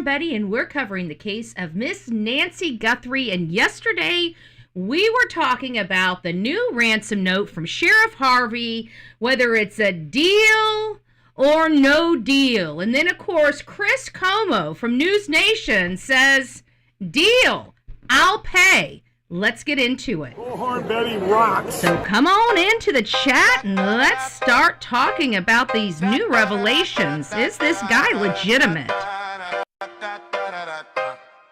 Bullhorn Betty, and we're covering the case of Miss Nancy Guthrie. And yesterday, we were talking about the new ransom note from Sheriff Harvey, whether it's a deal or no deal. And then, of course, Chris Cuomo from News Nation says, deal, I'll pay. Let's get into it. Bullhorn Betty rocks. So come on into the chat and let's start talking about these new revelations. Is this guy legitimate?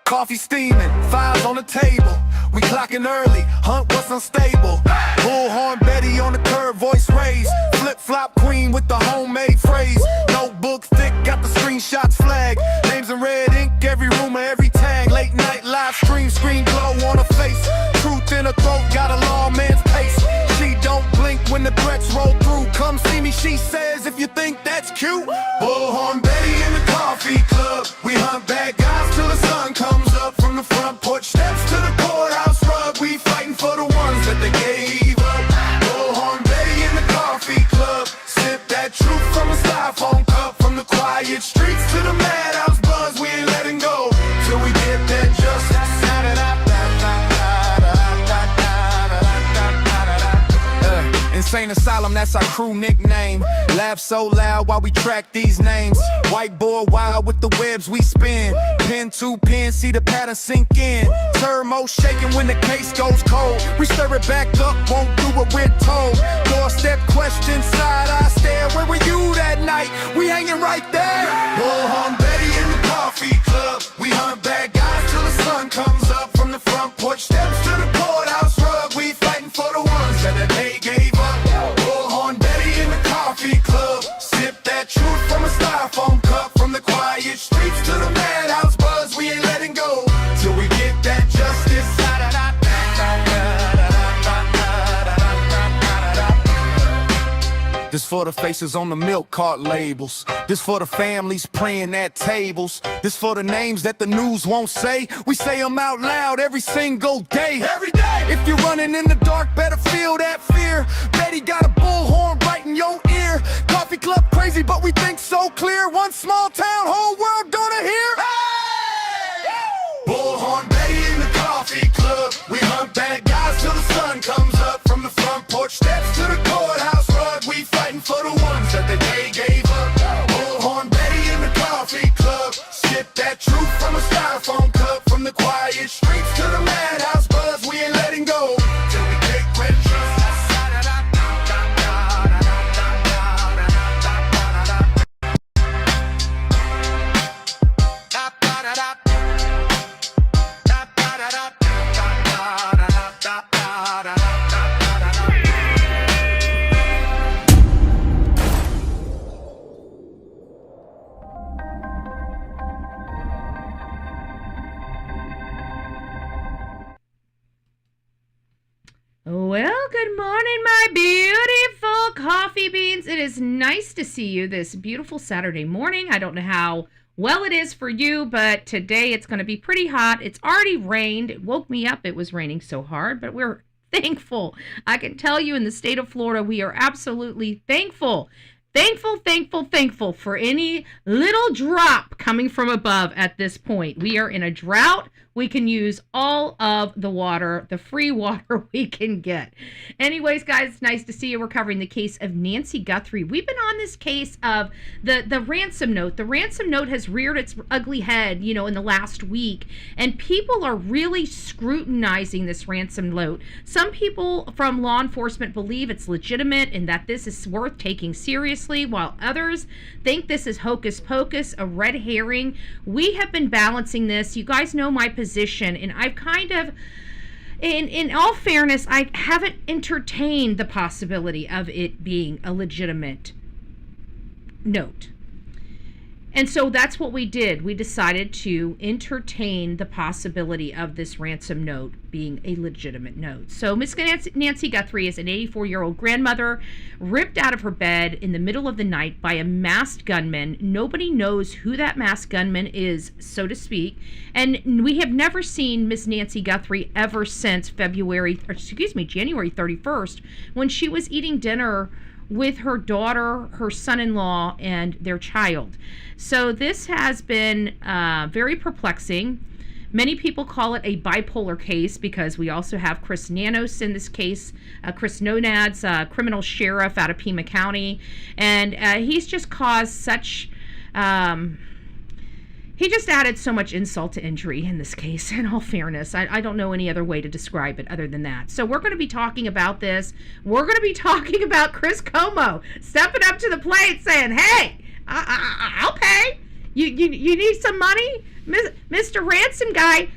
Coffee steaming, files on the table. We clocking early, hunt what's unstable. Bullhorn Betty on the curb, voice raised. Flip-flop queen with the homemade phrase. Notebook thick, got the screenshots flag. Names in red ink, every rumor, every tag. Late night live stream, screen glow on her face. Truth in her throat, got a lawman's pace. She don't blink when the threats roll through. Come see me, she says, if you think that's cute. Bullhorn Betty in the coffee club. We hunt bad guys till the sun comes up. From the front porch steps to the courthouse rug. We fighting for the ones that they gave up. Bullhorn Betty in the coffee club. Sip that truth from a styrofoam cup. From the quiet streets to the madhouse buzz. We ain't letting go till we get that justice. Insane Asylum, that's our crew nickname. Laugh so loud while we track these names. Whiteboard wild with the webs we spin. Pen to pen, see the pattern sink in. Turmo shaking when the case goes cold. We stir it back up, won't do what we're told. Doorstep question, side eye stare. Where were you that night? We hanging right there. Bullhorn Betty in the coffee club. We hunt bad guys till the sun comes up. From the front porch steps to the courthouse rug. We fighting for the ones that they gave up. Bullhorn Betty in the coffee club. Sip that truth from a styrofoam cup. From the quiet streets to the madhouse buzz. We ain't letting go till we get that justice. This for the faces on the milk cart labels. This for the families praying at tables. This for the names that the news won't say. We say them out loud every single day. Every day. If you're running in the dark, better feel that fear. Betty got a bullhorn right in your ear. Coffee club crazy, but we think so clear. One small town, whole world gonna hear. Hey! Bullhorn Betty in the coffee club. We hunt bad guys till the sun comes up. From the front porch steps to the courthouse rug. We fighting for the ones that the day gave up. Bullhorn Betty in the coffee club. Sip that truth from a styrofoam cup. From the quiet streets to the madhouse buzz. We ain't letting go till we get red Well, good morning, my beautiful coffee beans. It is nice to see you this beautiful Saturday morning. I don't know how well it is for you, but today it's going to be pretty hot. It's already rained. It woke me up. It was raining so hard, but we're thankful. I can tell you in the state of Florida, we are absolutely thankful. Thankful for any little drop coming from above at this point. We are in a drought. We can use all of the water, the free water we can get. Anyways, guys, it's nice to see you. We're covering the case of Nancy Guthrie. We've been on this case of the ransom note. The ransom note has reared its ugly head, in the last week, and people are really scrutinizing this ransom note. Some people from law enforcement believe it's legitimate and that this is worth taking seriously, while others think this is hocus pocus, a red herring. We have been balancing this. You guys know my position, and I've kind of, in all fairness, I haven't entertained the possibility of it being a legitimate note. And so that's what we did. We decided to entertain the possibility of this ransom note being a legitimate note. So Miss Nancy Guthrie is an 84-year-old grandmother ripped out of her bed in the middle of the night by a masked gunman. Nobody knows who that masked gunman is, so to speak. And we have never seen Miss Nancy Guthrie ever since January 31st, when she was eating dinner with her daughter, her son-in-law, and their child. So this has been very perplexing. Many people call it a bipolar case because we also have Chris Nanos in this case, Chris Nonad's criminal sheriff out of Pima County, and he's just caused such... he just added so much insult to injury in this case, in all fairness. I don't know any other way to describe it other than that. So we're going to be talking about this. We're going to be talking about Chris Cuomo stepping up to the plate saying, hey, I'll pay. You need some money? Mr. Ransom guy,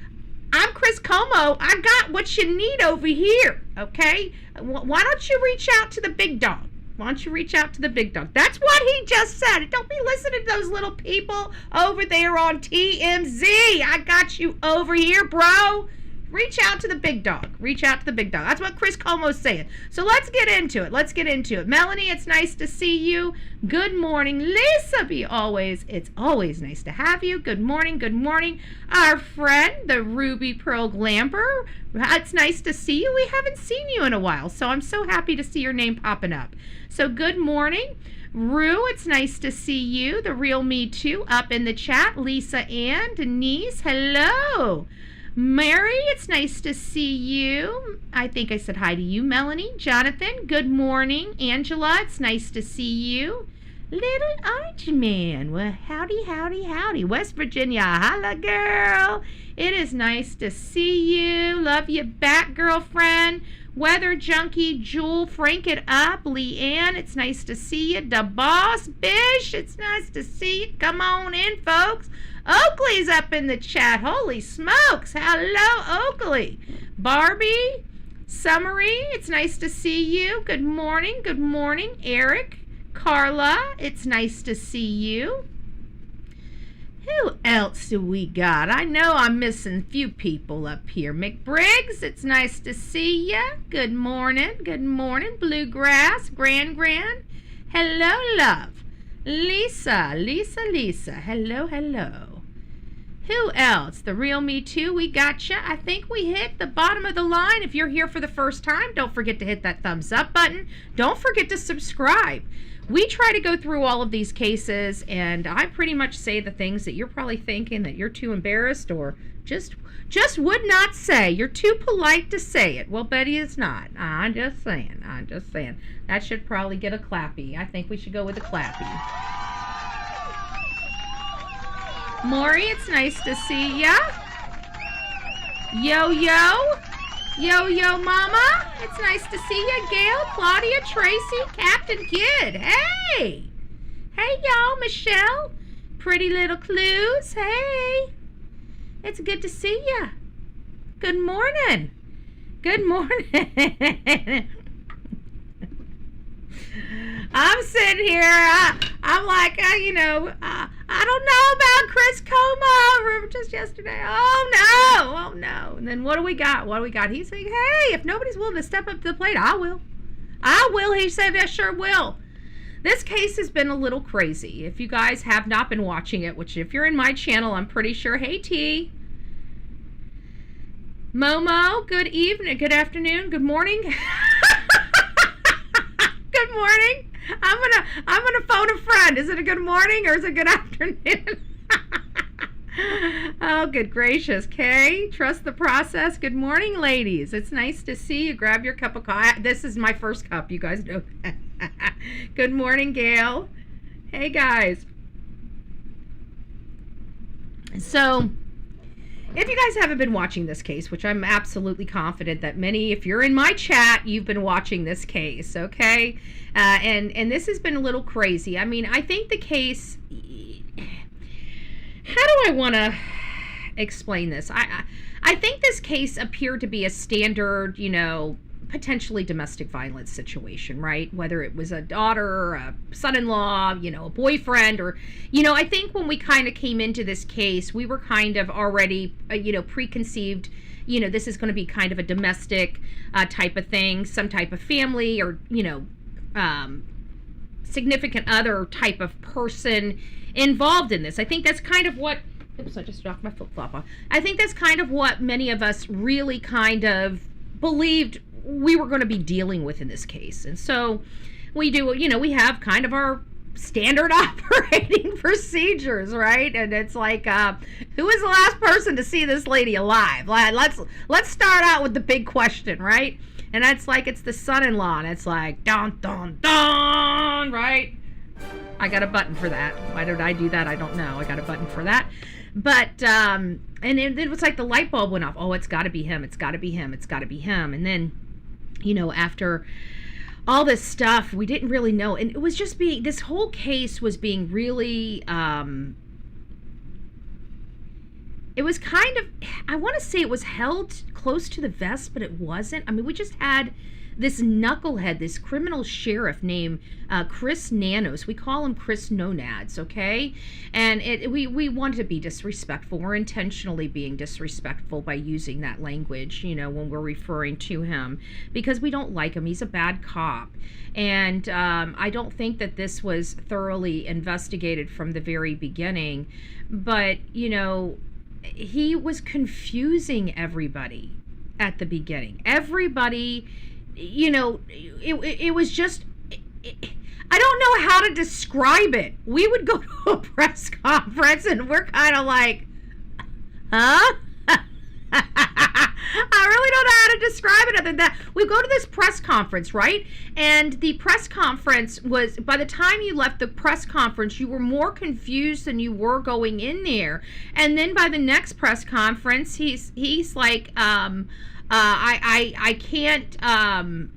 I'm Chris Cuomo. I got what you need over here, okay? Why don't you reach out to the big dog? Why don't you reach out to the big dog? That's what he just said. Don't be listening to those little people over there on TMZ. I got you over here, bro. Reach out to the big dog. Reach out to the big dog. That's what Chris Cuomo's saying. So let's get into it. Melanie, it's nice to see you. Good morning. Lisa, it's always nice to have you. Good morning. Our friend, the Ruby Pearl Glamper. It's nice to see you. We haven't seen you in a while, so I'm so happy to see your name popping up. So good morning. Rue, it's nice to see you. The Real Me Too up in the chat. Lisa Ann, Denise, hello. Mary, it's nice to see you. I think I said hi to you. Melanie, Jonathan, good morning. Angela, it's nice to see you. Little Orange Man, well, howdy. West Virginia, holla, girl. It is nice to see you. Love you back, girlfriend. Weather Junkie, Jewel, Frank it up. Leanne, it's nice to see you. Da Boss, Bish, it's nice to see you. Come on in, folks. Oakley's up in the chat. Holy smokes. Hello, Oakley. Barbie, Summery, it's nice to see you. Good morning. Eric, Carla, it's nice to see you. Who else do we got? I know I'm missing a few people up here. McBriggs, it's nice to see ya. Good morning. Bluegrass, Gran. Hello, love. Lisa. Hello. Who else? The Real Me Too, we gotcha. I think we hit the bottom of the line. If you're here for the first time, don't forget to hit that thumbs up button. Don't forget to subscribe. We try to go through all of these cases, and I pretty much say the things that you're probably thinking that you're too embarrassed or just would not say. You're too polite to say it. Well, Betty is not. I'm just saying. That should probably get a clappy. I think we should go with a clappy. Maury, it's nice to see ya. Yo, mama. It's nice to see ya. Gail, Claudia, Tracy, Captain Kid. Hey, y'all. Michelle, Pretty Little Clues. Hey, it's good to see ya. Good morning. I'm sitting here, I'm like, I don't know about Chris Cuomo. Remember just yesterday? Oh no. And then what do we got? He's saying, hey, if nobody's willing to step up to the plate, I will. He said, I sure will. This case has been a little crazy. If you guys have not been watching it, which if you're in my channel, I'm pretty sure, hey T. Momo, good evening, good afternoon, good morning. Good morning. I'm gonna phone a friend. Is it a good morning or is it a good afternoon? Oh, good gracious. Kay, trust the process. Good morning, ladies. It's nice to see you. Grab your cup of coffee. This is my first cup. You guys know that. Good morning, Gail. Hey, guys. So, if you guys haven't been watching this case, which I'm absolutely confident that many, if you're in my chat, you've been watching this case, okay? And this has been a little crazy. I mean, I think the case, how do I want to explain this? I think this case appeared to be a standard, potentially domestic violence situation, right? Whether it was a daughter, a son-in-law, a boyfriend, or, I think when we kind of came into this case, we were kind of already, preconceived, this is going to be kind of a domestic type of thing, some type of family or, significant other type of person involved in this. I think that's kind of what, oops, I just knocked my flip-flop off. I think that's kind of what many of us really kind of believed we were going to be dealing with in this case. And so we do, we have kind of our standard operating procedures, right? And it's like, who was the last person to see this lady alive? Let's start out with the big question, right? And that's like, it's the son-in-law, and it's like, dun, dun, dun, right? I got a button for that. Why did I do that? I don't know. I got a button for that. But, and it was like the light bulb went off. Oh, it's got to be him. It's got to be him. It's got to be him. And then, after all this stuff, we didn't really know. And it was just this whole case was being really, it was kind of, I want to say it was held close to the vest, but it wasn't. I mean, we just had this knucklehead, this criminal sheriff named Chris Nanos. We call him Chris Nonads, okay? And we wanted to be disrespectful. We're intentionally being disrespectful by using that language, when we're referring to him, because we don't like him. He's a bad cop. And I don't think that this was thoroughly investigated from the very beginning. But, he was confusing everybody at the beginning. Everybody, it was just, I don't know how to describe it. We would go to a press conference and we're kind of like, huh? I really don't know how to describe it other than that. We go to this press conference, right? And the press conference was, by the time you left the press conference, you were more confused than you were going in there. And then by the next press conference, he's like, I can't, I'm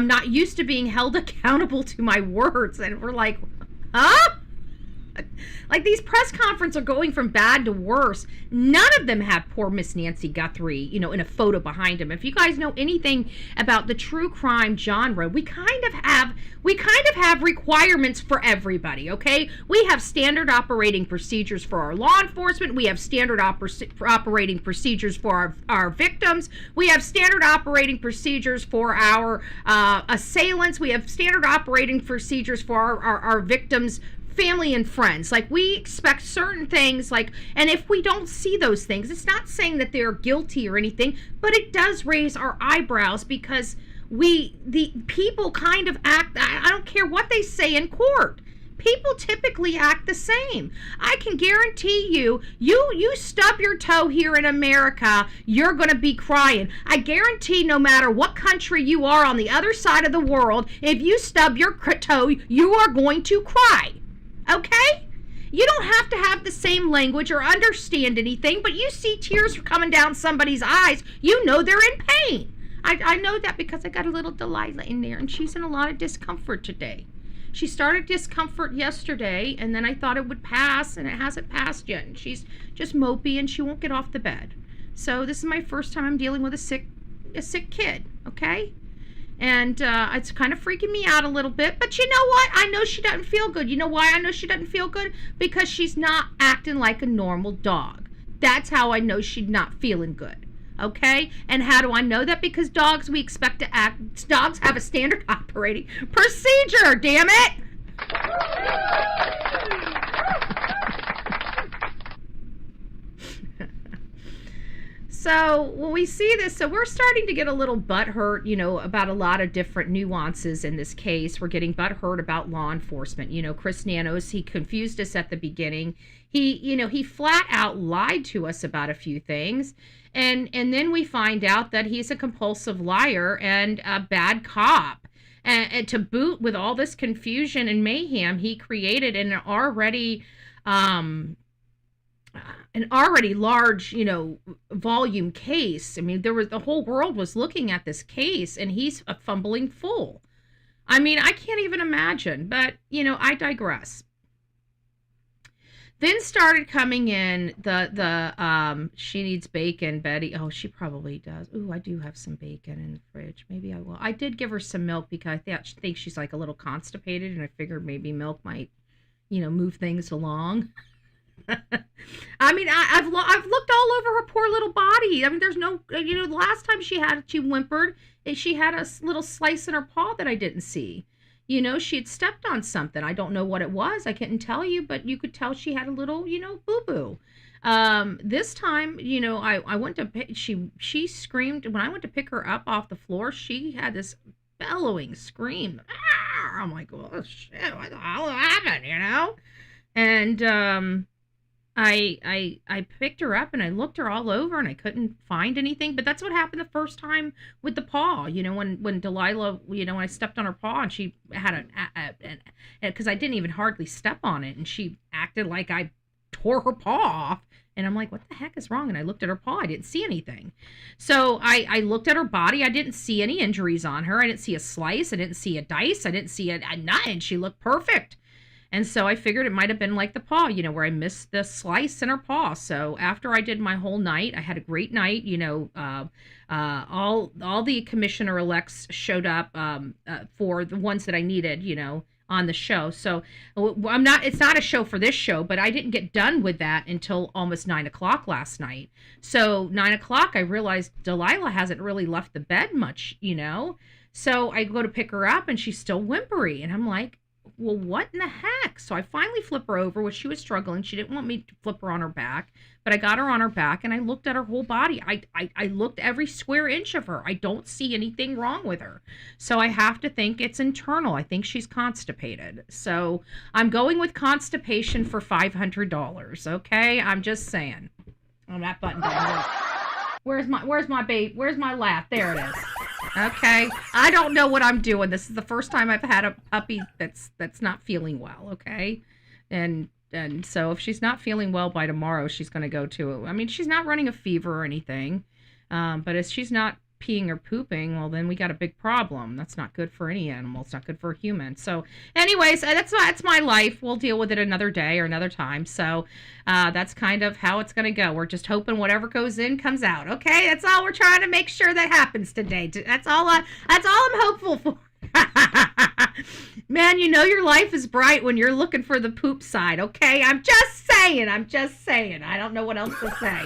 not used to being held accountable to my words. And we're like, huh? Like, these press conferences are going from bad to worse. None of them have poor Miss Nancy Guthrie, in a photo behind him. If you guys know anything about the true crime genre, we kind of have requirements for everybody, okay? We have standard operating procedures for our law enforcement. We have standard operating procedures for our victims. We have standard operating procedures for our assailants. We have standard operating procedures for our victims' family and friends. Like, we expect certain things, and if we don't see those things, it's not saying that they're guilty or anything, but it does raise our eyebrows, because the people kind of act, I don't care what they say in court, people typically act the same. I can guarantee you stub your toe here in America, you're going to be crying. I guarantee no matter what country you are on the other side of the world, if you stub your toe, you are going to cry. Okay? You don't have to have the same language or understand anything, but you see tears coming down somebody's eyes, you know they're in pain. I know that because I got a little Delilah in there, and she's in a lot of discomfort today. She started discomfort yesterday, and then I thought it would pass, and it hasn't passed yet. And she's just mopey, and she won't get off the bed. So this is my first time I'm dealing with a sick kid, okay? And it's kind of freaking me out a little bit. But you know what? I know she doesn't feel good. You know why I know she doesn't feel good? Because she's not acting like a normal dog. That's how I know she's not feeling good. Okay? And how do I know that? Because dogs, we expect to act. Dogs have a standard operating procedure, damn it! So when we see this, so we're starting to get a little butthurt, about a lot of different nuances in this case. We're getting butthurt about law enforcement. Chris Nanos, he confused us at the beginning. He flat out lied to us about a few things. And then we find out that he's a compulsive liar and a bad cop. And to boot with all this confusion and mayhem, he created an already large, volume case. I mean, the whole world was looking at this case, and he's a fumbling fool. I mean, I can't even imagine, but, I digress. Then started coming in the she needs bacon, Betty. Oh, she probably does. Ooh, I do have some bacon in the fridge. Maybe I will. I did give her some milk because I think she's like a little constipated, and I figured maybe milk might, move things along. I mean, I've looked all over her poor little body. I mean, there's no, the last time she whimpered, she had a little slice in her paw that I didn't see. She had stepped on something. I don't know what it was. I couldn't tell you, but you could tell she had a little, boo-boo. This time, I went to, she screamed, when I went to pick her up off the floor, she had this bellowing scream. I'm like, oh shit, what the hell happened, you know? And I picked her up and I looked her all over and I couldn't find anything. But that's what happened the first time with the paw. You know, when Delilah, you know, when I stepped on her paw and she had because I didn't even hardly step on it, and she acted like I tore her paw off. And I'm like, what the heck is wrong? And I looked at her paw. I didn't see anything. So I looked at her body. I didn't see any injuries on her. I didn't see a slice. I didn't see a dice. I didn't see a nothing. She looked perfect. And so I figured it might have been like the paw, you know, where I missed the slice in her paw. So after I did my whole night, I had a great night. You know, all the commissioner-elects showed up for the ones that I needed, you know, on the show. So it's not a show for this show, but I didn't get done with that until almost 9 o'clock last night. So 9 o'clock, I realized Delilah hasn't really left the bed much, you know. So I go to pick her up and she's still whimpery. And I'm like, well, what in the heck? So I finally flip her over. Well, she was struggling. She didn't want me to flip her on her back, but I got her on her back and I looked at her whole body. I looked every square inch of her. I don't see anything wrong with her. So I have to think it's internal. I think she's constipated. So I'm going with constipation for $500. Okay. I'm just saying. Oh, that button doesn't work. Where's my babe? Where's my laugh? There it is. Okay. I don't know what I'm doing. This is the first time I've had a puppy that's not feeling well, okay? And so if she's not feeling well by tomorrow, she's going to go to, I mean, she's not running a fever or anything. But if she's not peeing or pooping, well, then we got a big problem. That's not good for any animal. It's not good for a human. So anyways, that's my life. We'll deal with it another day or another time. So that's kind of how it's going to go. We're just hoping whatever goes in comes out. Okay. That's all we're trying to make sure that happens today. That's all I'm hopeful for. Man, you know your life is bright when you're looking for the poop side, okay? I'm just saying. I don't know what else to say.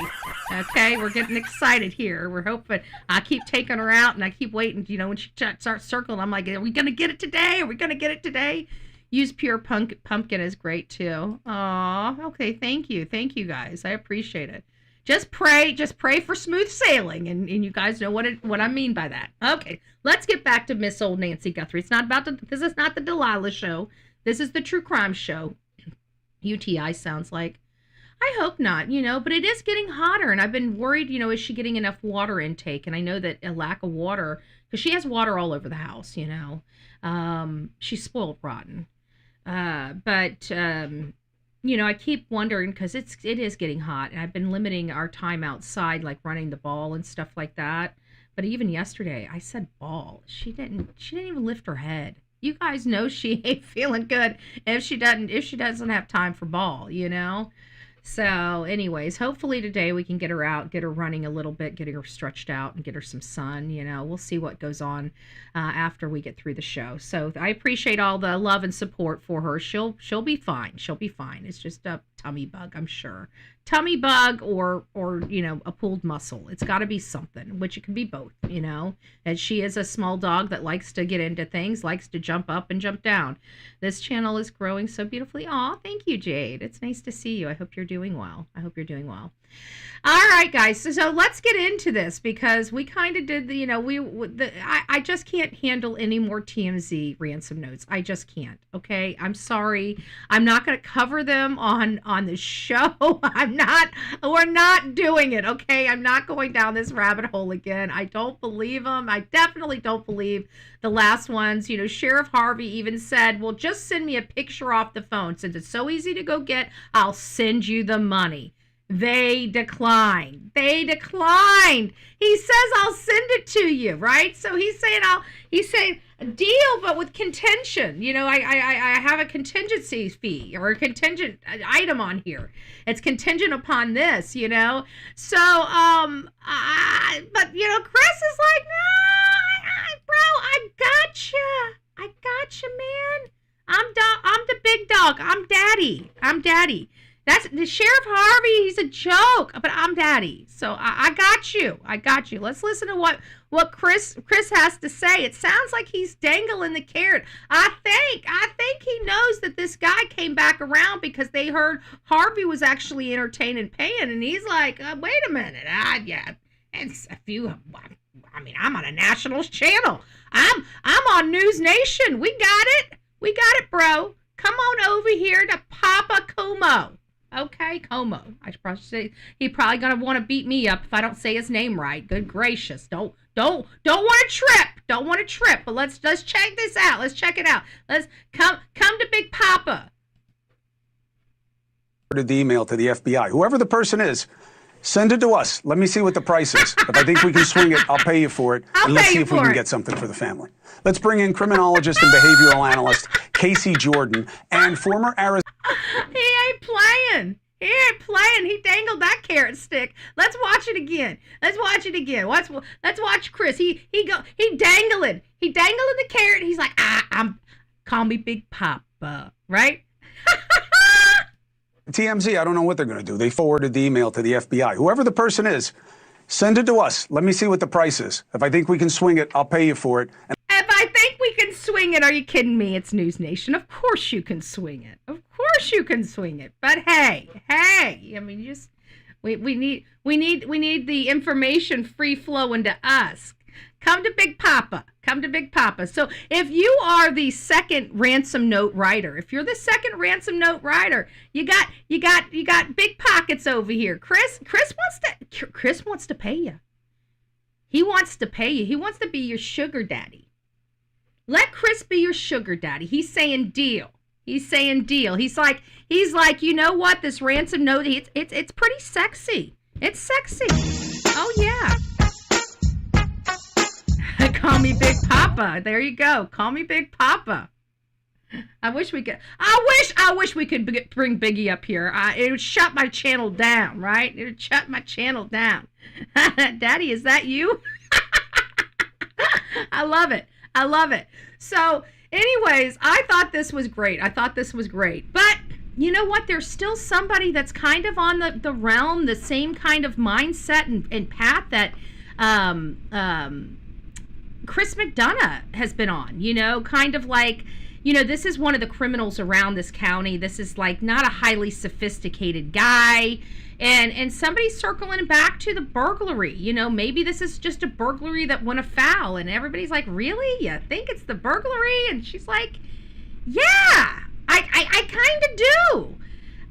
Okay, we're getting excited here. We're hoping. I keep taking her out and I keep waiting, you know, when she starts circling, I'm like, are we going to get it today? Are we going to get it today? Use pure pumpkin is great too. Aw, okay, thank you guys. I appreciate it. Just pray for smooth sailing, and you guys know what I mean by that. Okay, let's get back to Miss Old Nancy Guthrie. It's not this is not the Delilah show. This is the true crime show. UTI sounds like. I hope not, you know, but it is getting hotter, and I've been worried, you know, is she getting enough water intake? And I know that a lack of water, because she has water all over the house, you know. She's spoiled rotten. But you know, I keep wondering because it is getting hot, and I've been limiting our time outside, like running the ball and stuff like that. But even yesterday, I said ball. She didn't even lift her head. You guys know she ain't feeling good if she doesn't have time for ball, you know. So anyways, hopefully today we can get her out, get her running a little bit, get her stretched out and get her some sun, you know. We'll see what goes on after we get through the show. So I appreciate all the love and support for her. She'll be fine. She'll be fine. It's just a tummy bug, I'm sure. Tummy bug or you know, a pulled muscle. It's got to be something, which it can be both, you know. And she is a small dog that likes to get into things, likes to jump up and jump down. This channel is growing so beautifully. Aw, thank you, Jade. It's nice to see you. I hope you're doing well. All right, guys. So let's get into this because we kind of did the, you know, I just can't handle any more TMZ ransom notes. I just can't. Okay. I'm sorry. I'm not going to cover them on the show. We're not doing it. Okay. I'm not going down this rabbit hole again. I don't believe them. I definitely don't believe the last ones. You know, Sheriff Harvey even said, well, just send me a picture off the phone. Since it's so easy to go get, I'll send you the money. They declined. He says, I'll send it to you, right? So he's saying a deal, but with contention. You know, I have a contingency fee or a contingent item on here. It's contingent upon this, you know? So, but, you know, Chris is like, no, bro, I gotcha, man. I'm the big dog. I'm daddy. That's the Sheriff Harvey. He's a joke, but I'm daddy. So I got you. Let's listen to what Chris has to say. It sounds like he's dangling the carrot. I think he knows that this guy came back around because they heard Harvey was actually entertaining paying, and he's like, wait a minute, yeah, it's a few. I'm on a national channel. I'm on News Nation. We got it, bro. Come on over here to Papa Cuomo. Okay, Cuomo. I should probably say he's probably gonna want to beat me up if I don't say his name right. Good gracious. Don't want to trip. Don't want to trip. But let's check this out. Let's check it out. Let's come to Big Papa. The email to the FBI. Whoever the person is, send it to us. Let me see what the price is. If I think we can swing it, I'll pay you for it. And let's see if we can get something for the family. Let's bring in criminologist and behavioral analyst Casey Jordan and former Ariz. He ain't playing. He dangled that carrot stick. Let's watch it again. Let's watch Chris. He dangling. He dangling the carrot. He's like, call me Big Papa, right? TMZ, I don't know what they're going to do. They forwarded the email to the FBI. Whoever the person is, send it to us. Let me see what the price is. If I think we can swing it, I'll pay you for it. If I think we can swing it, are you kidding me? It's News Nation. Of course you can swing it. But hey, I mean, we need the information free flowing to us. Come to Big Papa. So if you are the second ransom note writer, you got big pockets over here. Chris wants to pay you. He wants to pay you. He wants to be your sugar daddy. Let Chris be your sugar daddy. He's saying deal. He's like, you know what? This ransom note, it's pretty sexy. It's sexy. Oh yeah. Call me Big Papa. There you go. Call me Big Papa. I wish we could bring Biggie up here. It would shut my channel down, right? It would shut my channel down. Daddy, is that you? I love it. So, anyways, I thought this was great. But you know what? There's still somebody that's kind of on the realm, the same kind of mindset and path that Chris McDonough has been on, kind of like, this is one of the criminals around this county. This is like not a highly sophisticated guy. And somebody's circling back to the burglary. Maybe this is just a burglary that went afoul. And everybody's like, really? You think it's the burglary? And she's like, yeah, I kind of do.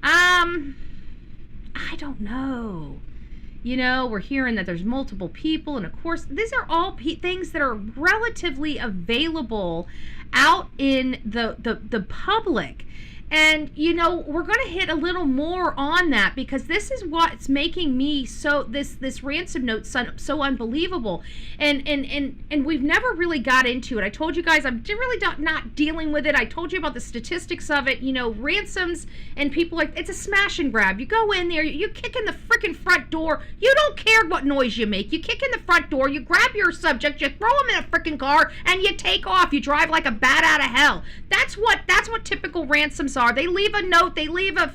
I don't know. We're hearing that there's multiple people, and of course, these are all things that are relatively available out in the public. And, we're going to hit a little more on that because this is what's making me this ransom note so unbelievable. And we've never really got into it. I told you guys I'm really not dealing with it. I told you about the statistics of it. Ransoms and people it's a smash and grab. You go in there, you kick in the freaking front door. You don't care what noise you make. You kick in the front door, you grab your subject, you throw them in a freaking car, and you take off. You drive like a bat out of hell. That's what typical ransoms are. They leave a note, they leave a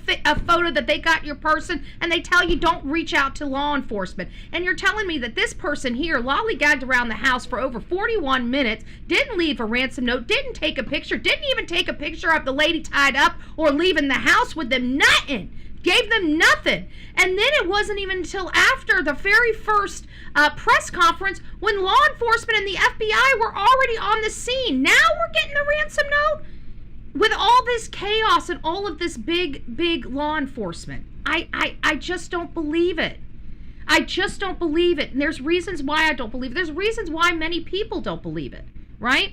photo that they got your person, and they tell you don't reach out to law enforcement. And you're telling me that this person here lollygagged around the house for over 41 minutes, didn't leave a ransom note, didn't take a picture, didn't even take a picture of the lady tied up or leaving the house with them, nothing. Gave them nothing. And then it wasn't even until after the very first press conference when law enforcement and the FBI were already on the scene. Now we're getting the ransom note? With all this chaos and all of this big law enforcement. I just don't believe it. And there's reasons why I don't believe it. There's reasons why many people don't believe it, right?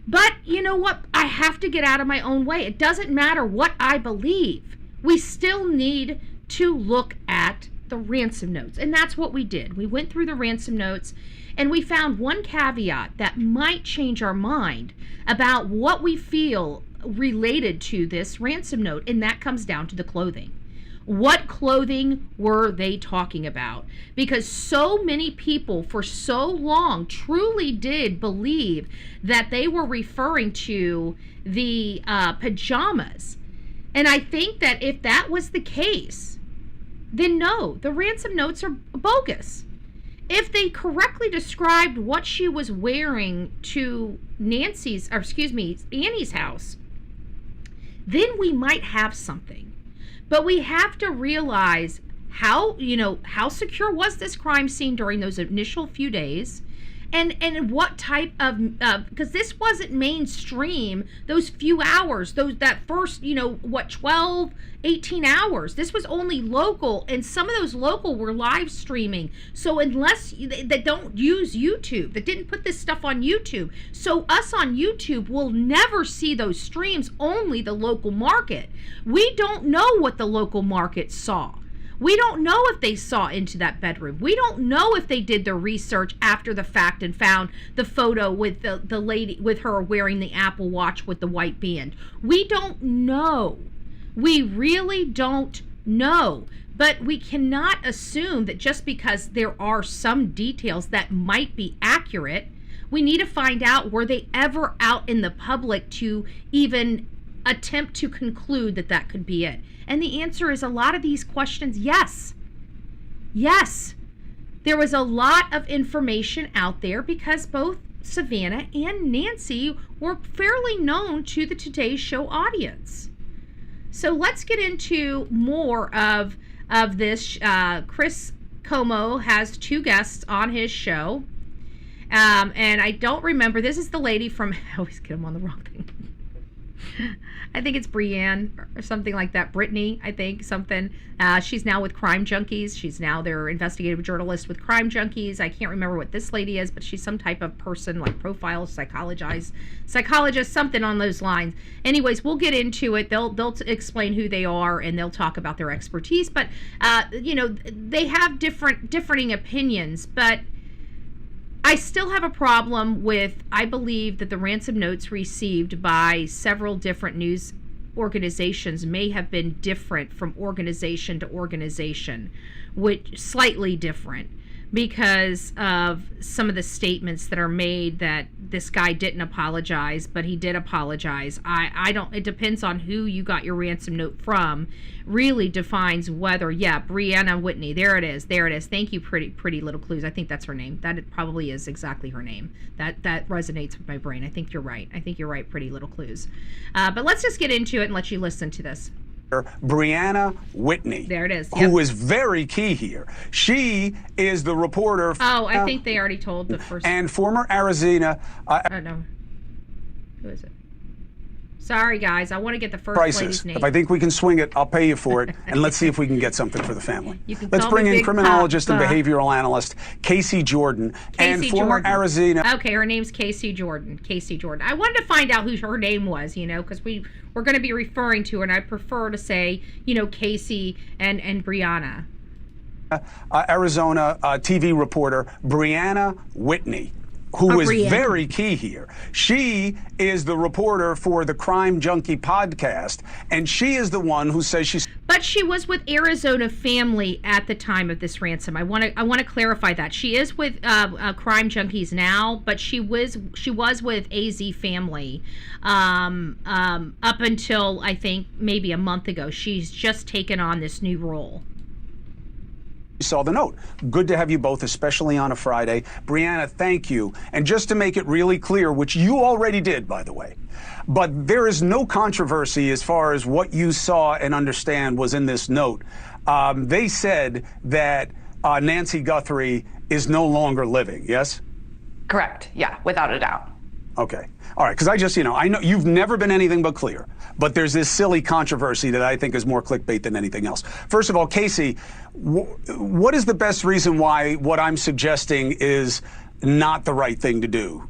But you know what? I have to get out of my own way. It doesn't matter what I believe. We still need to look at the ransom notes. And that's what we did. We went through the ransom notes and we found one caveat that might change our mind about what we feel related to this ransom note, and that comes down to the clothing. What clothing were they talking about? Because so many people for so long truly did believe that they were referring to the pajamas. And I think that if that was the case, then no, the ransom notes are bogus. If they correctly described what she was wearing to Annie's house, then we might have something. But we have to realize how secure was this crime scene during those initial few days, and what type of because this wasn't mainstream, those few hours, that first 12, 18 hours, this was only local, and some of those local were live streaming. So unless they don't use YouTube, that didn't put this stuff on YouTube, so us on YouTube will never see those streams, only the local market. We don't know what the local market saw. We don't know if they saw into that bedroom. We don't know if they did their research after the fact and found the photo with the lady, with her wearing the Apple Watch with the white band. We don't know. We really don't know. But we cannot assume that just because there are some details that might be accurate, we need to find out, were they ever out in the public to even attempt to conclude that that could be it? And the answer is a lot of these questions, yes. Yes. There was a lot of information out there because both Savannah and Nancy were fairly known to the Today Show audience. So let's get into more of this. Chris Cuomo has 2 guests on his show. And I don't remember. This is the lady from... I always get him on the wrong thing. I think it's Brienne or something like that. Brittany, I think, something. She's now with Crime Junkies. She's now their investigative journalist with Crime Junkies. I can't remember what this lady is, but she's some type of person, like profile, psychologist, something on those lines. Anyways, we'll get into it. They'll explain who they are, and they'll talk about their expertise. But, they have differing opinions, but I still have a problem with, I believe that the ransom notes received by several different news organizations may have been different from organization to organization, which slightly different because of some of the statements that are made that this guy didn't apologize, but he did apologize. I don't, it depends on who you got your ransom note from, really defines whether, Brianna Whitney, there it is. Thank you, pretty little clues. I think that's her name. That it probably is exactly her name. That resonates with my brain. I think you're right. Pretty little clues. But let's just get into it and let you listen to this. Brianna Whitney. There it is. Yep. Who is very key here. She is the reporter. I think they already told the first. And former Arizona. No. Who is it? Sorry, guys. I want to get the first lady's name. If I think we can swing it, I'll pay you for it, and let's see if we can get something for the family. Let's bring in criminologist and behavioral analyst Casey Jordan and former Arizona. Okay, her name's Casey Jordan. I wanted to find out who her name was, because we're going to be referring to her, and I prefer to say, Casey and Brianna. Arizona TV reporter Brianna Whitney, who is very key here. She is the reporter for the Crime Junkie podcast, and she is the one who says she's... But she was with Arizona Family at the time of this ransom. I want to clarify that. She is with Crime Junkies now, but she was with AZ Family up until, I think, maybe a month ago. She's just taken on this new role. Saw the note. Good to have you both, especially on a Friday. Brianna, thank you. And just to make it really clear, which you already did, by the way, but there is no controversy as far as what you saw and understand was in this note. They said that Nancy Guthrie is no longer living, yes? Correct. Yeah, without a doubt. Okay. All right. Because I know you've never been anything but clear, but there's this silly controversy that I think is more clickbait than anything else. First of all, Casey, what is the best reason why what I'm suggesting is not the right thing to do?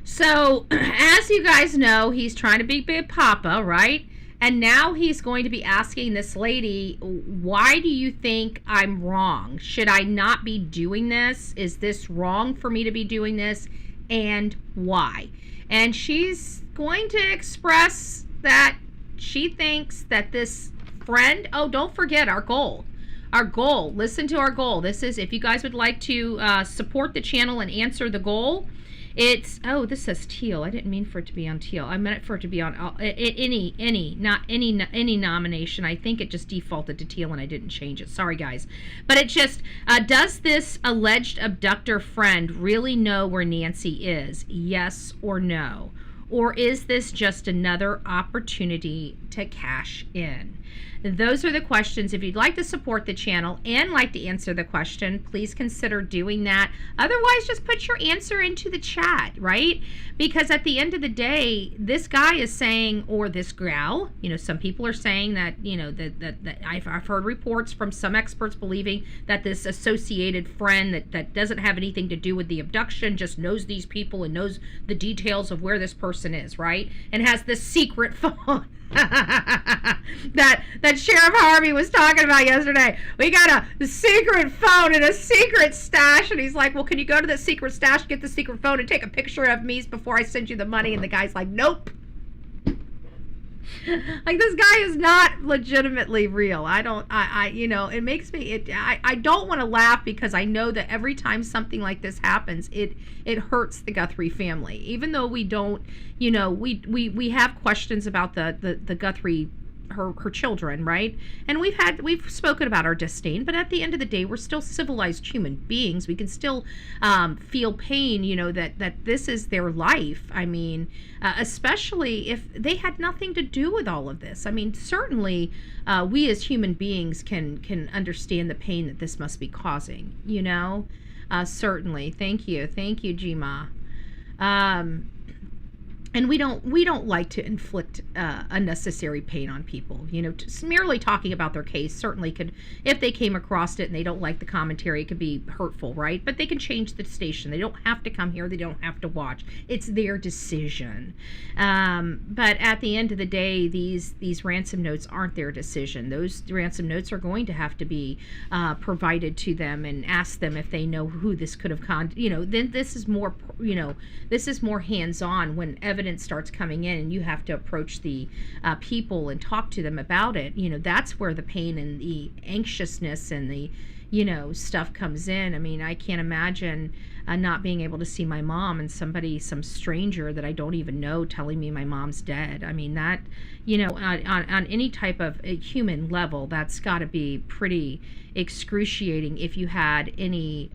So, as you guys know, he's trying to be Big Papa, right? And now he's going to be asking this lady, why do you think I'm wrong? Should I not be doing this? Is this wrong for me to be doing this? And why? And she's going to express that she thinks that this friend, don't forget our goal, listen to our goal. This is, if you guys would like to support the channel and answer the goal, it's, this says teal. I didn't mean for it to be on teal. I meant for it to be on any nomination. I think it just defaulted to teal and I didn't change it. Sorry, guys. But it just, does this alleged abductor friend really know where Nancy is? Yes or no? Or is this just another opportunity to cash in? Those are the questions. If you'd like to support the channel and like to answer the question, please consider doing that. Otherwise, just put your answer into the chat, right? Because at the end of the day, this guy is saying, or this gal, some people are saying that, that I've heard reports from some experts believing that this associated friend that doesn't have anything to do with the abduction just knows these people and knows the details of where this person is, right? And has this secret phone. that Sheriff Harvey was talking about yesterday. We got a secret phone and a secret stash, and he's like, well, can you go to the secret stash, get the secret phone, and take a picture of me before I send you the money? And the guy's like, nope. Like, this guy is not legitimately real. It makes me, I don't want to laugh, because I know that every time something like this happens, it hurts the Guthrie family. Even though we don't, we have questions about the Guthrie, her children, right? And we've spoken about our disdain, but at the end of the day, we're still civilized human beings. We can still feel pain, that this is their life. I mean, especially if they had nothing to do with all of this. I mean, certainly we as human beings can understand the pain that this must be causing, certainly. Thank you, Jima. And we don't like to inflict unnecessary pain on people. Merely talking about their case certainly could, if they came across it and they don't like the commentary, it could be hurtful, right? But they can change the station. They don't have to come here. They don't have to watch. It's their decision. But at the end of the day, these ransom notes aren't their decision. Those ransom notes are going to have to be provided to them, and ask them if they know who this could have then this is more, this is more hands-on when evidence starts coming in and you have to approach the people and talk to them about it. That's where the pain and the anxiousness and the stuff comes in. I mean, I can't imagine not being able to see my mom, and some stranger that I don't even know telling me my mom's dead. I mean, that, on any type of human level, that's got to be pretty excruciating if you had any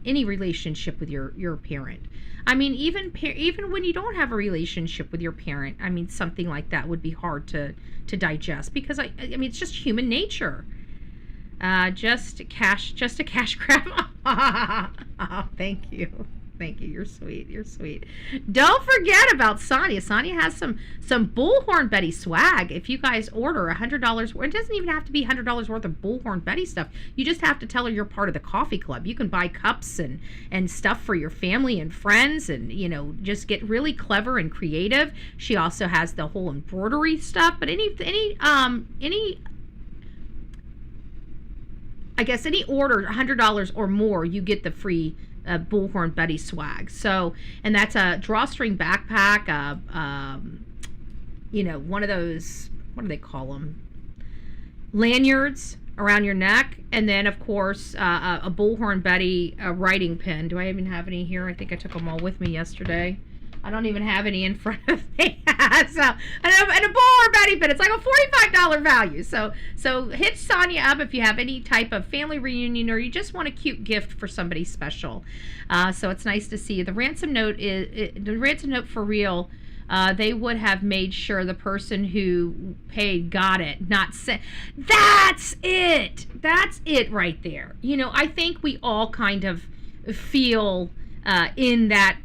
relationship with your parent. I mean, even when you don't have a relationship with your parent, I mean, something like that would be hard to digest, because I mean, it's just human nature. Just a cash grab. Oh, thank you. You're sweet. Don't forget about Sonia. Sonia has some Bullhorn Betty swag. If you guys order $100, it doesn't even have to be $100 worth of Bullhorn Betty stuff. You just have to tell her you're part of the coffee club. You can buy cups and stuff for your family and friends, and just get really clever and creative. She also has the whole embroidery stuff. But any order $100 or more, you get the free Bullhorn Betty swag. So, and that's a drawstring backpack, one of those, what do they call them, lanyards around your neck, and then of course a Bullhorn Betty writing pen. Do I even have any here? I think I took them all with me yesterday. I don't even have any in front of me. So, and a Bullhorn Betty pen. It's like a $45 value. So hit Sonia up if you have any type of family reunion, or you just want a cute gift for somebody special. So it's nice to see. The ransom note for real. They would have made sure the person who paid got it, not sent. That's it. That's it right there. I think we all kind of feel in that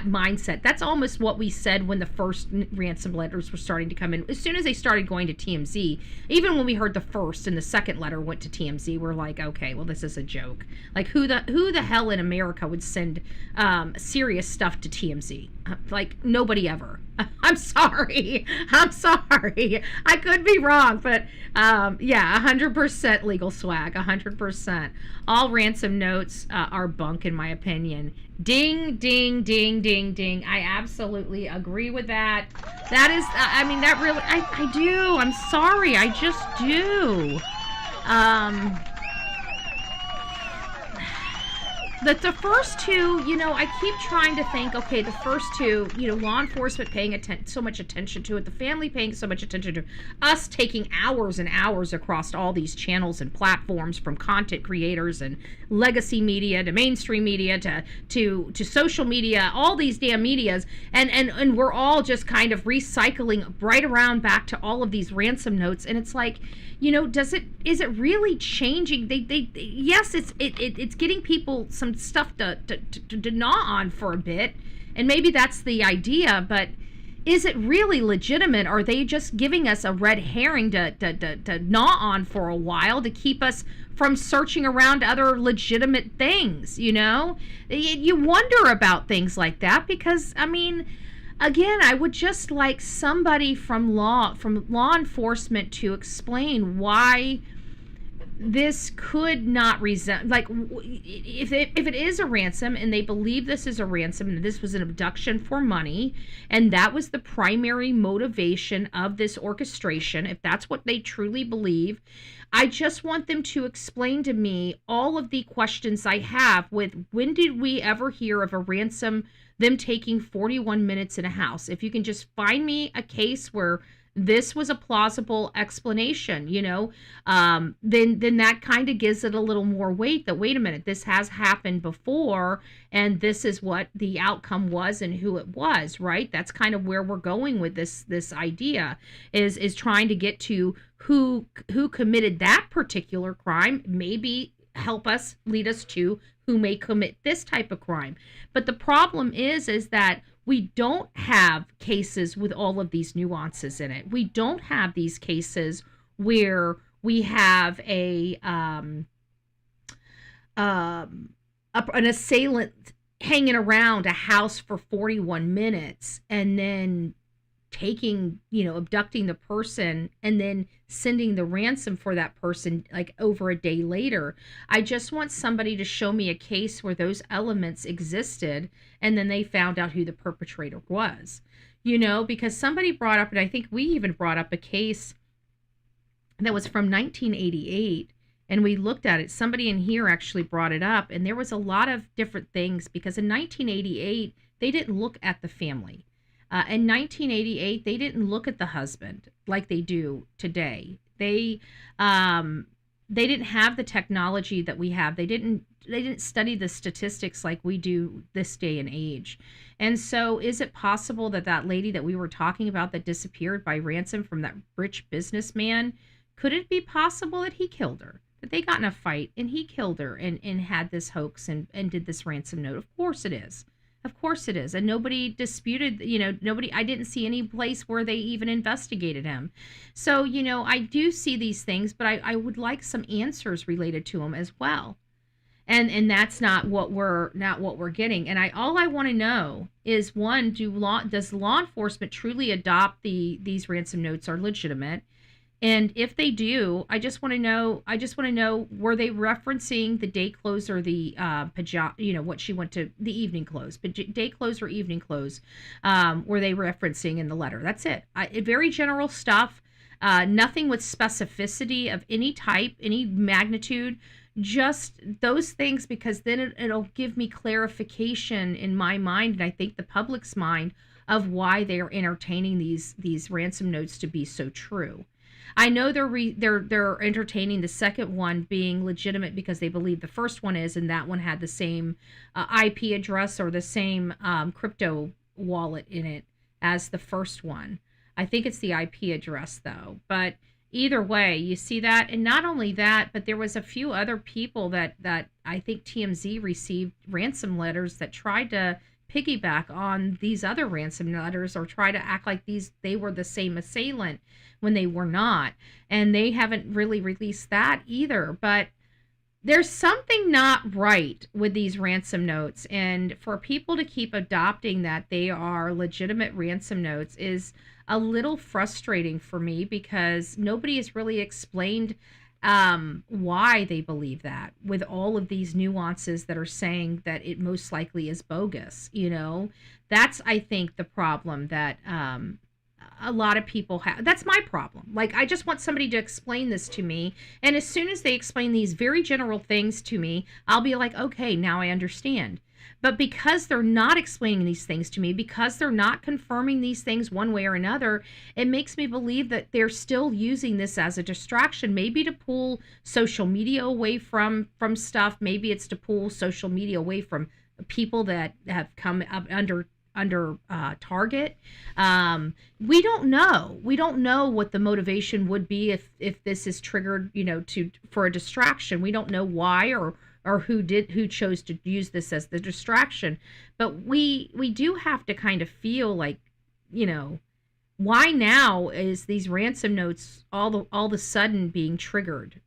mindset. That's almost what we said when the first ransom letters were starting to come in. As soon as they started going to TMZ, even when we heard the first and the second letter went to TMZ, we're like, okay, well, this is a joke. Like, who the hell in America would send serious stuff to TMZ? Like, nobody ever. I'm sorry. I could be wrong, but yeah, 100% legal swag, 100%. All ransom notes are bunk, in my opinion. Ding, ding, ding, ding, ding. I absolutely agree with that. That is, I mean, that really, I do. I'm sorry. I just do. the first two, I keep trying to think, okay, the first two, law enforcement paying so much attention to it, the family paying so much attention to it, us taking hours and hours across all these channels and platforms, from content creators and legacy media to mainstream media to social media, all these damn medias, and we're all just kind of recycling right around back to all of these ransom notes, and it's like, is it really changing? Yes, it's getting people some stuff to gnaw on for a bit, and maybe that's the idea, but is it really legitimate? Are they just giving us a red herring to gnaw on for a while to keep us from searching around other legitimate things? You wonder about things like that, because again, I would just like somebody from law enforcement to explain why this could not like, if it is a ransom and they believe this is a ransom and this was an abduction for money and that was the primary motivation of this orchestration, if that's what they truly believe, I just want them to explain to me all of the questions I have with, when did we ever hear of a ransom, them taking 41 minutes in a house? If you can just find me a case where this was a plausible explanation, then that kind of gives it a little more weight, that, wait a minute, this has happened before, and this is what the outcome was and who it was, right? That's kind of where we're going with this idea, is trying to get to who committed that particular crime, maybe help us, lead us to who may commit this type of crime. But the problem is that we don't have cases with all of these nuances in it. We don't have these cases where we have an assailant hanging around a house for 41 minutes and then abducting the person and then sending the ransom for that person like over a day later. I just want somebody to show me a case where those elements existed and then they found out who the perpetrator was, because somebody brought up, and I think we even brought up a case that was from 1988, and we looked at it. Somebody in here actually brought it up, and there was a lot of different things, because in 1988, they didn't look at the family. In 1988, they didn't look at the husband like they do today. They didn't have the technology that we have. They didn't study the statistics like we do this day and age. And so is it possible that lady that we were talking about that disappeared by ransom from that rich businessman, could it be possible that he killed her? That they got in a fight and he killed her and had this hoax and did this ransom note? Of course it is. Of course it is. And nobody disputed, I didn't see any place where they even investigated him. So, I do see these things, but I would like some answers related to them as well. And that's not what we're getting. And all I want to know is, one, does law enforcement truly adopt these ransom notes are legitimate? And if they do, I just want to know, were they referencing the day clothes or the what she went to, the evening clothes, but day clothes or evening clothes, were they referencing in the letter? That's it. Very general stuff, nothing with specificity of any type, any magnitude, just those things, because then it'll give me clarification in my mind, and I think the public's mind, of why they are entertaining these ransom notes to be so true. I know they're entertaining the second one being legitimate because they believe the first one is, and that one had the same IP address or the same crypto wallet in it as the first one. I think it's the IP address though. But either way, you see that, and not only that, but there was a few other people that I think TMZ received ransom letters that tried to piggyback on these other ransom letters or try to act like they were the same assailant when they were not, and they haven't really released that either. But there's something not right with these ransom notes, and for people to keep adopting that they are legitimate ransom notes is a little frustrating for me, because nobody has really explained why they believe that, with all of these nuances that are saying that it most likely is bogus. That's, I think, the problem that a lot of people have. That's my problem. Like, I just want somebody to explain this to me. And as soon as they explain these very general things to me, I'll be like, okay, now I understand. But because they're not explaining these things to me, because they're not confirming these things one way or another, it makes me believe that they're still using this as a distraction, maybe to pull social media away from stuff. Maybe it's to pull social media away from people that have come up under target. We don't know. We don't know what the motivation would be if this is triggered, for a distraction. We don't know why or who chose to use this as the distraction. But we do have to kind of feel like, why now is these ransom notes all of a sudden being triggered,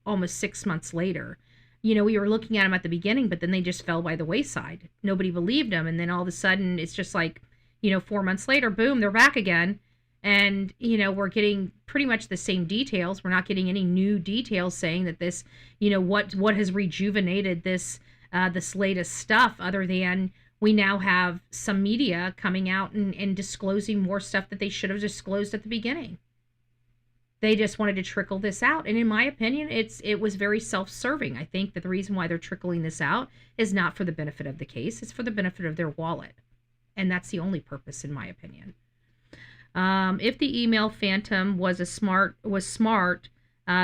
almost 6 months later. We were looking at them at the beginning, but then they just fell by the wayside. Nobody believed them. And then all of a sudden it's just like, 4 months later, boom, they're back again. And, we're getting pretty much the same details. We're not getting any new details saying that this, what has rejuvenated this latest stuff, other than we now have some media coming out and disclosing more stuff that they should have disclosed at the beginning. They just wanted to trickle this out. And in my opinion, it was very self-serving. I think that the reason why they're trickling this out is not for the benefit of the case. It's for the benefit of their wallet. And that's the only purpose, in my opinion. If the email phantom was smart,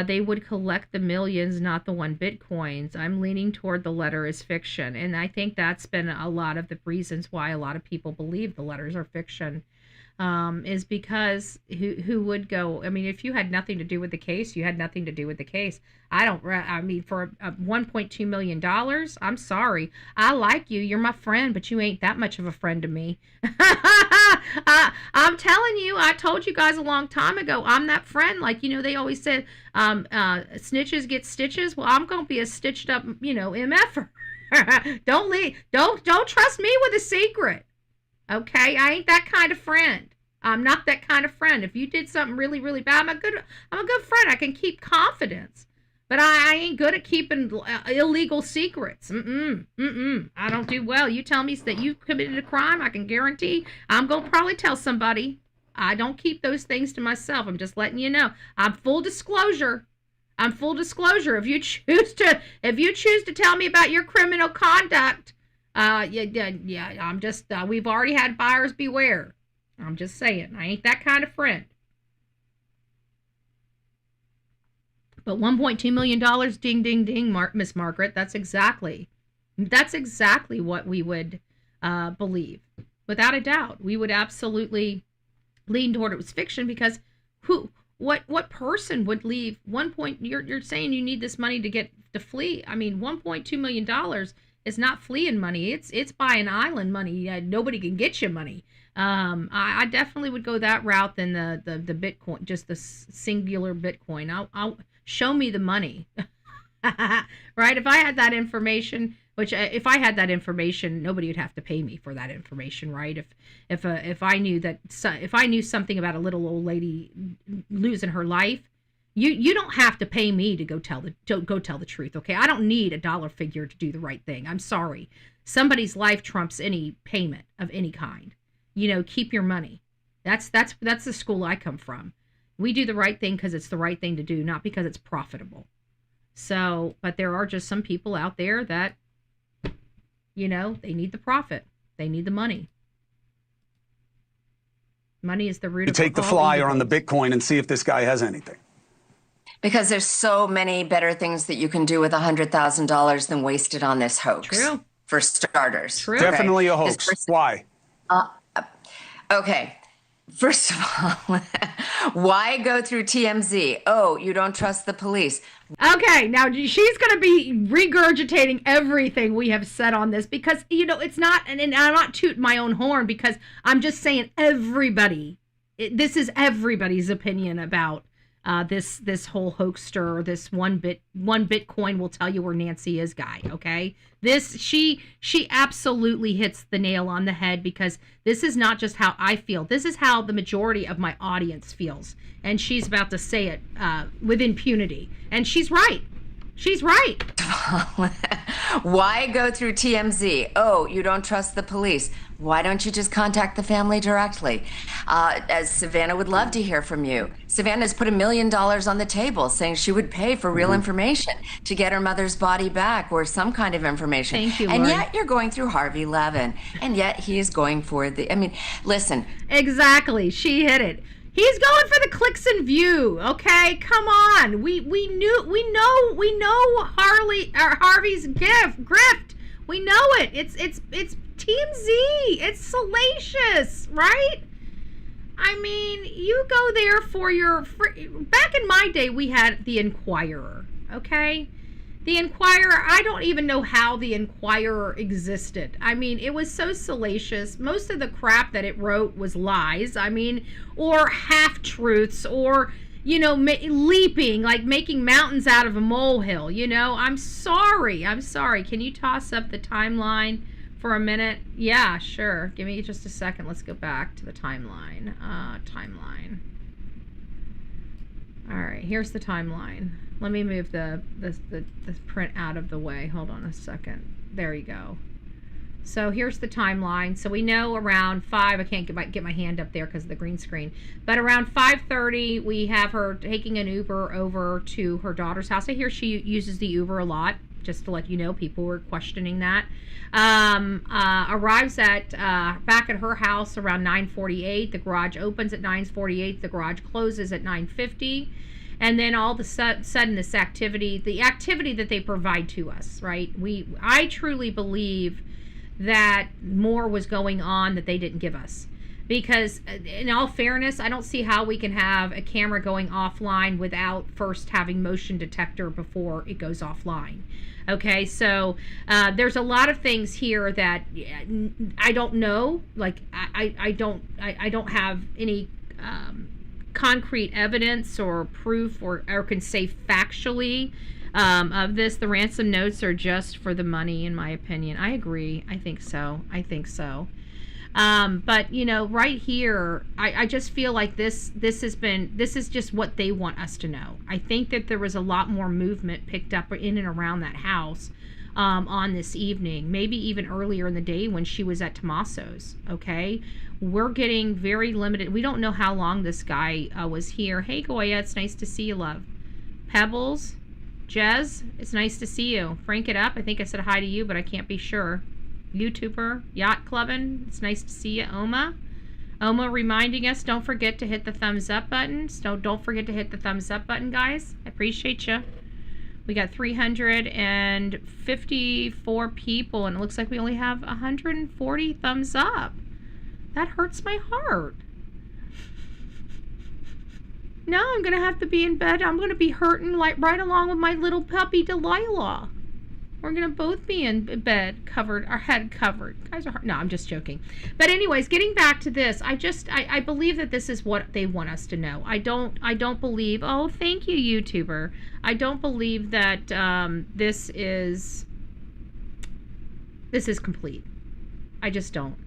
they would collect the millions, not the 1 Bitcoins. I'm leaning toward the letter is fiction. And I think that's been a lot of the reasons why a lot of people believe the letters are fiction. Is because who would go, if you had nothing to do with the case, you had nothing to do with the case. For $1.2 million, I'm sorry. I like you. You're my friend, but you ain't that much of a friend to me. I'm telling you, I told you guys a long time ago, I'm that friend. Like, they always said, snitches get stitches. Well, I'm going to be a stitched up, MFer. Don't trust me with a secret. Okay, I ain't that kind of friend. I'm not that kind of friend. If you did something really, really bad, I'm a good friend. I can keep confidence, but I ain't good at keeping illegal secrets. I don't do well. You tell me that you committed a crime, I can guarantee I'm gonna probably tell somebody. I don't keep those things to myself. I'm just letting you know. I'm full disclosure. If you choose to tell me about your criminal conduct. I'm just, we've already had buyers beware. I'm just saying, I ain't that kind of friend. But $1.2 million, ding, ding, ding, Miss Margaret, that's exactly what we would believe. Without a doubt, we would absolutely lean toward it was fiction, because what person would leave you're saying you need this money to flee. $1.2 million is not fleeing money. It's buying island money. Nobody can get you money. I definitely would go that route than the Bitcoin, just the singular Bitcoin. I'll show me the money, right? If I had that information, if I had that information, nobody would have to pay me for that information, right? If I knew something about a little old lady losing her life, You don't have to pay me to go tell the truth, okay? I don't need a dollar figure to do the right thing. I'm sorry. Somebody's life trumps any payment of any kind. Keep your money. That's the school I come from. We do the right thing because it's the right thing to do, not because it's profitable. So, but there are just some people out there that, they need the profit. They need the money. Money is the root of all evil. You take the flyer on the Bitcoin and see if this guy has anything. Because there's so many better things that you can do with $100,000 than waste it on this hoax. True. For starters. True. Definitely a hoax. Why? Okay. First of all, why go through TMZ? Oh, you don't trust the police. Okay, now she's going to be regurgitating everything we have said on this because, it's not, and I'm not tooting my own horn because I'm just saying this is everybody's opinion about this whole hoaxster, this one Bitcoin will tell you where Nancy is guy, okay? She absolutely hits the nail on the head because this is not just how I feel. This is how the majority of my audience feels. And she's about to say it with impunity. And she's right. She's right. Why go through TMZ? Oh, you don't trust the police. Why don't you just contact the family directly? As Savannah would love to hear from you. Savannah's put $1 million on the table saying she would pay for real information to get her mother's body back or some kind of information. Thank you, and Lord. yet you're going through Harvey Levin. And yet he is going for the, I mean, listen. Exactly. She hit it. He's going for the clicks and view. Okay, come on. We know Harvey's grift. We know it. It's Team Z. It's salacious, right? I mean, you go there for your... Back in my day, we had the Inquirer, okay? The Inquirer, I don't even know how the Inquirer existed. I mean, it was so salacious. Most of the crap that it wrote was lies. I mean, or half-truths, or, you know, leaping, like making mountains out of a molehill, you know? I'm sorry. Can you toss up the timeline for a minute? Yeah, sure. Give me just a second. Let's go back to the timeline. Timeline. All right, here's the timeline. Let me move the print out of the way. Hold on a second. There you go. So here's the timeline. So we know around 5, I can't get my hand up there because of the green screen, but around 5:30, we have her taking an Uber over to her daughter's house. I hear she uses the Uber a lot, just to let you know. People were questioning that. Arrives at back at her house around 9:48. The garage opens at 9:48. The garage closes at 9:50. And then all of a sudden, this activity, the activity that they provide to us, right? I truly believe that more was going on that they didn't give us. Because in all fairness, I don't see how we can have a camera going offline without first having motion detector before it goes offline. Okay, so there's a lot of things here that I don't know. Like I don't have any concrete evidence or proof or can say factually of this. The ransom notes are just for the money, in my opinion. I agree. I think so. But you know, right here, I just feel like this is just what they want us to know. I think that there was a lot more movement picked up in and around that house on this evening, maybe even earlier in the day when she was at Tommaso's. Okay, we're getting very limited. We don't know how long this guy was here. Hey Goya, it's nice to see you, love. Pebbles, Jez, it's nice to see you. Frank it up. I think I said hi to you, but I can't be sure. YouTuber, Yacht Clubbin', it's nice to see you. Oma reminding us, don't forget to hit the thumbs up button. So don't forget to hit the thumbs up button, guys. I appreciate you. We got 354 people, and it looks like we only have 140 thumbs up. That hurts my heart. Now I'm going to have to be in bed. I'm going to be hurting like right along with my little puppy Delilah. We're going to both be in bed covered, our head covered. Guys are hard. No, I'm just joking. But anyways, getting back to this, I believe that this is what they want us to know. I don't believe, oh, thank you, YouTuber. I don't believe that this is complete. I just don't.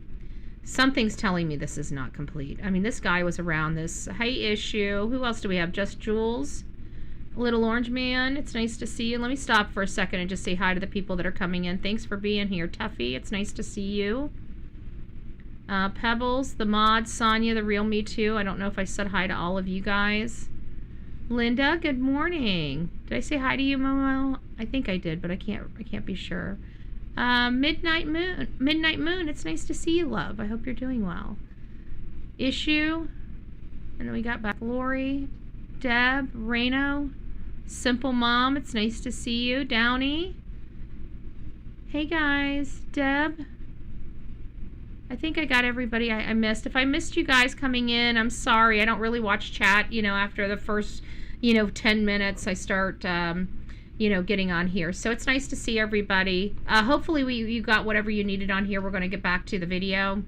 Something's telling me this is not complete. I mean, this guy was around this. Hey, Issue. Who else do we have? Just Jules. Little Orange Man, it's nice to see you. Let me stop for a second and just say hi to the people that are coming in. Thanks for being here. Tuffy, it's nice to see you. Pebbles, the mod, Sonia, the real me too. I don't know if I said hi to all of you guys. Linda, good morning. Did I say hi to you, Momo? I think I did, but I can't be sure. Midnight Moon, it's nice to see you, love. I hope you're doing well. Issue, and then we got back Lori, Deb, Reno, Simple Mom, it's nice to see you. Downey. Hey guys, Deb. I think I got everybody I missed. If I missed you guys coming in, I'm sorry. I don't really watch chat, you know, after the first, 10 minutes I start, getting on here. So it's nice to see everybody. Hopefully you got whatever you needed on here. We're going to get back to the video.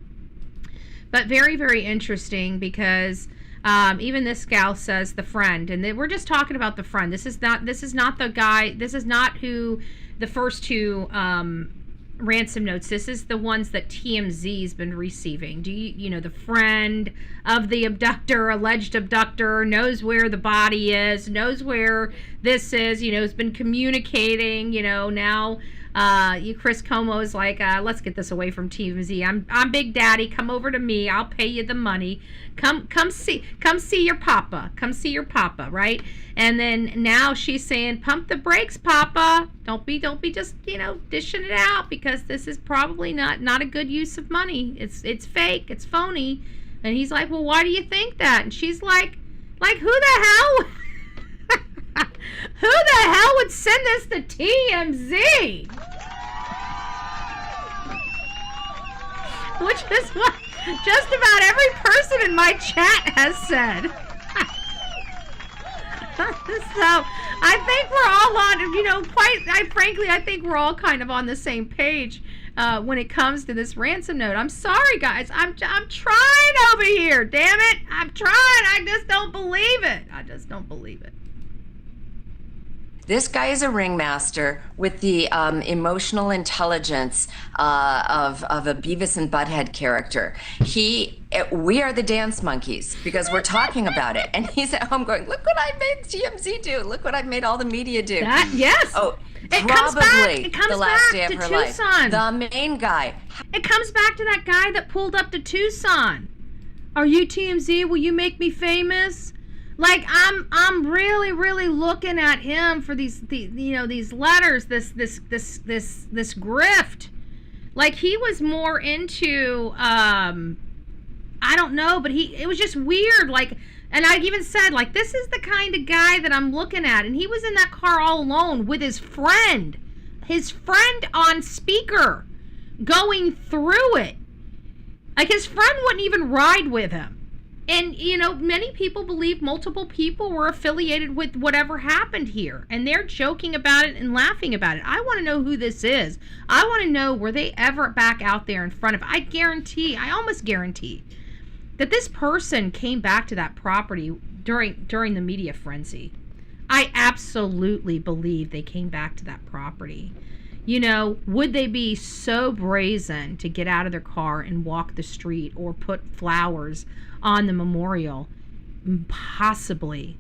But very, very interesting because even this gal says the friend, and we're just talking about the friend. This is not the guy. This is not who the first two ransom notes. This is the ones that TMZ's been receiving. The friend of the abductor, alleged abductor, knows where the body is, knows where this is, has been communicating, now Chris Cuomo is like, let's get this away from TMZ. I'm Big Daddy. Come over to me. I'll pay you the money. Come see your papa. Come see your papa, right? And then now she's saying, pump the brakes, Papa. Don't be just, dishing it out, because this is probably not a good use of money. It's fake. It's phony. And he's like, well, why do you think that? And she's like, who the hell? Who the hell would send this to TMZ? Which is what just about every person in my chat has said. So I think we're all on, frankly, I think we're all kind of on the same page when it comes to this ransom note. I'm sorry, guys. I'm trying over here. Damn it. I'm trying. I just don't believe it. This guy is a ringmaster with the emotional intelligence of a Beavis and Butthead character. We are the dance monkeys because we're talking about it. And he's at home going, look what I made TMZ do. Look what I made all the media do. Yes. Oh, it probably comes the last day back of to her life. Tucson. The main guy. It comes back to that guy that pulled up to Tucson. Are you TMZ? Will you make me famous? Like, I'm really, really looking at him for these letters, this grift. Like, he was more into, I don't know, but it was just weird. Like, and I even said, like, this is the kind of guy that I'm looking at. And he was in that car all alone with his friend on speaker, going through it. Like, his friend wouldn't even ride with him. And, many people believe multiple people were affiliated with whatever happened here. And they're joking about it and laughing about it. I want to know who this is. I want to know, were they ever back out there in front of... I almost guarantee that this person came back to that property during the media frenzy. I absolutely believe they came back to that property. Would they be so brazen to get out of their car and walk the street or put flowers on the memorial? Possibly,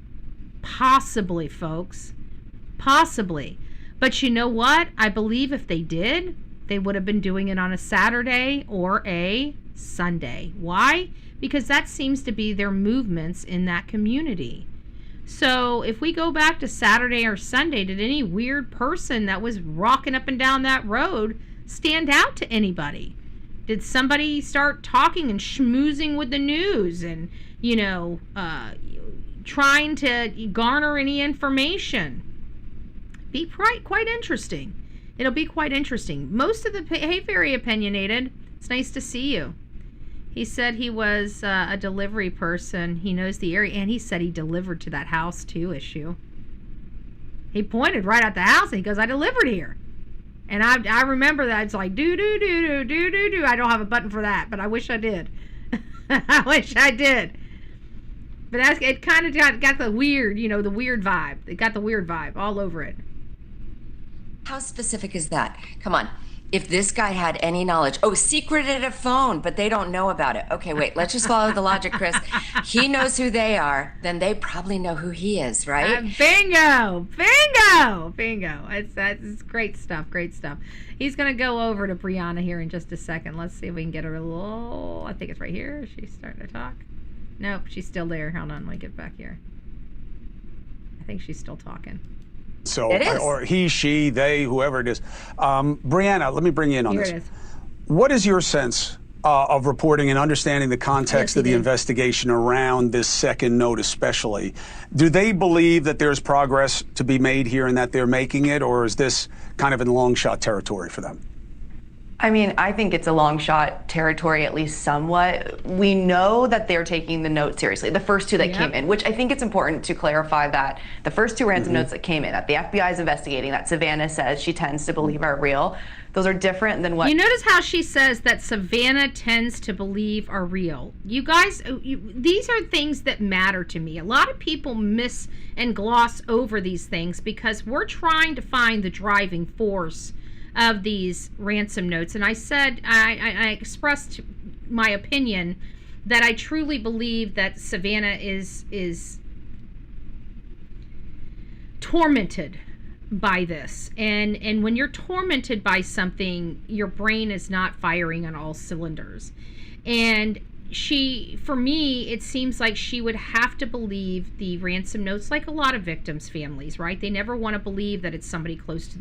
folks. Possibly. But you know what? I believe if they did, they would have been doing it on a Saturday or a Sunday. Why? Because that seems to be their movements in that community. So if we go back to Saturday or Sunday, did any weird person that was rocking up and down that road stand out to anybody? Did somebody start talking and schmoozing with the news and, trying to garner any information? Be quite interesting. It'll be quite interesting. Most of the, hey, very opinionated. It's nice to see you. He said he was a delivery person. He knows the area, and he said he delivered to that house too. Issue. He pointed right at the house, and he goes, "I delivered here." And I remember that. It's like, do. I don't have a button for that, but I wish I did. I wish I did. But it kind of got the weird, the weird vibe. It got the weird vibe all over it. How specific is that? Come on. If this guy had any knowledge, secreted a phone, but they don't know about it. Okay, wait, let's just follow the logic, Chris. He knows who they are, then they probably know who he is, right? Bingo! It's great stuff, He's going to go over to Brianna here in just a second. Let's see if we can get her a little, I think it's right here. She's starting to talk. Nope, she's still there. Hold on, let me get back here. I think she's still talking. So, or he, she, they, whoever it is. Brianna, let me bring you in on this. What is your sense of reporting and understanding the context of the investigation around this second note especially? Do they believe that there's progress to be made here and that they're making it, or is this kind of in long shot territory for them? I mean, I think it's a long shot territory, at least somewhat. We know that they're taking the note seriously, the first two that came in, which I think it's important to clarify that the first two ransom notes that came in, that the FBI is investigating, that Savannah says she tends to believe are real, those are different than what... You notice how she says that Savannah tends to believe are real. You guys, these are things that matter to me. A lot of people miss and gloss over these things because we're trying to find the driving force of these ransom notes. And I said, I expressed my opinion that I truly believe that Savannah is tormented by this. And when you're tormented by something, your brain is not firing on all cylinders. And for me, it seems like she would have to believe the ransom notes, like a lot of victims' families, right? They never want to believe that it's somebody close to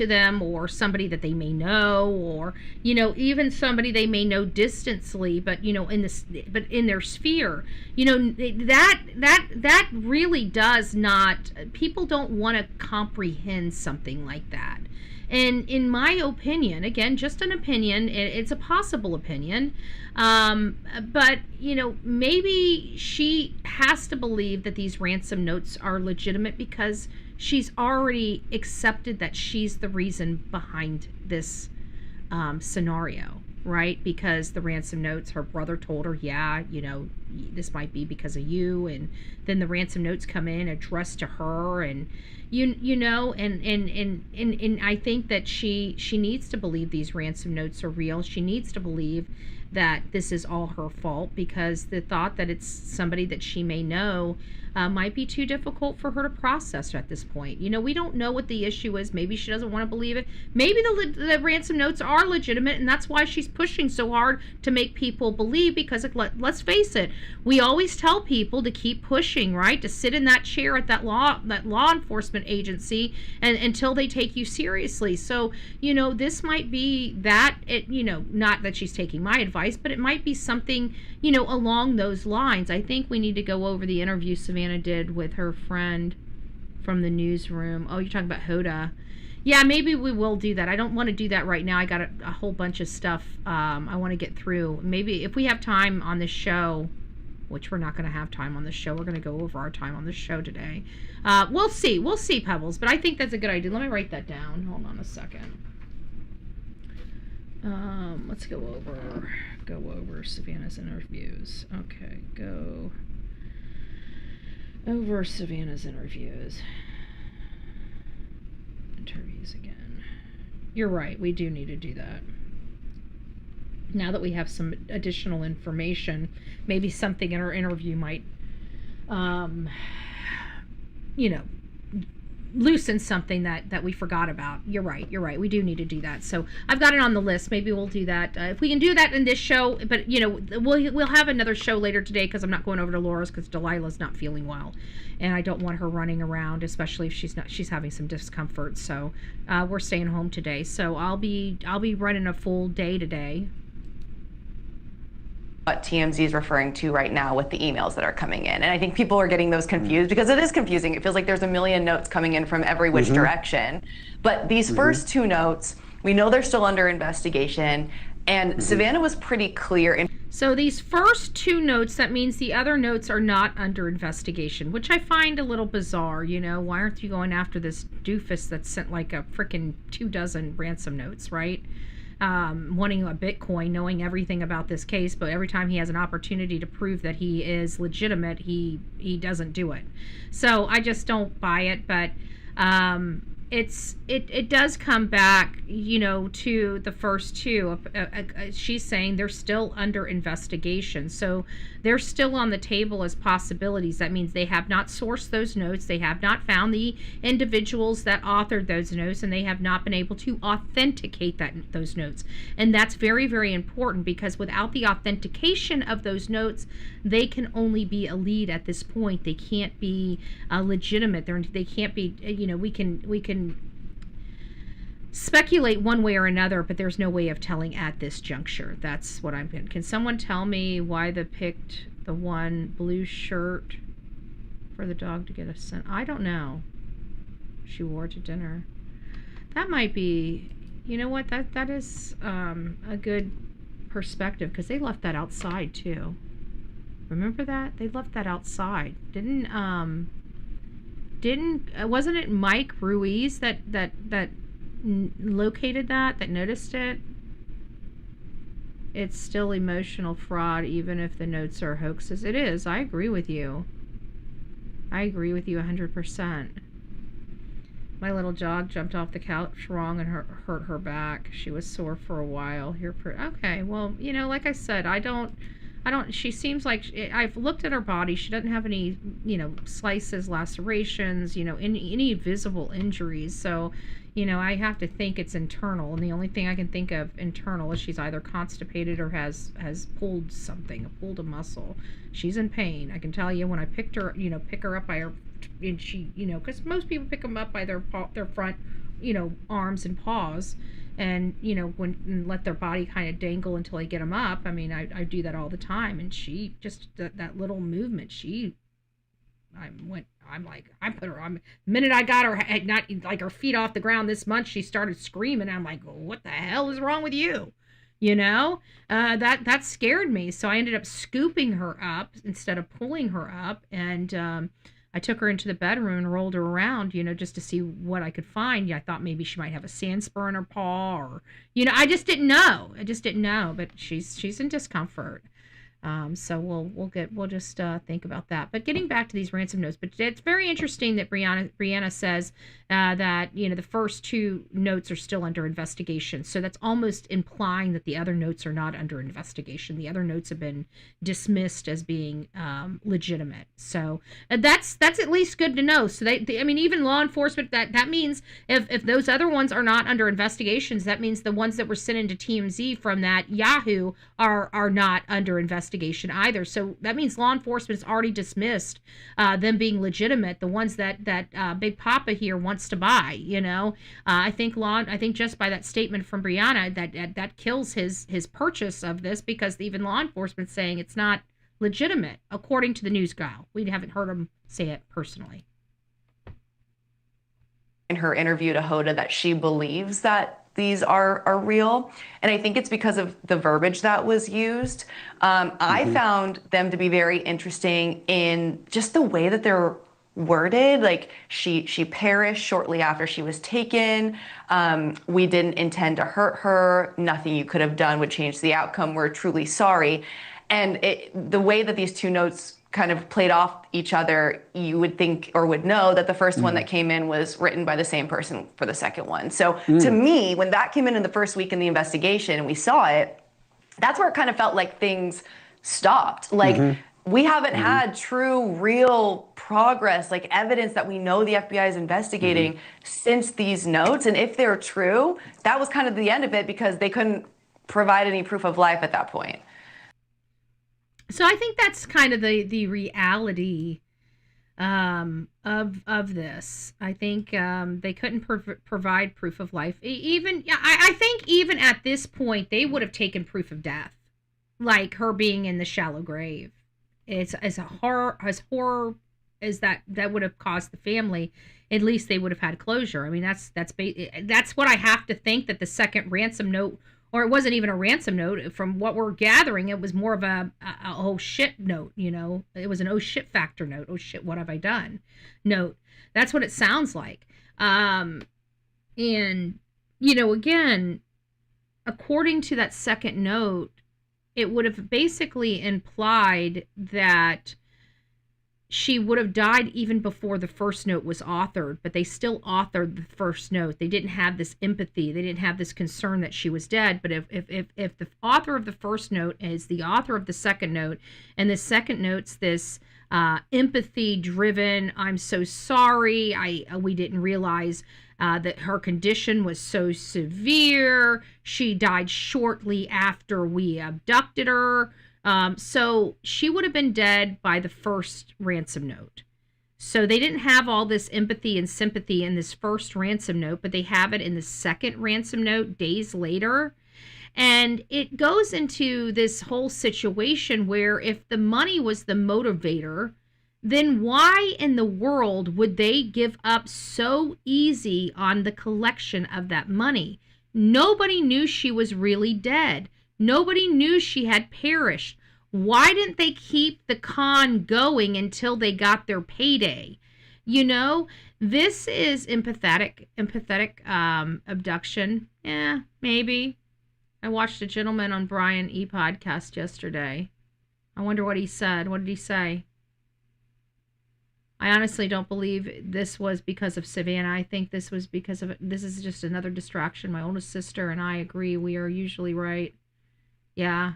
them, or somebody that they may know, or even somebody they may know distantly, but in their sphere. That really does not, people don't want to comprehend something like that. And in my opinion, again, just an opinion, it's a possible opinion, but maybe she has to believe that these ransom notes are legitimate because she's already accepted that she's the reason behind this scenario, right? Because the ransom notes, her brother told her, this might be because of you, and then the ransom notes come in addressed to her, and and I think that she needs to believe these ransom notes are real. She needs to believe that this is all her fault, because the thought that it's somebody that she may know might be too difficult for her to process at this point. We don't know what the issue is. Maybe she doesn't want to believe it. Maybe the ransom notes are legitimate, and that's why she's pushing so hard to make people believe, because let's face it, we always tell people to keep pushing, right? To sit in that chair at that law enforcement agency until they take you seriously. So, this might be that, not that she's taking my advice, but it might be something, along those lines. I think we need to go over the interview Savannah did with her friend from the newsroom. Oh, you're talking about Hoda. Yeah, maybe we will do that. I don't want to do that right now. I got a whole bunch of stuff I want to get through. Maybe if we have time on this show, which we're not going to have time on this show. We're going to go over our time on this show today. We'll see, Pebbles, but I think that's a good idea. Let me write that down. Hold on a second. Let's go over Savannah's interviews. Okay, go over Savannah's interviews again. You're right, we do need to do that. Now that we have some additional information, maybe something in our interview might loosen something that we forgot about. You're right, we do need to do that. So I've got it on the list. Maybe we'll do that if we can do that in this show, but we'll have another show later today, because I'm not going over to Laura's because Delilah's not feeling well, and I don't want her running around, especially if she's having some discomfort. So we're staying home today, so I'll be running a full day today. What TMZ is referring to right now with the emails that are coming in. And I think people are getting those confused, because it is confusing. It feels like there's a million notes coming in from every which direction. But these first two notes, we know they're still under investigation. And Savannah was pretty clear. So these first two notes, that means the other notes are not under investigation, which I find a little bizarre. Why aren't you going after this doofus that sent like a frickin' 24 ransom notes, right? Wanting a Bitcoin, knowing everything about this case, but every time he has an opportunity to prove that he is legitimate, he doesn't do it. So I just don't buy it, but it does come back, to the first two. She's saying they're still under investigation, so they're still on the table as possibilities. That means they have not sourced those notes, they have not found the individuals that authored those notes, and they have not been able to authenticate those notes. And that's very, very important, because without the authentication of those notes, they can only be a lead at this point. They can't be legitimate. They can't be. We can speculate one way or another, but there's no way of telling at this juncture. That's what I'm getting. Can someone tell me why they picked the one blue shirt for the dog to get a scent? I don't know. She wore it to dinner. That might be, what, that is a good perspective, because they left that outside too. Remember that? They left that outside. Wasn't it Mike Ruiz that located that noticed it? It's still emotional fraud, even if the notes are hoaxes. It is. I agree with you. 100%. My little dog jumped off the couch wrong and hurt her back. She was sore for a while. Okay, well, like I said, I don't she seems like, I've looked at her body. She doesn't have any, slices, lacerations, any visible injuries. So, I have to think it's internal. And the only thing I can think of internal is she's either constipated or has pulled something, pulled a muscle. She's in pain. I can tell you when I pick her up by her, and she, because most people pick them up by their front, arms and paws. And and let their body kind of dangle until I get them up. I mean, I do that all the time, and she just that little movement. I put her on. The minute I got her, not like her feet off the ground this month, she started screaming. I'm like, what the hell is wrong with you? That scared me. So I ended up scooping her up instead of pulling her up, and I took her into the bedroom and rolled her around, just to see what I could find. I thought maybe she might have a sand spur in her paw, or, I just didn't know. But she's in discomfort. So we'll just think about that. But getting back to these ransom notes, but it's very interesting that Brianna says that the first two notes are still under investigation. So that's almost implying that the other notes are not under investigation. The other notes have been dismissed as being legitimate. So that's at least good to know. So they even law enforcement, that means if those other ones are not under investigations, that means the ones that were sent into TMZ from that Yahoo are not under investigation either. So that means law enforcement has already dismissed them being legitimate, the ones that Big Papa here wants to buy. I think just by that statement from Brianna that kills his purchase of this, because even law enforcement's saying it's not legitimate according to the news guy. We haven't heard him say it personally. In her interview to Hoda, that she believes that these are real. And I think it's because of the verbiage that was used. I found them to be very interesting in just the way that they're worded. Like she perished shortly after she was taken. We didn't intend to hurt her. Nothing you could have done would change the outcome. We're truly sorry. And the way that these two notes kind of played off each other, you would think or would know that the first one that came in was written by the same person for the second one. So to me, when that came in the first week in the investigation and we saw it, that's where it kind of felt like things stopped. Like we haven't had true, real progress, like evidence that we know the FBI is investigating since these notes. And if they're true, that was kind of the end of it, because they couldn't provide any proof of life at that point. So I think that's kind of the reality of this. I think they couldn't provide proof of life. I think even at this point they would have taken proof of death, like her being in the shallow grave. It's as horror as that would have caused the family. At least they would have had closure. I mean, that's what I have to think, that the second ransom note. Or it wasn't even a ransom note. From what we're gathering, it was more of a oh shit note, It was an oh shit factor note. Oh shit, what have I done? Note. That's what it sounds like. And, again, according to that second note, it would have basically implied that she would have died even before the first note was authored, but they still authored the first note. They didn't have this empathy. They didn't have this concern that she was dead. But if the author of the first note is the author of the second note, and the second note's this empathy-driven, I'm so sorry, we didn't realize that her condition was so severe. She died shortly after we abducted her. So she would have been dead by the first ransom note. So they didn't have all this empathy and sympathy in this first ransom note, but they have it in the second ransom note days later. And it goes into this whole situation where if the money was the motivator, then why in the world would they give up so easy on the collection of that money? Nobody knew she was really dead. Nobody knew she had perished. Why didn't they keep the con going until they got their payday? This is empathetic abduction. Yeah, maybe. I watched a gentleman on Brian E. podcast yesterday. I wonder what he said. What did he say? I honestly don't believe this was because of Savannah. I think this was because of, this is just another distraction. My oldest sister and I agree. We are usually right. Yeah.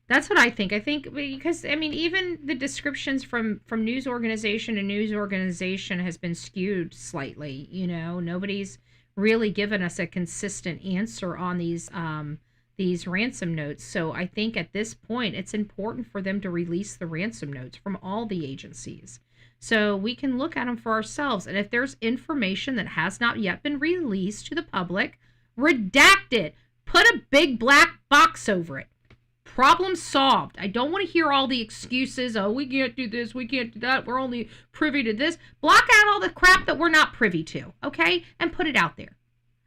That's what I think. I think because, I mean, even the descriptions from news organization to news organization has been skewed slightly. You know, nobody's really given us a consistent answer on these ransom notes. So I think at this point, it's important for them to release the ransom notes from all the agencies, so we can look at them for ourselves. And if there's information that has not yet been released to the public, redact it. Put a big black box over it. Problem solved. I don't want to hear all the excuses. Oh, we can't do this. We can't do that. We're only privy to this. Block out all the crap that we're not privy to, okay? And put it out there.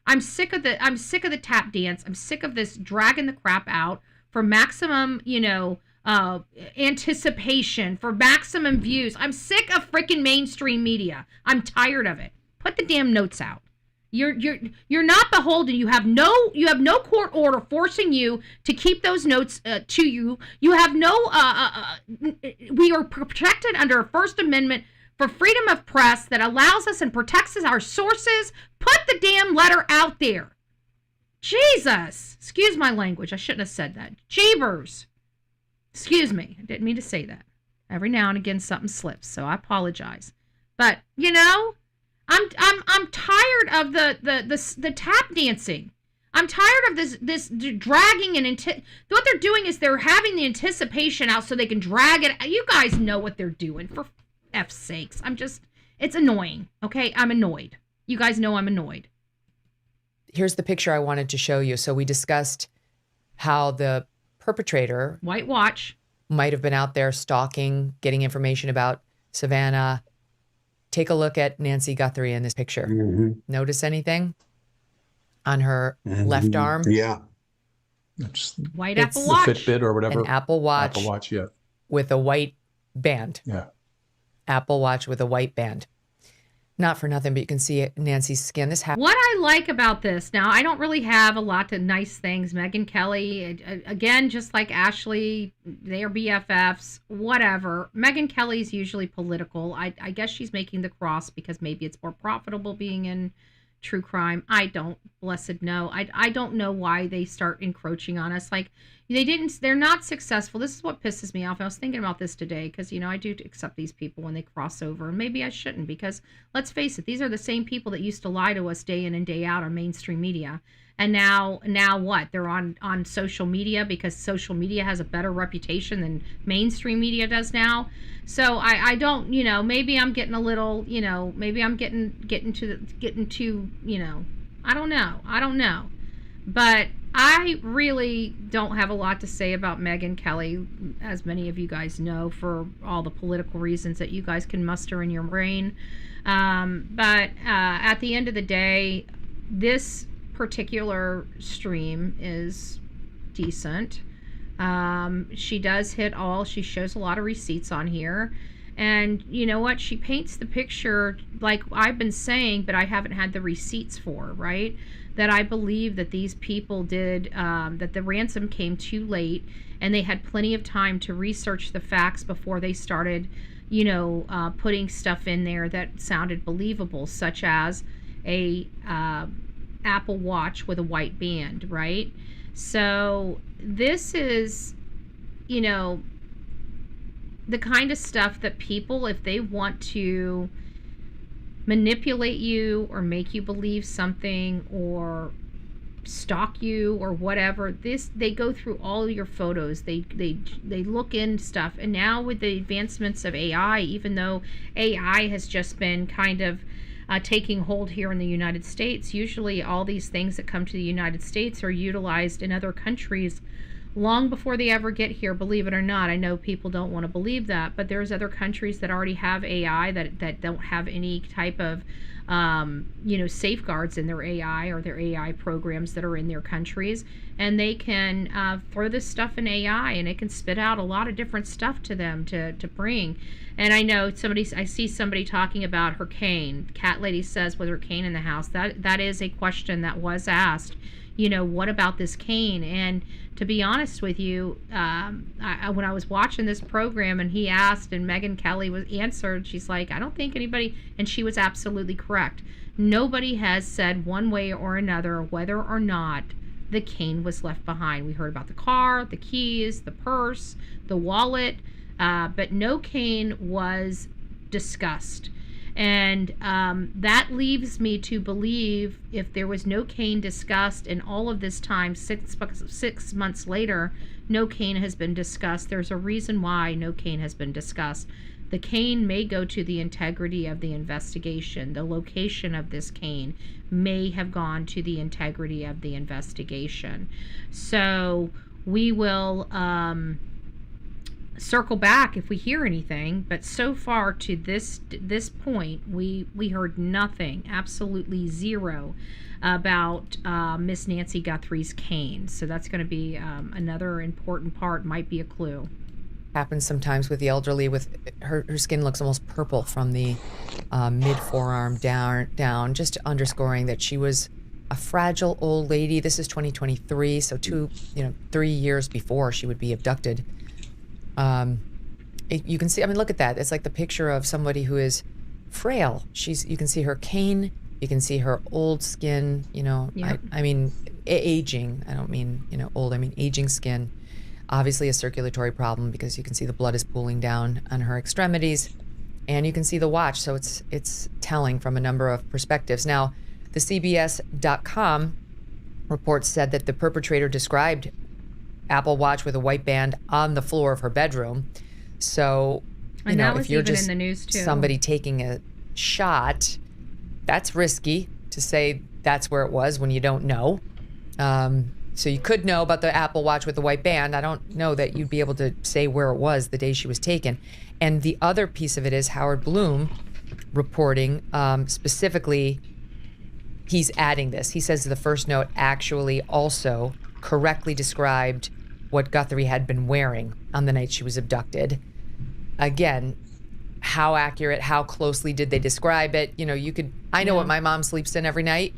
I'm sick of the tap dance. I'm sick of this dragging the crap out for maximum, anticipation, for maximum views. I'm sick of freaking mainstream media. I'm tired of it. Put the damn notes out. You're not beholden. You have no court order forcing you to keep those notes to you. You have no we are protected under a First Amendment for freedom of press that allows us and protects us, our sources. Put the damn letter out there. Jesus. Excuse my language. I shouldn't have said that. Jeebers. Excuse me. I didn't mean to say that. Every now and again something slips, so I apologize. But, I'm tired of the tap dancing. I'm tired of this dragging and what they're doing is they're having the anticipation out so they can drag it. You guys know what they're doing, for F's sakes. It's annoying. Okay, I'm annoyed. You guys know I'm annoyed. Here's the picture I wanted to show you. So we discussed how the perpetrator, White Watch, might have been out there stalking, getting information about Savannah. Take a look at Nancy Guthrie in this picture. Mm-hmm. Notice anything on her left arm? Yeah. White It's Apple The Watch. Fitbit or whatever. An Apple Watch, Apple Watch, yeah. with a white band. Yeah. Apple Watch with a white band. Not for nothing, but you can see Nancy's skin. This happened. What I like about this, now I don't really have a lot of nice things. Megyn Kelly, again, just like Ashley, they are BFFs, whatever. Megyn Kelly's usually political. I guess she's making the cross because maybe it's more profitable being in true crime. I don't, blessed no. I don't know why they start encroaching on us. Like, they're not successful. This is what pisses me off. I was thinking about this today because, I do accept these people when they cross over. And maybe I shouldn't because, let's face it, these are the same people that used to lie to us day in and day out on mainstream media. And now what? They're on social media because social media has a better reputation than mainstream media does now. So I don't, maybe I'm getting a little, maybe I'm getting to, I don't know. But I really don't have a lot to say about Megyn Kelly, as many of you guys know, for all the political reasons that you guys can muster in your brain. But at the end of the day, this particular stream is decent. She does hit all. She shows a lot of receipts on here. And you know what? She paints the picture like I've been saying, but I haven't had the receipts for, right? That I believe that these people did, that the ransom came too late and they had plenty of time to research the facts before they started, putting stuff in there that sounded believable, such as a Apple Watch with a white band, right? So this is, the kind of stuff that people, if they want to manipulate you or make you believe something or stalk you or whatever, they go through all your photos, they look in stuff. And now with the advancements of AI, even though AI has just been kind of taking hold here in the United States, usually all these things that come to the United States are utilized in other countries long before they ever get here, believe it or not. I know people don't want to believe that, but there's other countries that already have AI that don't have any type of safeguards in their AI or their AI programs that are in their countries, and they can throw this stuff in AI and it can spit out a lot of different stuff to them to bring. And I know I see somebody talking about her cane. Cat Lady says, was her cane in the house? That is a question that was asked. What about this cane? And to be honest with you, when I was watching this program and he asked and Megyn Kelly was answered, she's like, I don't think anybody, and she was absolutely correct. Nobody has said one way or another whether or not the cane was left behind. We heard about the car, the keys, the purse, the wallet, but no cane was discussed. And that leaves me to believe, if there was no cane discussed and all of this time, 6 months later, no cane has been discussed, there's a reason why no cane has been discussed. The cane may go to the integrity of the investigation. The location of this cane may have gone to the integrity of the investigation. So we will circle back if we hear anything, but so far to this point, we heard nothing, absolutely zero, about Miss Nancy Guthrie's cane. So that's going to be another important part, might be a clue. Happens sometimes with the elderly. With her skin looks almost purple from the mid forearm down, just underscoring that she was a fragile old lady. This is 2023, so 3 years before she would be abducted. You can see, I mean, look at that. It's like the picture of somebody who is frail. You can see her cane, you can see her old skin, Yep. I mean, aging. I don't mean, old, I mean aging skin. Obviously a circulatory problem, because you can see the blood is pooling down on her extremities, and you can see the watch. So it's telling from a number of perspectives. Now, the CBS.com report said that the perpetrator described Apple Watch with a white band on the floor of her bedroom. So, if you're just in the news too. Somebody taking a shot, that's risky to say that's where it was when you don't know. So you could know about the Apple Watch with the white band. I don't know that you'd be able to say where it was the day she was taken. And the other piece of it is Howard Bloom reporting, specifically, he's adding this. He says the first note actually also correctly described what Guthrie had been wearing on the night she was abducted. Again, how accurate, how closely did they describe it? I know what my mom sleeps in every night.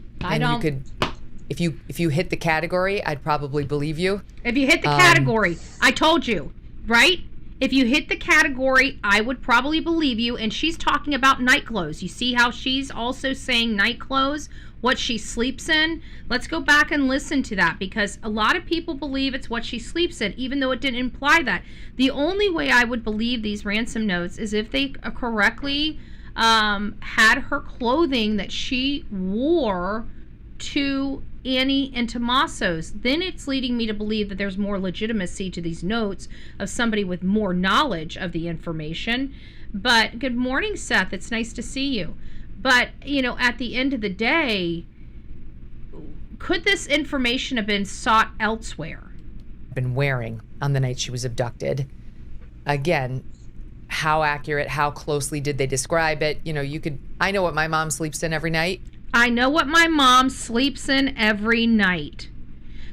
If you hit the category, I'd probably believe you. If you hit the category, I told you, right? If you hit the category, I would probably believe you. And she's talking about night clothes. You see how she's also saying night clothes, what she sleeps in? Let's go back and listen to that, because a lot of people believe it's what she sleeps in, even though it didn't imply that. The only way I would believe these ransom notes is if they correctly had her clothing that she wore to Annie and Tommaso's. Then it's leading me to believe that there's more legitimacy to these notes of somebody with more knowledge of the information. But good morning, Seth. It's nice to see you. But, at the end of the day, could this information have been sought elsewhere? Been wearing on the night she was abducted. Again, how accurate, how closely did they describe it? I know what my mom sleeps in every night. I know what my mom sleeps in every night.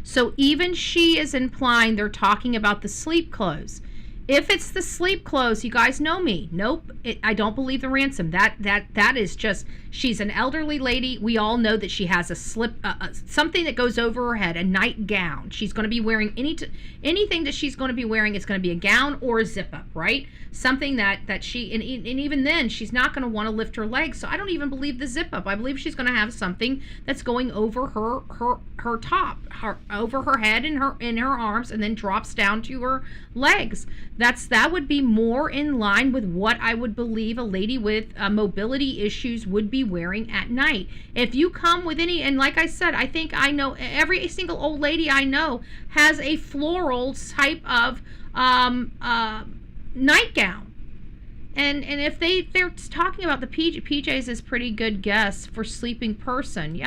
So even she is implying they're talking about the sleep clothes. If it's the sleep clothes, you guys know me. Nope, I don't believe the ransom. That is just, she's an elderly lady. We all know that she has a something that goes over her head, a nightgown. She's going to be wearing anything that she's going to be wearing is going to be a gown or a zip up, right? Something that she, and even then, she's not going to want to lift her legs. So I don't even believe the zip up. I believe she's going to have something that's going over her top, over her head and her arms, and then drops down to her legs. That would be more in line with what I would believe a lady with mobility issues would be wearing at night. If you come with any, and like I said, I think I know every single old lady I know has a floral type of nightgown. And if they're talking about the PJs is pretty good guess for sleeping person.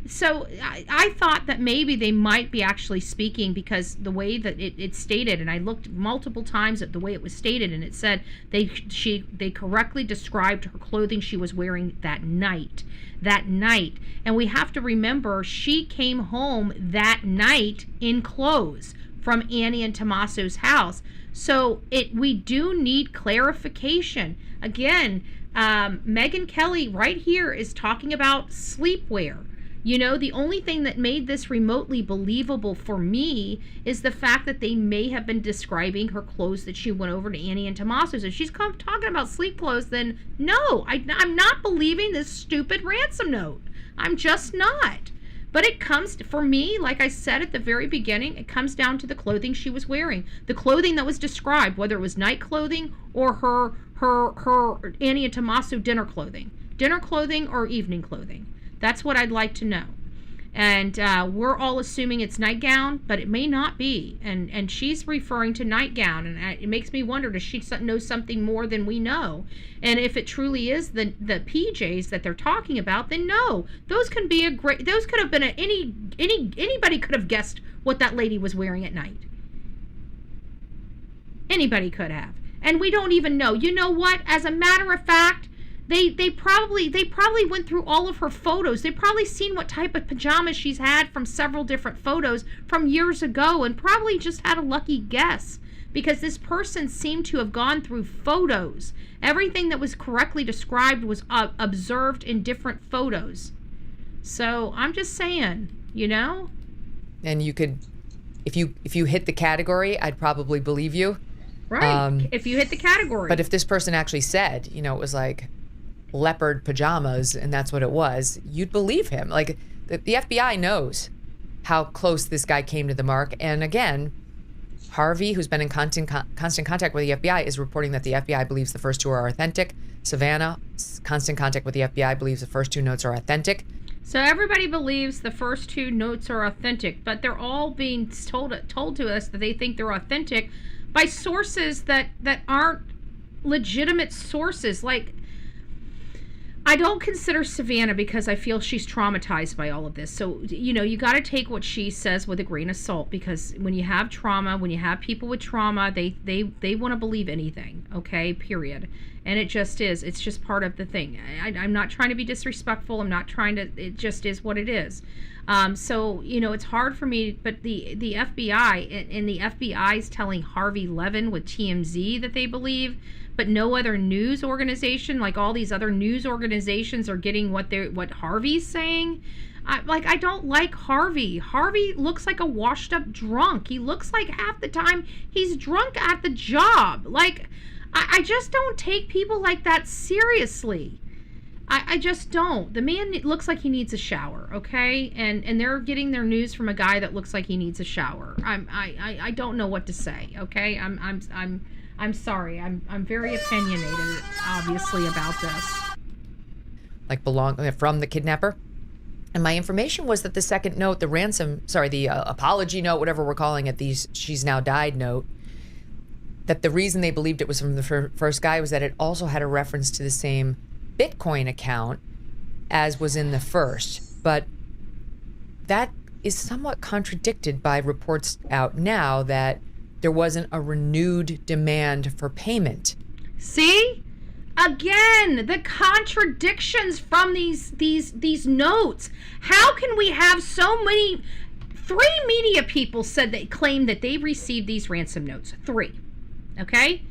So I thought that maybe they might be actually speaking, because the way that it stated, and I looked multiple times at the way it was stated, and it said they correctly described her clothing she was wearing that night. And we have to remember, she came home that night in clothes from Annie and Tommaso's house. So we do need clarification. Again, Megyn Kelly right here is talking about sleepwear. The only thing that made this remotely believable for me is the fact that they may have been describing her clothes that she went over to Annie and Tommaso's. If she's talking about sleep clothes, then no, I'm not believing this stupid ransom note. I'm just not. But it comes, for me, like I said at the very beginning, it comes down to the clothing she was wearing. The clothing that was described, whether it was night clothing or her Annie and Tommaso dinner clothing or evening clothing. That's what I'd like to know. And we're all assuming it's nightgown, but it may not be. And she's referring to nightgown, and it makes me wonder, does she know something more than we know? And if it truly is the PJs that they're talking about, then no, those could have been anybody could have guessed what that lady was wearing at night. Anybody could have, and we don't even know. You know what? As a matter of fact, They probably went through all of her photos. They probably seen what type of pajamas she's had from several different photos from years ago, and probably just had a lucky guess, because this person seemed to have gone through photos. Everything that was correctly described was observed in different photos. So I'm just saying, you know. And you could, if you hit the category, I'd probably believe you. Right. If you hit the category. But if this person actually said, it was like leopard pajamas and that's what it was, you'd believe him. Like the FBI knows how close this guy came to the mark. And again, Harvey, who's been in constant contact with the FBI, is reporting that the FBI believes the first two are authentic. Savannah, constant contact with the FBI, believes the first two notes are authentic. So everybody believes the first two notes are authentic, but they're all being told to us that they think they're authentic by sources that aren't legitimate sources. Like, I don't consider Savannah, because I feel she's traumatized by all of this. So, you got to take what she says with a grain of salt, because when you have trauma, when you have people with trauma, they want to believe anything, okay, period. And it just is. It's just part of the thing. I'm not trying to be disrespectful. I'm not trying to, it just is what it is. So, it's hard for me, but the FBI, and the FBI is telling Harvey Levin with TMZ that they believe, but no other news organization, like all these other news organizations, are getting what Harvey's saying. I don't like Harvey. Harvey looks like a washed up drunk. He looks like half the time he's drunk at the job. Like, I just don't take people like that seriously. I just don't. The man looks like he needs a shower, okay? And they're getting their news from a guy that looks like he needs a shower. I don't know what to say, okay? I'm sorry. I'm very opinionated, obviously, about this. Like from the kidnapper. And my information was that the second note, the apology note, whatever we're calling it, she's now died note, that the reason they believed it was from the first guy was that it also had a reference to the same Bitcoin account as was in the first. But that is somewhat contradicted by reports out now that there wasn't a renewed demand for payment. See? Again, the contradictions from these notes. How can we have so many? 3 media people said they claimed that they received these ransom notes. 3. Okay?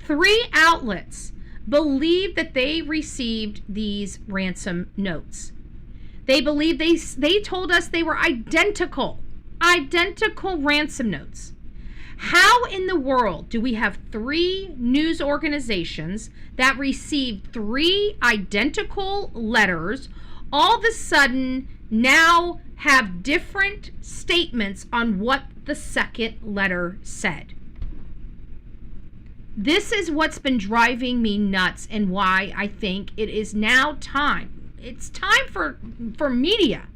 3 outlets believe that they received these ransom notes. They believe they told us they were identical ransom notes. How in the world do we have 3 news organizations that received 3 identical letters all of a sudden now have different statements on what the second letter said? This is what's been driving me nuts, and why I think it is now time. It's time for media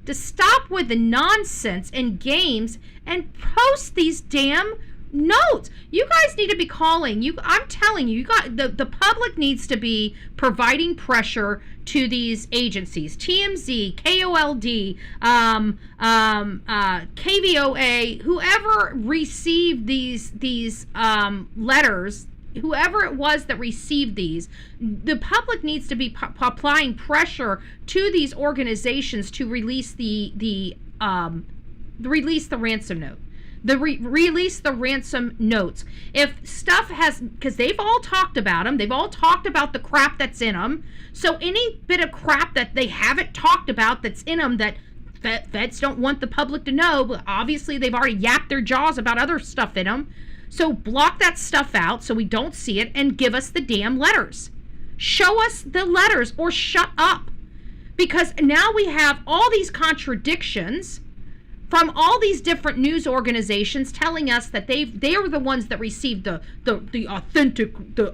to stop with the nonsense and games and post these damn notes. You guys need to be calling. I'm telling you, the public needs to be providing pressure to these agencies, TMZ, KOLD, KVOA, whoever received these letters. Whoever it was that received these, the public needs to be applying pressure to these organizations to release the ransom note. Release the ransom notes. If stuff has, because they've all talked about them, they've all talked about the crap that's in them. So any bit of crap that they haven't talked about that's in them that feds don't want the public to know, but obviously they've already yapped their jaws about other stuff in them. So block that stuff out so we don't see it, and give us the damn letters. Show us the letters, or shut up. Because now we have all these contradictions from all these different news organizations telling us that they are the ones that received the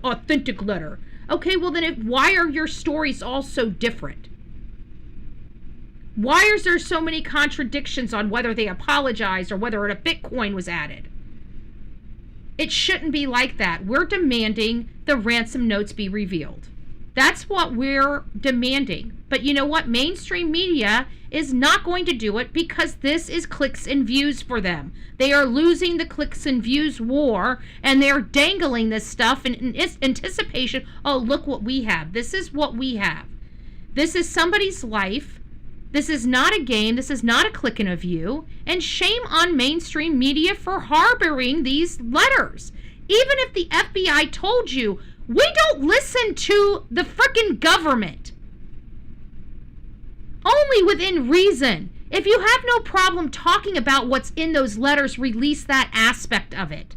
authentic letter. Okay, well then why are your stories all so different? Why is there so many contradictions on whether they apologized or whether a Bitcoin was added? It shouldn't be like that. We're demanding the ransom notes be revealed. That's what we're demanding. But you know what? Mainstream media is not going to do it because this is clicks and views for them. They are losing the clicks and views war, and they're dangling this stuff in anticipation. Oh, look what we have. This is what we have. This is somebody's life. This is not a game. This is not a click and a view. And shame on mainstream media for harboring these letters. Even if the FBI told you, we don't listen to the frickin' government. Only within reason. If you have no problem talking about what's in those letters, release that aspect of it.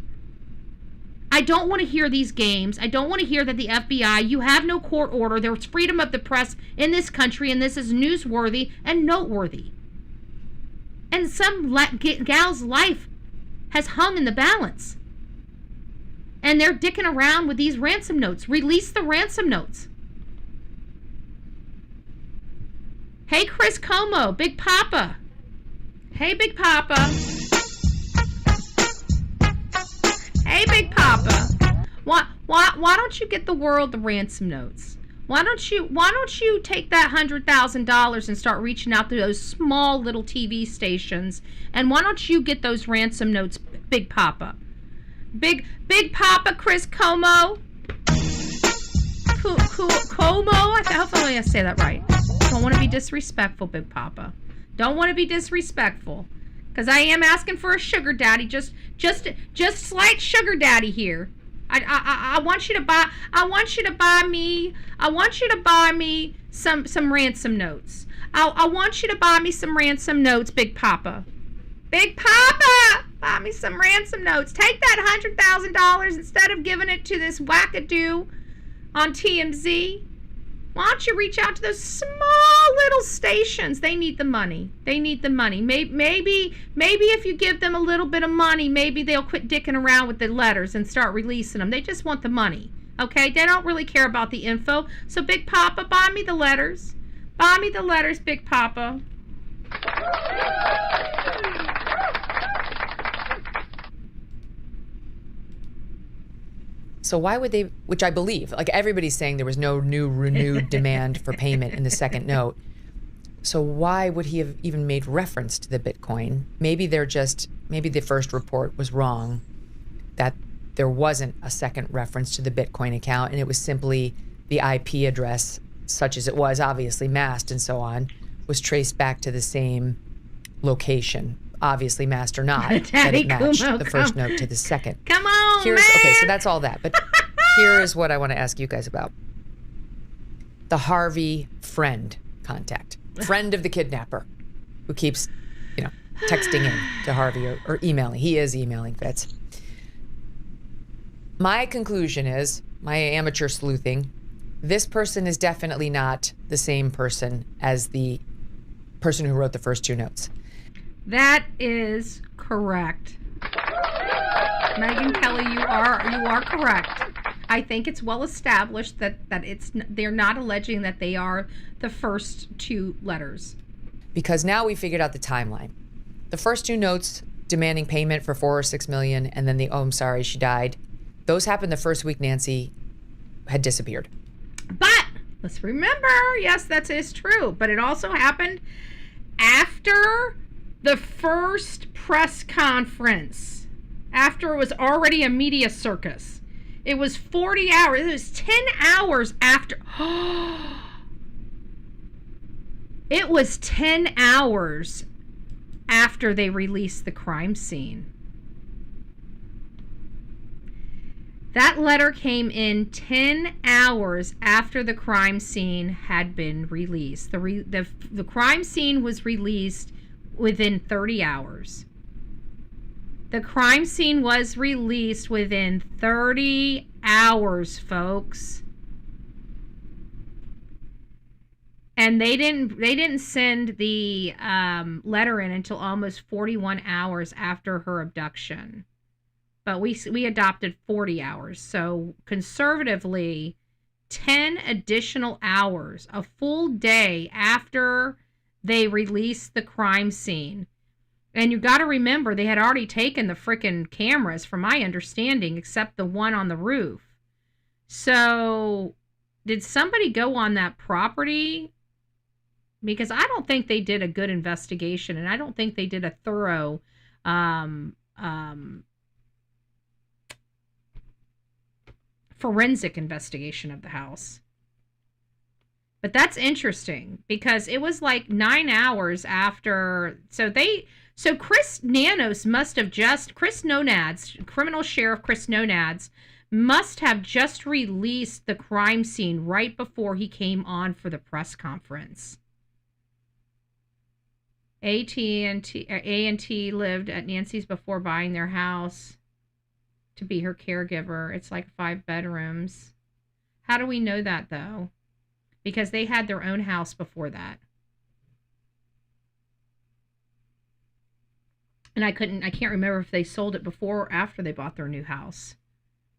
I don't want to hear these games. I don't want to hear that the FBI, you have no court order. There's freedom of the press in this country, and this is newsworthy and noteworthy. And some gal's life has hung in the balance. And they're dicking around with these ransom notes. Release the ransom notes. Hey, Chris Cuomo, Big Papa. Hey, Big Papa. Hey, Big Papa. Why don't you get the world the ransom notes? Why don't you take that $100,000 and start reaching out to those small little TV stations? And why don't you get those ransom notes, Big Papa? Big Papa Chris Cuomo. Cuomo? Hopefully I say that right. Don't want to be disrespectful, Big Papa. Don't want to be disrespectful. Because I am asking for a sugar daddy. Just slight sugar daddy here. I want you to buy me some ransom notes. I want you to buy me some ransom notes, Big Papa. Big Papa, buy me some ransom notes. Take that $100,000 instead of giving it to this wackadoo on TMZ. Why don't you reach out to those small little stations? They need the money. They need the money. Maybe if you give them a little bit of money, maybe they'll quit dicking around with the letters and start releasing them. They just want the money. Okay? They don't really care about the info. So Big Papa, buy me the letters. Buy me the letters, Big Papa. So why would they, which I believe, like everybody's saying there was no new renewed demand for payment in the second note. So why would he have even made reference to the Bitcoin? Maybe the first report was wrong, that there wasn't a second reference to the Bitcoin account, and it was simply the IP address, such as it was, obviously masked and so on, was traced back to the same location. Obviously masked or not, that it matched the first note to the second. Come on, man. Okay, so that's all that. But here is what I want to ask you guys about. The Harvey friend contact. Friend of the kidnapper who keeps, texting in to Harvey or emailing. He is emailing Fitz. My conclusion is, my amateur sleuthing, this person is definitely not the same person as the person who wrote the first two notes. That is correct. Megyn Kelly, you are correct. I think it's well established that they're not alleging that they are the first two letters. Because now we figured out the timeline. The first two notes demanding payment for $4 or $6 million, and then I'm sorry, she died. Those happened the first week Nancy had disappeared. But let's remember, yes, that is true. But it also happened after the first press conference, after it was already a media circus. It was 40 hours. It was 10 hours after. It was 10 hours after they released the crime scene. That letter came in 10 hours after the crime scene had been released. The crime scene was released within 30 hours. The crime scene was released within 30 hours, folks. And they didn't send the letter in until almost 41 hours after her abduction. But we adopted 40 hours. So conservatively, 10 additional hours, a full day after they released the crime scene. And you got to remember, they had already taken the frickin' cameras, from my understanding, except the one on the roof. So did somebody go on that property? Because I don't think they did a good investigation, and I don't think they did a thorough forensic investigation of the house. But that's interesting because it was like 9 hours after. So Chris Nanos must have just, Chris Nonads, criminal sheriff Chris Nonads, must have just released the crime scene right before he came on for the press conference. A&T lived at Nancy's before buying their house to be her caregiver. It's like 5 bedrooms. How do we know that, though? Because they had their own house before that. And I can't remember if they sold it before or after they bought their new house.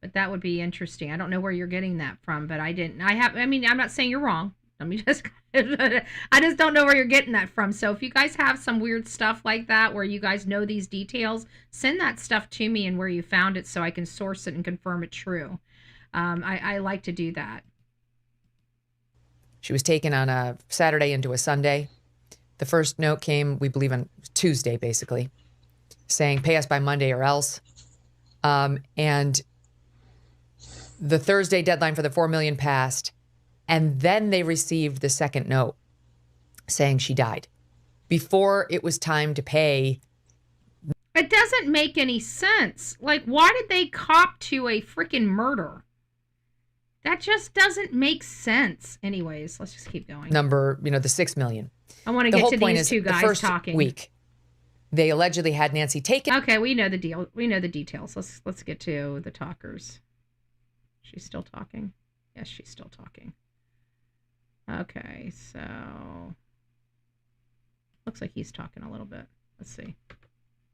But that would be interesting. I don't know where you're getting that from, but I'm not saying you're wrong. I just don't know where you're getting that from. So if you guys have some weird stuff like that where you guys know these details, send that stuff to me and where you found it so I can source it and confirm it true. I like to do that. She was taken on a Saturday into a Sunday. The first note came, we believe, on Tuesday, basically, saying, pay us by Monday or else. And the Thursday deadline for the $4 million passed. And then they received the second note saying she died before it was time to pay. It doesn't make any sense. Like, why did they cop to a freaking murder? That just doesn't make sense. Anyways, let's just keep going. Number, the 6 million. I want to get to these two guys the first talking. Week, they allegedly had Nancy taken. Okay, we know the deal. We know the details. Let's get to the talkers. She's still talking. Yes, she's still talking. Okay, so looks like he's talking a little bit. Let's see.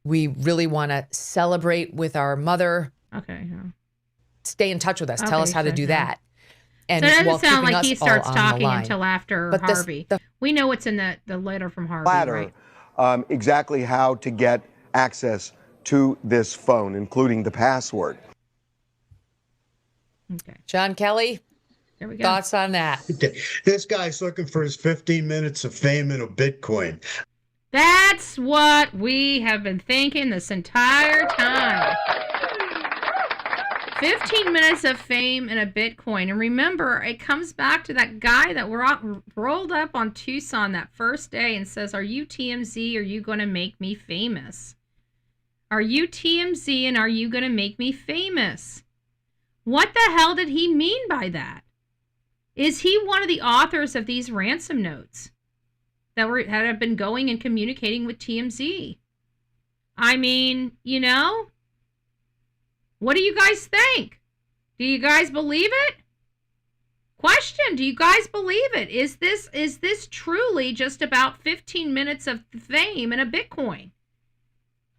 We really want to celebrate with our mother. Okay. Yeah. Stay in touch with us. Tell us how to do that. And so it while doesn't sound keeping like he us all starts on the talking line. until after But Harvey. We know what's in the letter from Harvey, Latter, right? exactly how to get access to this phone, including the password. Okay. John Kelly, There we go. thoughts on that? This guy's looking for his 15 minutes of fame in a Bitcoin. That's what we have been thinking this entire time. 15 minutes of fame and a Bitcoin. And remember, it comes back to that guy that rolled up on TUCSON that first day and says, are you TMZ? Are you going to make me famous? Are you TMZ and are you going to make me famous? What the hell did he mean by that? Is he one of the authors of these ransom notes that have been going and communicating with TMZ? I mean, what do you guys think? Do you guys believe it? Question, do you guys believe it? Is this truly just about 15 minutes of fame and a Bitcoin?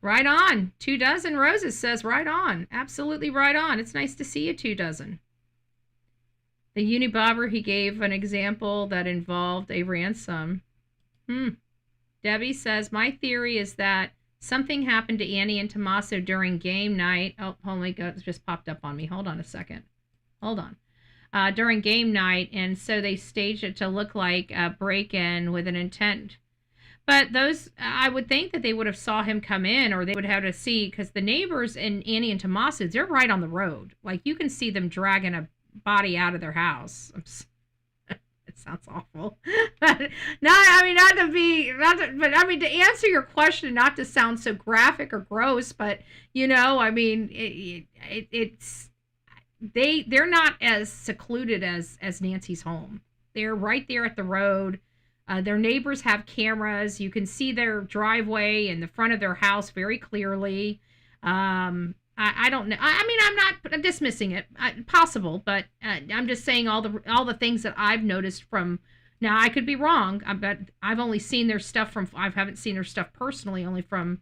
Right on. 2 dozen roses says right on. Absolutely right on. It's nice to see you, 2 dozen. The Unibobber, he gave an example that involved a ransom. Debbie says, my theory is that something happened to Annie and Tommaso during game night. Oh my God, it just popped up on me. Hold on a second. Hold on. During game night, and so they staged it to look like a break-in with an intent. But those, I would think that they would have saw him come in, or they would have to see, because the neighbors in Annie and Tommaso, they're right on the road. Like, you can see them dragging a body out of their house. It sounds awful. But to answer your question, not to sound so graphic or gross, but they're not as secluded as Nancy's home. They're right there at the road. Their neighbors have cameras. You can see their driveway and the front of their house very clearly. I don't know. I'm not dismissing it. Possible, but I'm just saying all the things that I've noticed from Now, I could be wrong, but I've only seen their stuff I haven't seen their stuff personally, only from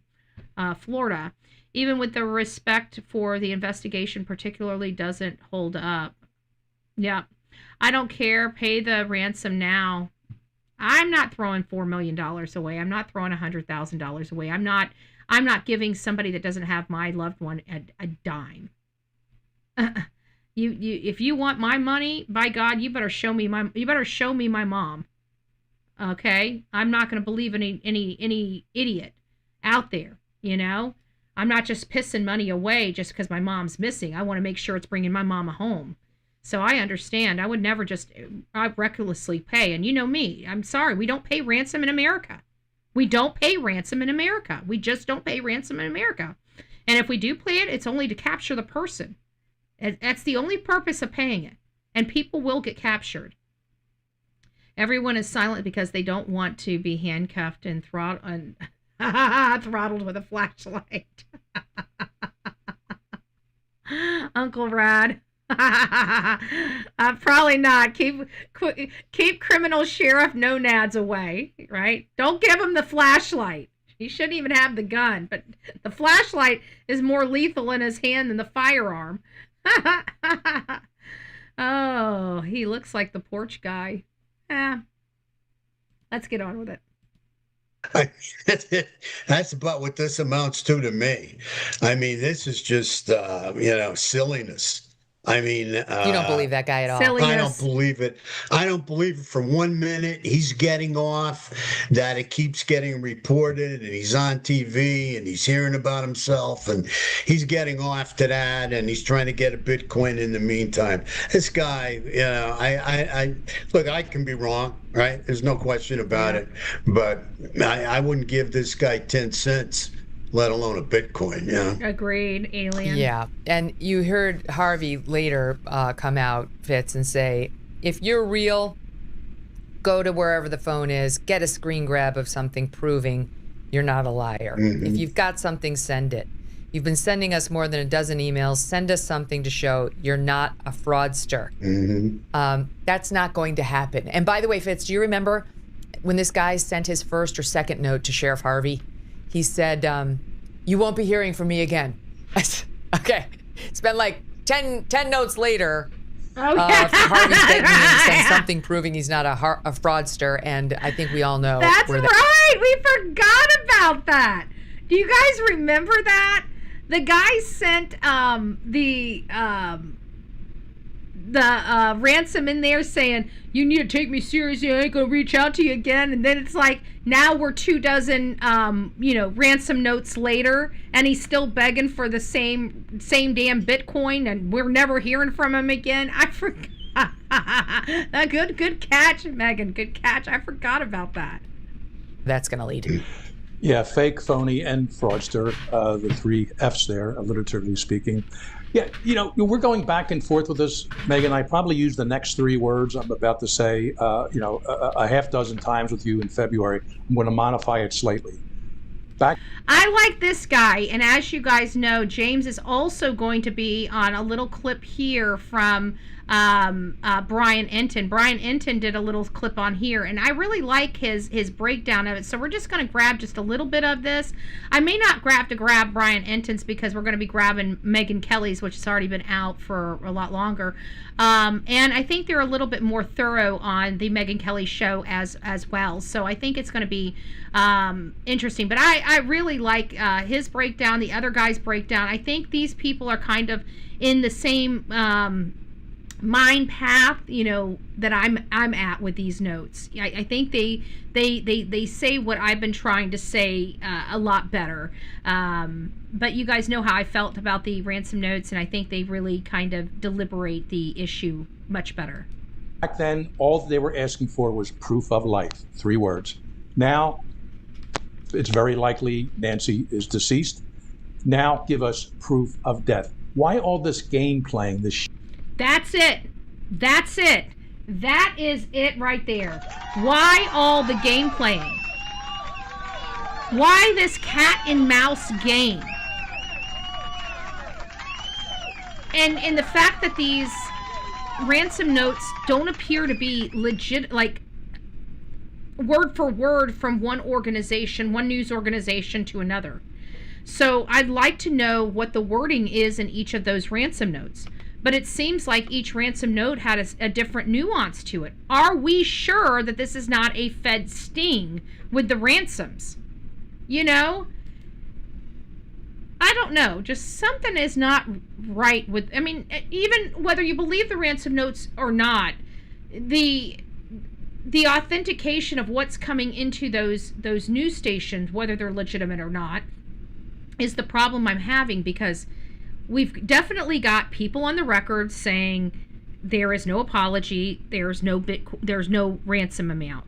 Florida. Even with the respect for the investigation particularly doesn't hold up. Yeah. I don't care. Pay the ransom now. I'm not throwing $4 million away. I'm not throwing $100,000 away. I'm not giving somebody that doesn't have my loved one a dime. If you want my money, by God, you better show me my mom. Okay? I'm not going to believe any idiot out there, you know? I'm not just pissing money away just because my mom's missing. I want to make sure it's bringing my mama home. So I understand. I would never just recklessly pay. And you know me. I'm sorry. We don't pay ransom in America. We don't pay ransom in America. We just don't pay ransom in America. And if we do pay it, it's only to capture the person. That's the only purpose of paying it. And people will get captured. Everyone is silent because they don't want to be handcuffed and throttled with a flashlight. Uncle Rad. Probably not. Keep criminal sheriff no-nads away, right? Don't give him the flashlight. He shouldn't even have the gun, but the flashlight is more lethal in his hand than the firearm. Oh, he looks like the porch guy. Let's get on with it. That's about what this amounts to me. I mean, this is just, silliness. I mean, you don't believe that guy at all. Silliness. I don't believe it. I don't believe it for 1 minute. He's getting off, that it keeps getting reported, and he's on TV, and he's hearing about himself, and he's getting off to that, and he's trying to get a Bitcoin in the meantime. This guy, I look, I can be wrong, right? There's no question about it, but I wouldn't give this guy 10 cents. Let alone a Bitcoin, yeah. Agreed, alien. Yeah, and you heard Harvey later come out, Fitz, and say, if you're real, go to wherever the phone is, get a screen grab of something proving you're not a liar. Mm-hmm. If you've got something, send it. You've been sending us more than a dozen emails. Send us something to show you're not a fraudster. Mm-hmm. That's not going to happen. And by the way, Fitz, do you remember when this guy sent his first or second note to Sheriff Harvey? He said, you won't be hearing from me again. Okay. It's been like 10 notes later. Oh, yeah. Harvey's begging him to send something proving he's not a fraudster, and I think we all know. That's right. We forgot about that. Do you guys remember that? The guy sent the ransom in there saying, you need to take me seriously, I ain't gonna reach out to you again. And then it's like, now we're 24 ransom notes later, and he's still begging for the same damn Bitcoin, and we're never hearing from him again. I forgot. Good catch, Megan. Good catch. I forgot about that. That's gonna lead. Yeah, fake, phony, and fraudster, the 3 Fs there, alliteratively speaking. Yeah, we're going back and forth with this, Megan. I probably used the next 3 words I'm about to say, a half dozen times with you in February. I'm going to modify it slightly. I like this guy, and as you guys know, James is also going to be on a little clip here from Brian Enton. Brian Enton did a little clip on here, and I really like his breakdown of it. So we're just going to grab just a little bit of this. I may not grab Brian Enton's because we're going to be grabbing Megyn Kelly's, which has already been out for a lot longer. And I think they're a little bit more thorough on the Megyn Kelly show as well. So I think it's going to be interesting. But I really like his breakdown, the other guy's breakdown. I think these people are kind of in the same mind path, that I'm at with these notes. I think they say what I've been trying to say a lot better. But you guys know how I felt about the ransom notes, and I think they really kind of deliberate the issue much better. Back then, all they were asking for was proof of life, 3 words. Now, it's very likely Nancy is deceased. Now, give us proof of death. Why all this game playing, this That's it. That's it. That is it right there. Why all the game playing? Why this cat and mouse game? And the fact that these ransom notes don't appear to be legit, like word for word from one organization, one news organization to another. So I'd like to know what the wording is in each of those ransom notes. But it seems like each ransom note had a different nuance to it. Are we sure that this is not a Fed sting with the ransoms? You know? I don't know. Just something is not right with, I mean, even whether you believe the ransom notes or not, the authentication of what's coming into those news stations, whether they're legitimate or not, is the problem I'm having, because we've definitely got people on the record saying there is no apology, there's no ransom amount.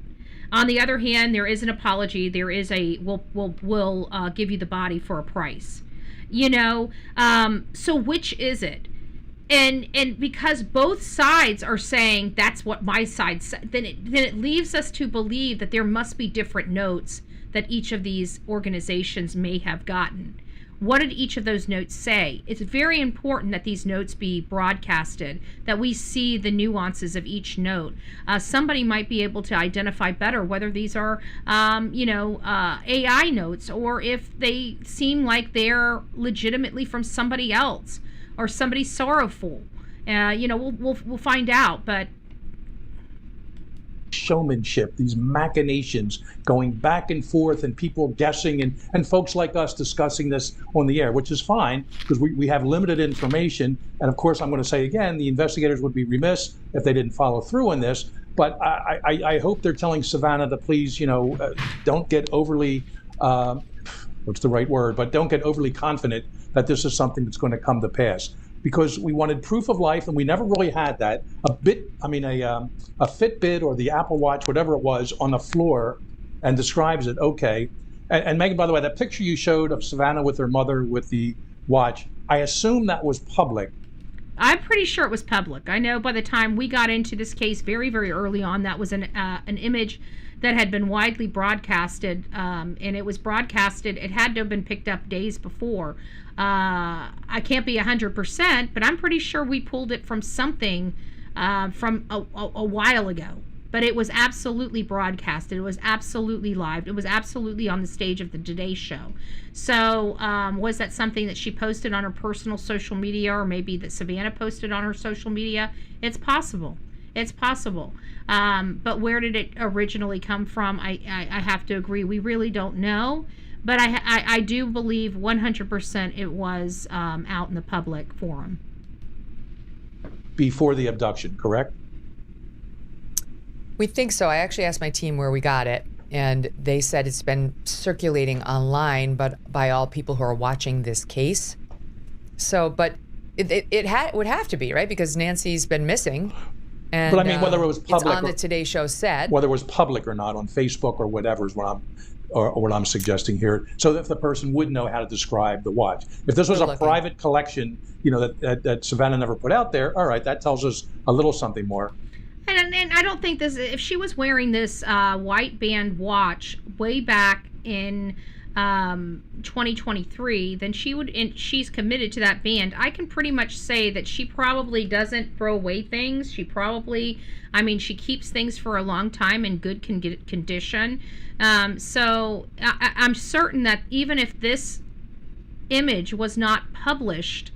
On the other hand, there is an apology, there is a we'll give you the body for a price. You know, so which is it? And because both sides are saying that's what my side said, then it leaves us to believe that there must be different notes that each of these organizations may have gotten. What did each of those notes say? It's very important that these notes be broadcasted, that we see the nuances of each note. Somebody might be able to identify better whether these are, AI notes, or if they seem like they're legitimately from somebody else or somebody sorrowful. We'll find out, but showmanship, these machinations going back and forth, and people guessing, and folks like us discussing this on the air, which is fine because we have limited information. And of course, I'm going to say again, the investigators would be remiss if they didn't follow through on this. But I hope they're telling Savannah to please, don't get overly, what's the right word, but don't get overly confident that this is something that's going to come to pass. Because we wanted proof of life, and we never really had that. A Fitbit or the Apple Watch, whatever it was, on the floor, and describes it. Okay. And Megan, by the way, that picture you showed of Savannah with her mother with the watch, I assume that was public. I'm pretty sure it was public. I know by the time we got into this case very, very early on, that was an image that had been widely broadcasted, and it was broadcasted. It had to have been picked up days before. I can't be 100%, but I'm pretty sure we pulled it from something from a while ago. But it was absolutely broadcasted. It was absolutely live. It was absolutely on the stage of the Today Show. So was that something that she posted on her personal social media, or maybe that Savannah posted on her social media? It's possible. It's possible. But where did it originally come from? I have to agree. We really don't know. But I do believe 100% it was out in the public forum. Before the abduction, correct? We think so. I actually asked my team where we got it, and they said it's been circulating online, but by all people who are watching this case. So, but it would have to be, right? Because Nancy's been missing. And, but I mean, whether it was public, it's on the Today Show set, whether it was public or not on Facebook or whatever is what I'm suggesting here, so that the person would know how to describe the watch. If this was a private collection, that Savannah never put out there, all right, that tells us a little something more. And I don't think this, if she was wearing this white band watch way back in 2023, then she's committed to that band. I can pretty much say that she probably doesn't throw away things. She keeps things for a long time in good condition. So I'm certain that even if this image was not published,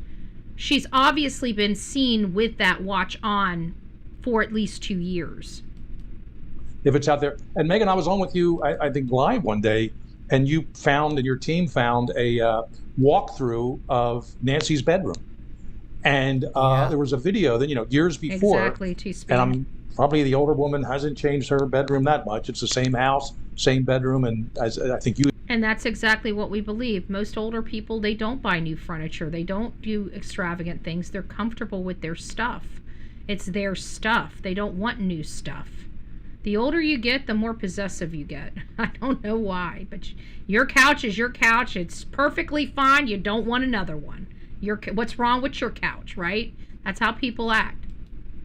she's obviously been seen with that watch on for at least 2 years. If it's out there. And Megan, I was on with you, I think live one day, and you found, and your team found, a walkthrough of Nancy's bedroom. And there was a video that, years before. Exactly, and probably the older woman hasn't changed her bedroom that much. It's the same house, same bedroom, and as I think you. And that's exactly what we believe. Most older people, they don't buy new furniture. They don't do extravagant things. They're comfortable with their stuff. It's their stuff. They don't want new stuff. The older you get, the more possessive you get. I don't know why, but your couch is your couch. It's perfectly fine. You don't want another one. What's wrong with your couch, right? That's how people act.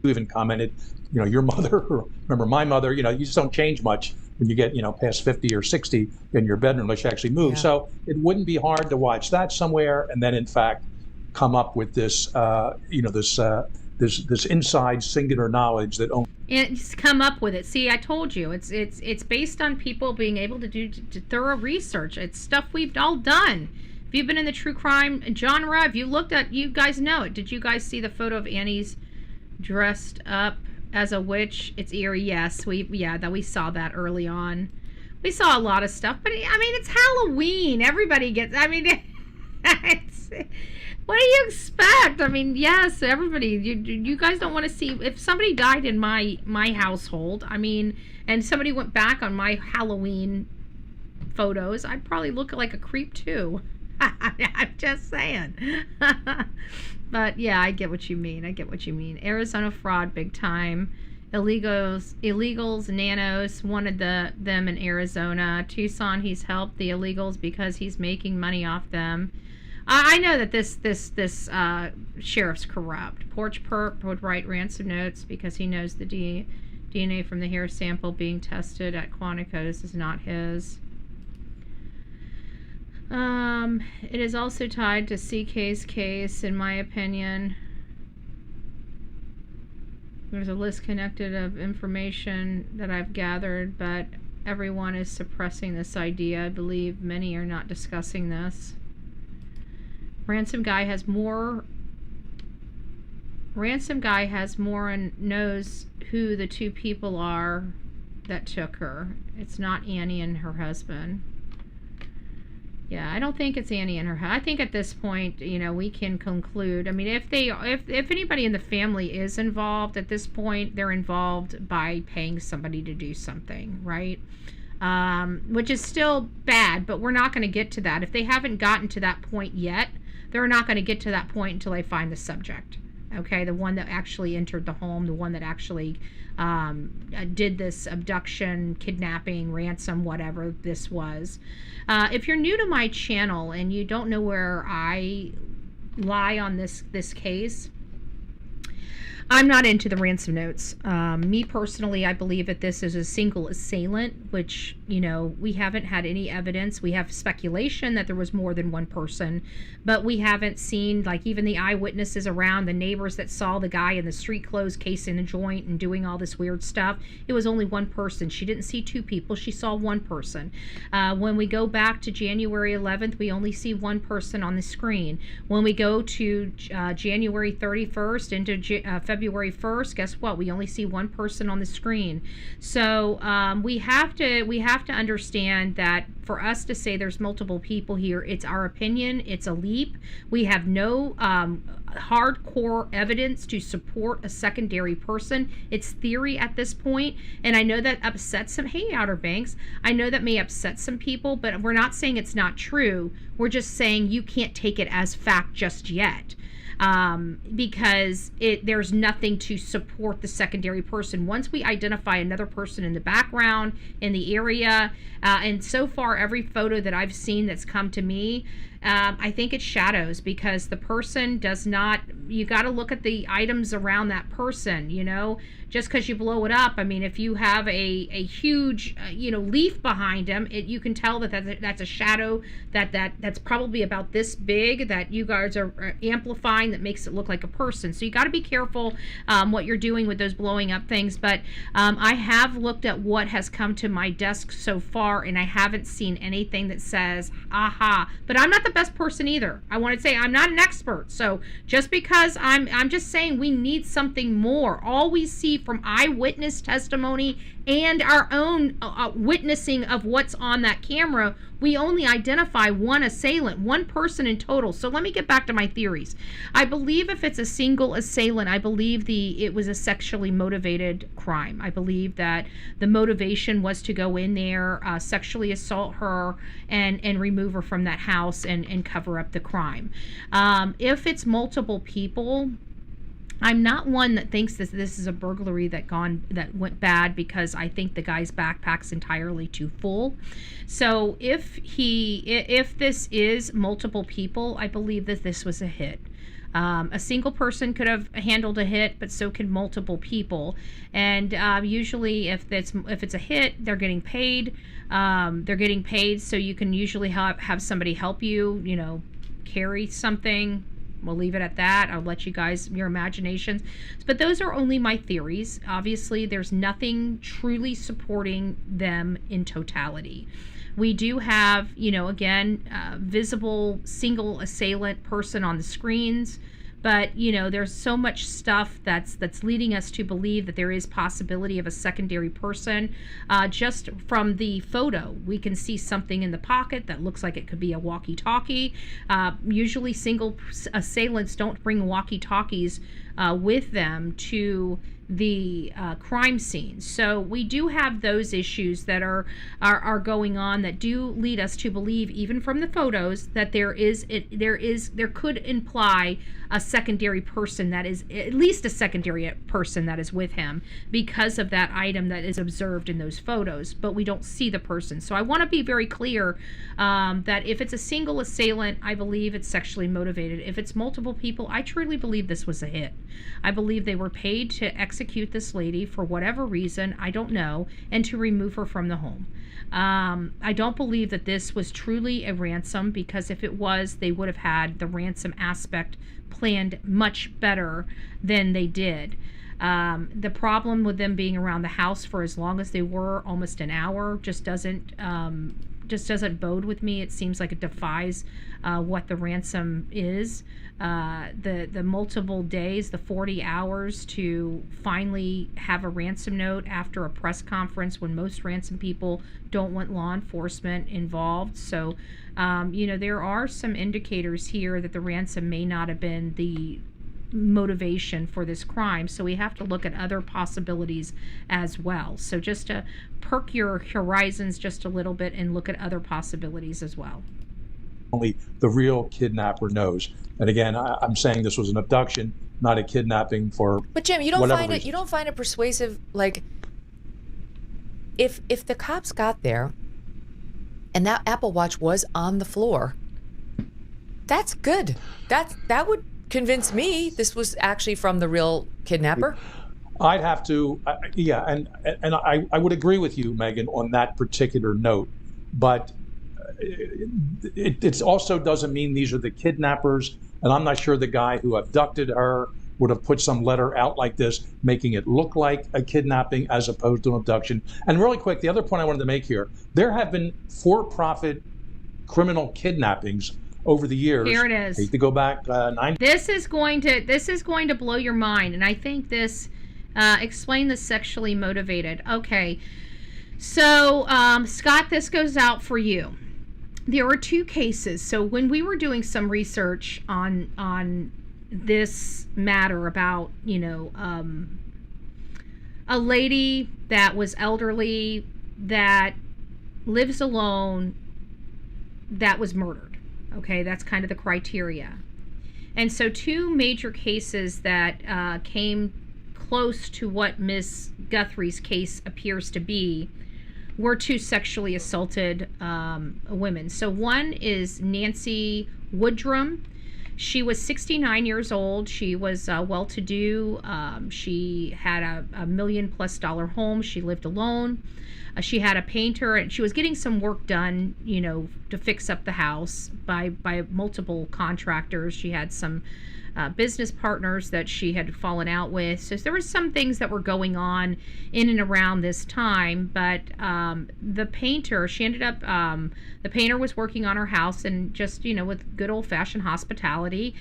You even commented, your mother, remember my mother, you just don't change much when you get, past 50 or 60 in your bedroom unless you actually move. Yeah. So it wouldn't be hard to watch that somewhere and then, in fact, come up with this, this inside singular knowledge that only. And just come up with it. See, I told you, it's based on people being able to do thorough research. It's stuff we've all done. If you've been in the true crime genre, if you looked at, you guys know it. Did you guys see the photo of Annie's dressed up as a witch? It's eerie. Yes, we saw that early on. We saw a lot of stuff, but I mean, it's Halloween. Everybody gets. I mean, what do you expect? I mean, yes, everybody. You guys don't want to see if somebody died in my household. I mean, and somebody went back on my Halloween photos, I'd probably look like a creep too. I'm just saying. But yeah, I get what you mean. Arizona fraud, big time. Illegals, nanos wanted them in Arizona. Tucson, he's helped the illegals because he's making money off them. I know that this sheriff's corrupt. Porch Perp would write ransom notes because he knows the DNA from the hair sample being tested at Quantico's is not his. It is also tied to CK's case, in my opinion. There's a list connected of information that I've gathered, but everyone is suppressing this idea. I believe many are not discussing this. Ransom guy has more and knows who the two people are that took her. It's not Annie and her husband. Yeah, I don't think it's Annie and her. I think at this point, we can conclude. I mean, if anybody in the family is involved at this point, they're involved by paying somebody to do something, right? Which is still bad, but we're not going to get to that. If they haven't gotten to that point yet, they're not going to get to that point until they find the subject. Okay, the one that actually entered the home, the one that actually did this abduction, kidnapping, ransom, whatever this was. If you're new to my channel and you don't know where I lie on this case, I'm not into the ransom notes. Me personally, I believe that this is a single assailant, which, we haven't had any evidence. We have speculation that there was more than one person, but we haven't seen, like, even the eyewitnesses around, the neighbors that saw the guy in the street clothes casing a joint and doing all this weird stuff. It was only one person. She didn't see two people. She saw one person. When we go back to January 11th, we only see one person on the screen. When we go to January 31st into February 1st, guess what? We only see one person on the screen. So we have to understand that for us to say there's multiple people here, it's our opinion. It's a leap. We have no hardcore evidence to support a secondary person. It's theory at this point, and I know that upsets some. Hey, Outer Banks, I know that may upset some people, but we're not saying it's not true. We're just saying you can't take it as fact just yet. Because there's nothing to support the secondary person. Once we identify another person in the background, in the area, and so far every photo that I've seen that's come to me, I think it's shadows, because the person does not, you got to look at the items around that person, just because you blow it up. I mean, if you have a huge, leaf behind him, you can tell that's a shadow that's probably about this big that you guys are amplifying, that makes it look like a person. So you got to be careful what you're doing with those blowing up things. But I have looked at what has come to my desk so far, and I haven't seen anything that says, aha. But I'm not the best person either. I want to say I'm not an expert. So just because I'm just saying we need something more. All we see from eyewitness testimony and our own witnessing of what's on that camera, we only identify one assailant, one person in total. So let me get back to my theories. I believe if it's a single assailant, I believe it was a sexually motivated crime. I believe that the motivation was to go in there, sexually assault her, and remove her from that house and cover up the crime. If it's multiple people, I'm not one that thinks this is a burglary that went bad, because I think the guy's backpack's entirely too full. So if this is multiple people, I believe that this was a hit. A single person could have handled a hit, but so can multiple people. And usually, if it's a hit, they're getting paid. So you can usually have somebody help you, carry something. We'll leave it at that. I'll let you guys, your imaginations. But those are only my theories. Obviously, there's nothing truly supporting them in totality. We do have, again, visible single assailant person on the screens. But, there's so much stuff that's leading us to believe that there is possibility of a secondary person. Just from the photo, we can see something in the pocket that looks like it could be a walkie-talkie. Usually single assailants don't bring walkie-talkies with them to the crime scene. So we do have those issues that are going on that do lead us to believe, even from the photos, that there could imply a secondary person that is, at least a secondary person that is with him, because of that item that is observed in those photos, but we don't see the person. So I want to be very clear that if it's a single assailant, I believe it's sexually motivated. If it's multiple people, I truly believe this was a hit. I believe they were paid to execute this lady for whatever reason, I don't know, and to remove her from the home. I don't believe that this was truly a ransom, because if it was, they would have had the ransom aspect planned much better than they did. The problem with them being around the house for as long as they were, almost an hour, just doesn't bode with me. It seems like it defies what the ransom is. The multiple days, the 40 hours to finally have a ransom note after a press conference, when most ransom people don't want law enforcement involved. So, there are some indicators here that the ransom may not have been the motivation for this crime. So we have to look at other possibilities as well. So just to perk your horizons just a little bit and look at other possibilities as well. Only the real kidnapper knows. And again, I'm saying this was an abduction, not a kidnapping for. But Jim, you don't find it persuasive, like, if the cops got there and that Apple Watch was on the floor, that's good. That would convince me this was actually from the real kidnapper. I'd have to, and I would agree with you, Megan, on that particular note. But it also doesn't mean these are the kidnappers. And I'm not sure the guy who abducted her would have put some letter out like this, making it look like a kidnapping as opposed to an abduction. And really quick, the other point I wanted to make here, there have been for-profit criminal kidnappings over the years. Here it is. I hate to go back 90. This is going to blow your mind, and I think this explain the sexually motivated. Okay, so Scott, this goes out for you. There were two cases. So when we were doing some research on this matter about a lady that was elderly, that lives alone, that was murdered. Okay, that's kind of the criteria. And so two major cases that came close to what Miss Guthrie's case appears to be were two sexually assaulted women. So one is Nancy Guthrie. She was 69 years old. She was well-to-do. She had a $1 million+ home. She lived alone. She had a painter, and she was getting some work done, to fix up the house by multiple contractors. She had some business partners that she had fallen out with. So there were some things that were going on in and around this time. But the painter, she ended up, the painter was working on her house, and just, with good old-fashioned hospitality,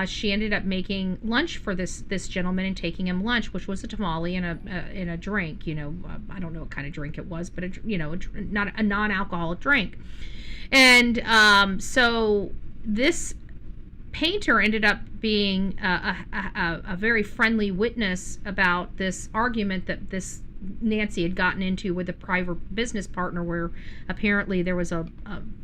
she ended up making lunch for this gentleman and taking him lunch, which was a tamale and a drink. I don't know what kind of drink it was, but not a non-alcoholic drink. And so this painter ended up being a very friendly witness about this argument that this Nancy had gotten into with a private business partner, where apparently there was a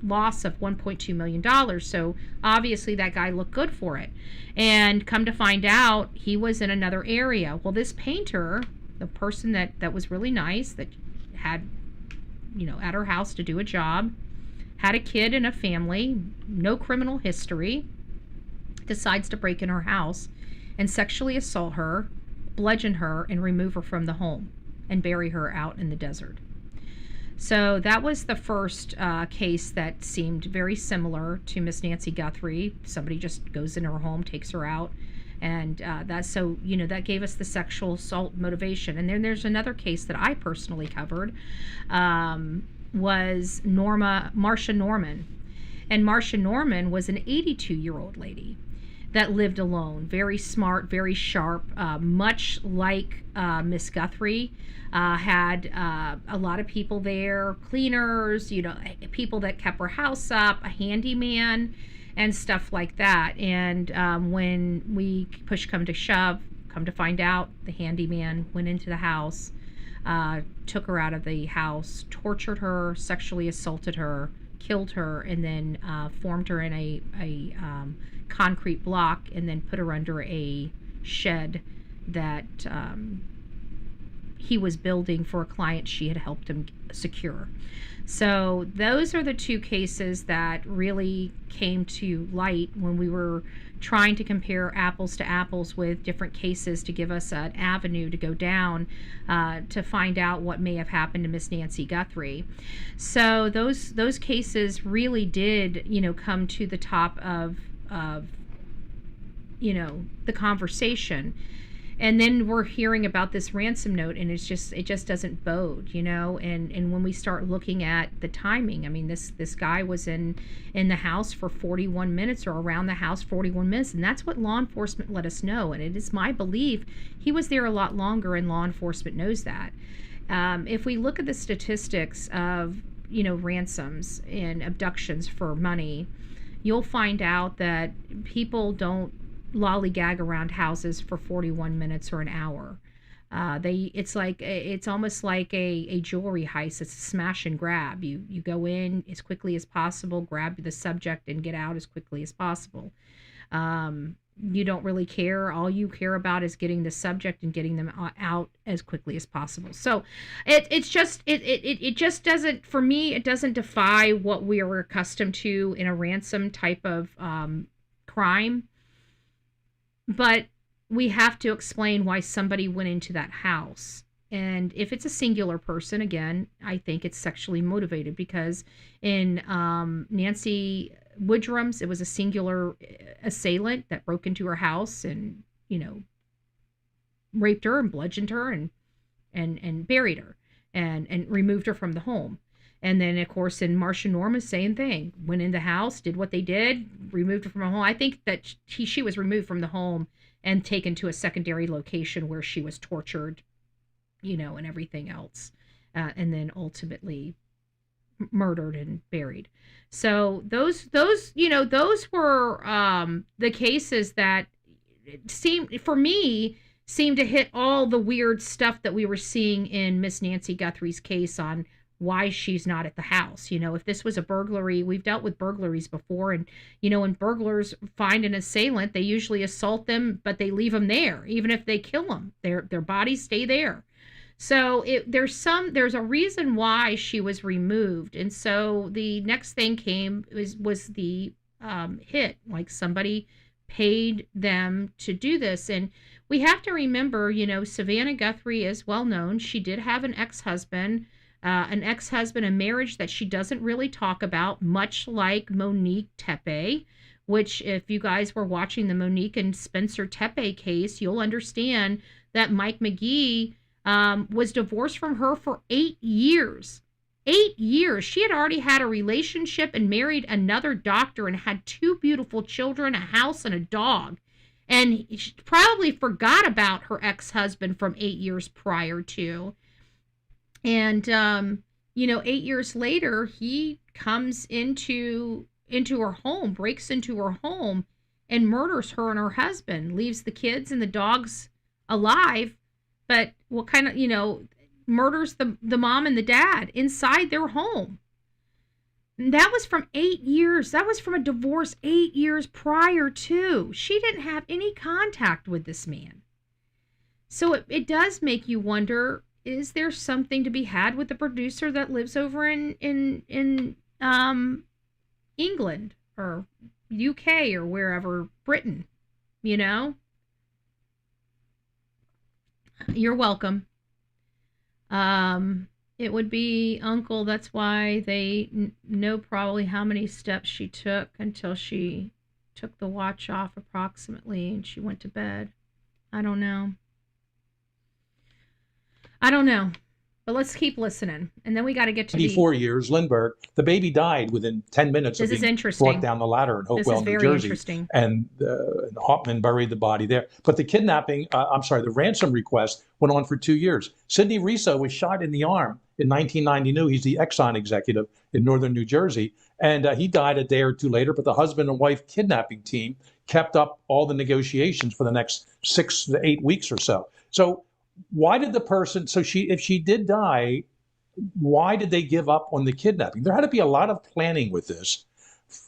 loss of $1.2 million. So obviously that guy looked good for it. And come to find out, he was in another area. Well, this painter, the person that was really nice, that had, at her house to do a job, had a kid and a family, no criminal history, decides to break in her house and sexually assault her, bludgeon her, and remove her from the home and bury her out in the desert. So that was the first case that seemed very similar to Miss Nancy Guthrie. Somebody just goes in her home, takes her out, and that gave us the sexual assault motivation. And then there's another case that I personally covered, was Marcia Norman. And Marcia Norman was an 82-year-old lady that lived alone, very smart, very sharp, much like Miss Guthrie. Had a lot of people there, cleaners, people that kept her house up, a handyman, and stuff like that. And when we push come to shove, come to find out, the handyman went into the house, took her out of the house, tortured her, sexually assaulted her, killed her, and then formed her in a concrete block, and then put her under a shed that he was building for a client she had helped him secure. So those are the two cases that really came to light when we were trying to compare apples to apples with different cases to give us an avenue to go down to find out what may have happened to Miss Nancy Guthrie. So those cases really did, come to the top of the conversation. And then we're hearing about this ransom note, and it just doesn't bode, and when we start looking at the timing, I mean, this guy was in the house for 41 minutes, or around the house 41 minutes, and that's what law enforcement let us know. And it is my belief he was there a lot longer, and law enforcement knows that. If we look at the statistics of, ransoms and abductions for money, you'll find out that people don't lollygag around houses for 41 minutes or an hour. It's almost like a jewelry heist. It's a smash and grab. You go in as quickly as possible, grab the subject, and get out as quickly as possible. You don't really care. All you care about is getting the subject and getting them out as quickly as possible. So it just doesn't, for me, it doesn't defy what we are accustomed to in a ransom type of crime. But we have to explain why somebody went into that house. And if it's a singular person, again, I think it's sexually motivated, because in Nancy Woodrum's, it was a singular assailant that broke into her house and, raped her and bludgeoned her and buried her and removed her from the home. And then, of course, in Marcia Norman, same thing. Went in the house, did what they did, removed her from her home. I think that she was removed from the home and taken to a secondary location where she was tortured, and everything else. And then ultimately murdered and buried. So those were the cases that seemed to hit all the weird stuff that we were seeing in Miss Nancy Guthrie's case on why she's not at the house. If this was a burglary, we've dealt with burglaries before, and when burglars find an assailant, they usually assault them, but they leave them there. Even if they kill them, their bodies stay there. So there's a reason why she was removed. And so the next thing was the hit, like somebody paid them to do this. And we have to remember, Savannah Guthrie is well known. She did have an ex-husband, a marriage that she doesn't really talk about, much like Monique Tepe, which, if you guys were watching the Monique and Spencer Tepe case, you'll understand that Mike McGee was divorced from her for 8 years. 8 years. She had already had a relationship and married another doctor and had 2 beautiful children, a house, and a dog. And she probably forgot about her ex-husband from 8 years prior to. And, 8 years later, he comes into her home, breaks into her home, and murders her and her husband, leaves the kids and the dogs alive, but murders the mom and the dad inside their home. And that was from 8 years. That was from a divorce 8 years prior to. She didn't have any contact with this man. So it does make you wonder, is there something to be had with the producer that lives over in England or UK or wherever, Britain? You're welcome. It would be Uncle. That's why they know probably how many steps she took until she took the watch off approximately and she went to bed. I don't know. But let's keep listening. And then we got to get to 24 years, Lindbergh. The baby died within 10 minutes of being brought down the ladder in Hopewell, New Jersey. Interesting. And Hauptman buried the body there. But the the ransom request went on for 2 years. Sidney Riso was shot in the arm in 1992. He's the Exxon executive in northern New Jersey. And he died a day or two later. But the husband and wife kidnapping team kept up all the negotiations for the next 6 to 8 weeks or so. So why did the person, if she did die, why did they give up on the kidnapping? There had to be a lot of planning with this,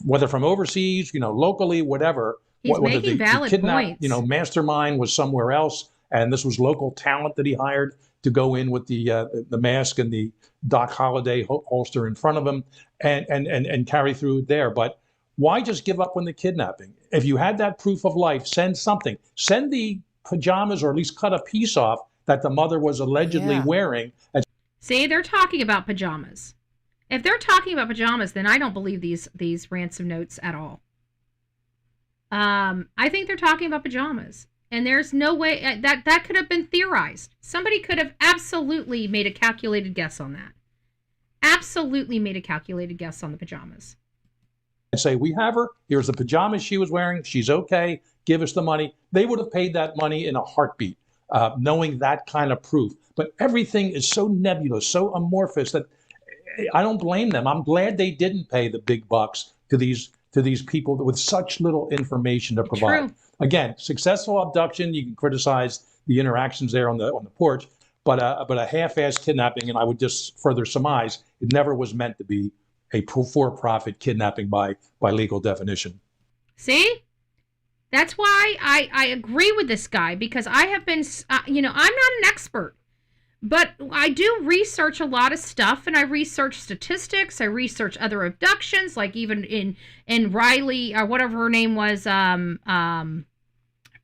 whether from overseas, locally, whatever. He's making valid points. Mastermind was somewhere else, and this was local talent that he hired to go in with the mask and the Doc Holliday holster in front of him and carry through there. But why just give up on the kidnapping? If you had that proof of life, send something. Send the pajamas, or at least cut a piece off that the mother was allegedly wearing. See, they're talking about pajamas. If they're talking about pajamas, then I don't believe these ransom notes at all. I think they're talking about pajamas. And there's no way that could have been theorized. Somebody could have absolutely made a calculated guess on that. Absolutely made a calculated guess on the pajamas. And say, we have her. Here's the pajamas she was wearing. She's okay. Give us the money. They would have paid that money in a heartbeat, knowing that kind of proof. But everything is so nebulous, so amorphous that I don't blame them. I'm glad they didn't pay the big bucks to these people with such little information to provide. True. Again, successful abduction. You can criticize the interactions there on the porch, but a half-assed kidnapping, and I would just further surmise it never was meant to be a for-profit kidnapping by legal definition. See? That's why I agree with this guy, because I have been, I'm not an expert, but I do research a lot of stuff, and I research statistics. I research other abductions, like even in Riley, or whatever her name was,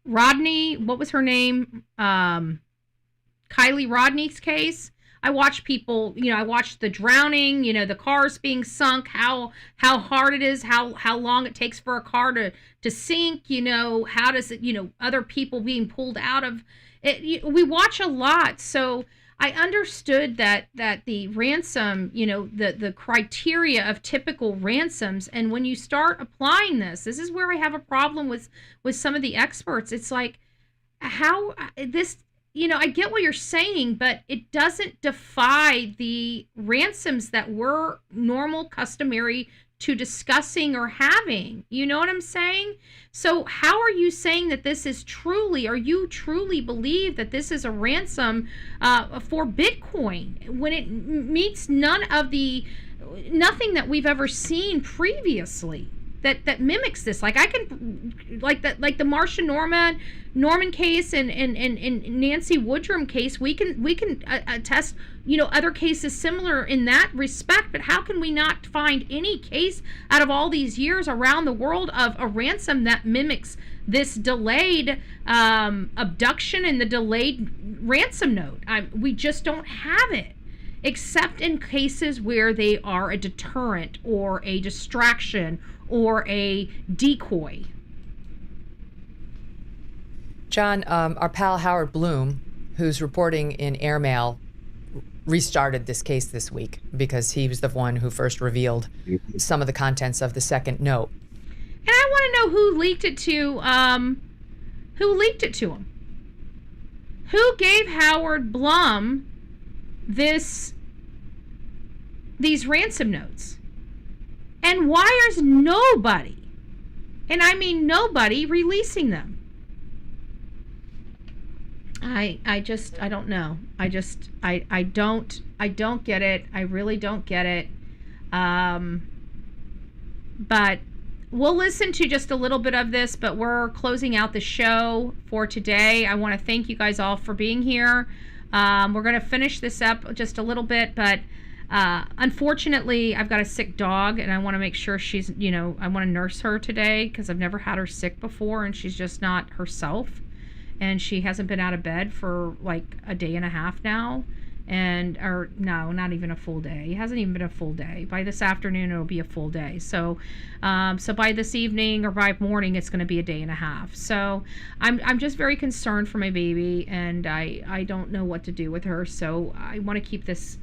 Rodney, what was her name? Kylie Rodney's case. I watch people, I watch the drowning, the cars being sunk, how hard it is, how long it takes for a car to sink, how does it, other people being pulled out of it. We watch a lot. So I understood that the ransom, the criteria of typical ransoms. And when you start applying this is where I have a problem with some of the experts. It's like, how this, I get what you're saying, but it doesn't defy the ransoms that we're normal, customary to discussing or having. You know what I'm saying? So how are you saying that this is or you truly believe that this is a ransom for Bitcoin when it meets nothing that we've ever seen previously that mimics this? Like the Marsha Norman case and Nancy Woodrum case, we can attest, other cases similar in that respect. But how can we not find any case out of all these years around the world of a ransom that mimics this delayed abduction and the delayed ransom note? We just don't have it, except in cases where they are a deterrent or a distraction or a decoy. John, our pal Howard Bloom, who's reporting in Airmail, restarted this case this week because he was the one who first revealed some of the contents of the second note. And I want to know who leaked it to him. Who gave Howard Blum these ransom notes? And why is nobody, and I mean nobody, releasing them? I don't know. I don't get it. I really don't get it. But we'll listen to just a little bit of this, but we're closing out the show for today. I want to thank you guys all for being here. We're going to finish this up just a little bit, but unfortunately, I've got a sick dog, and I want to make sure she's, I want to nurse her today because I've never had her sick before, and she's just not herself. And she hasn't been out of bed for like a day and a half now. or no, not even a full day. It hasn't even been a full day. By this afternoon, it'll be a full day. So by this evening or by morning, it's going to be a day and a half. So I'm just very concerned for my baby, and I don't know what to do with her. So I want to keep this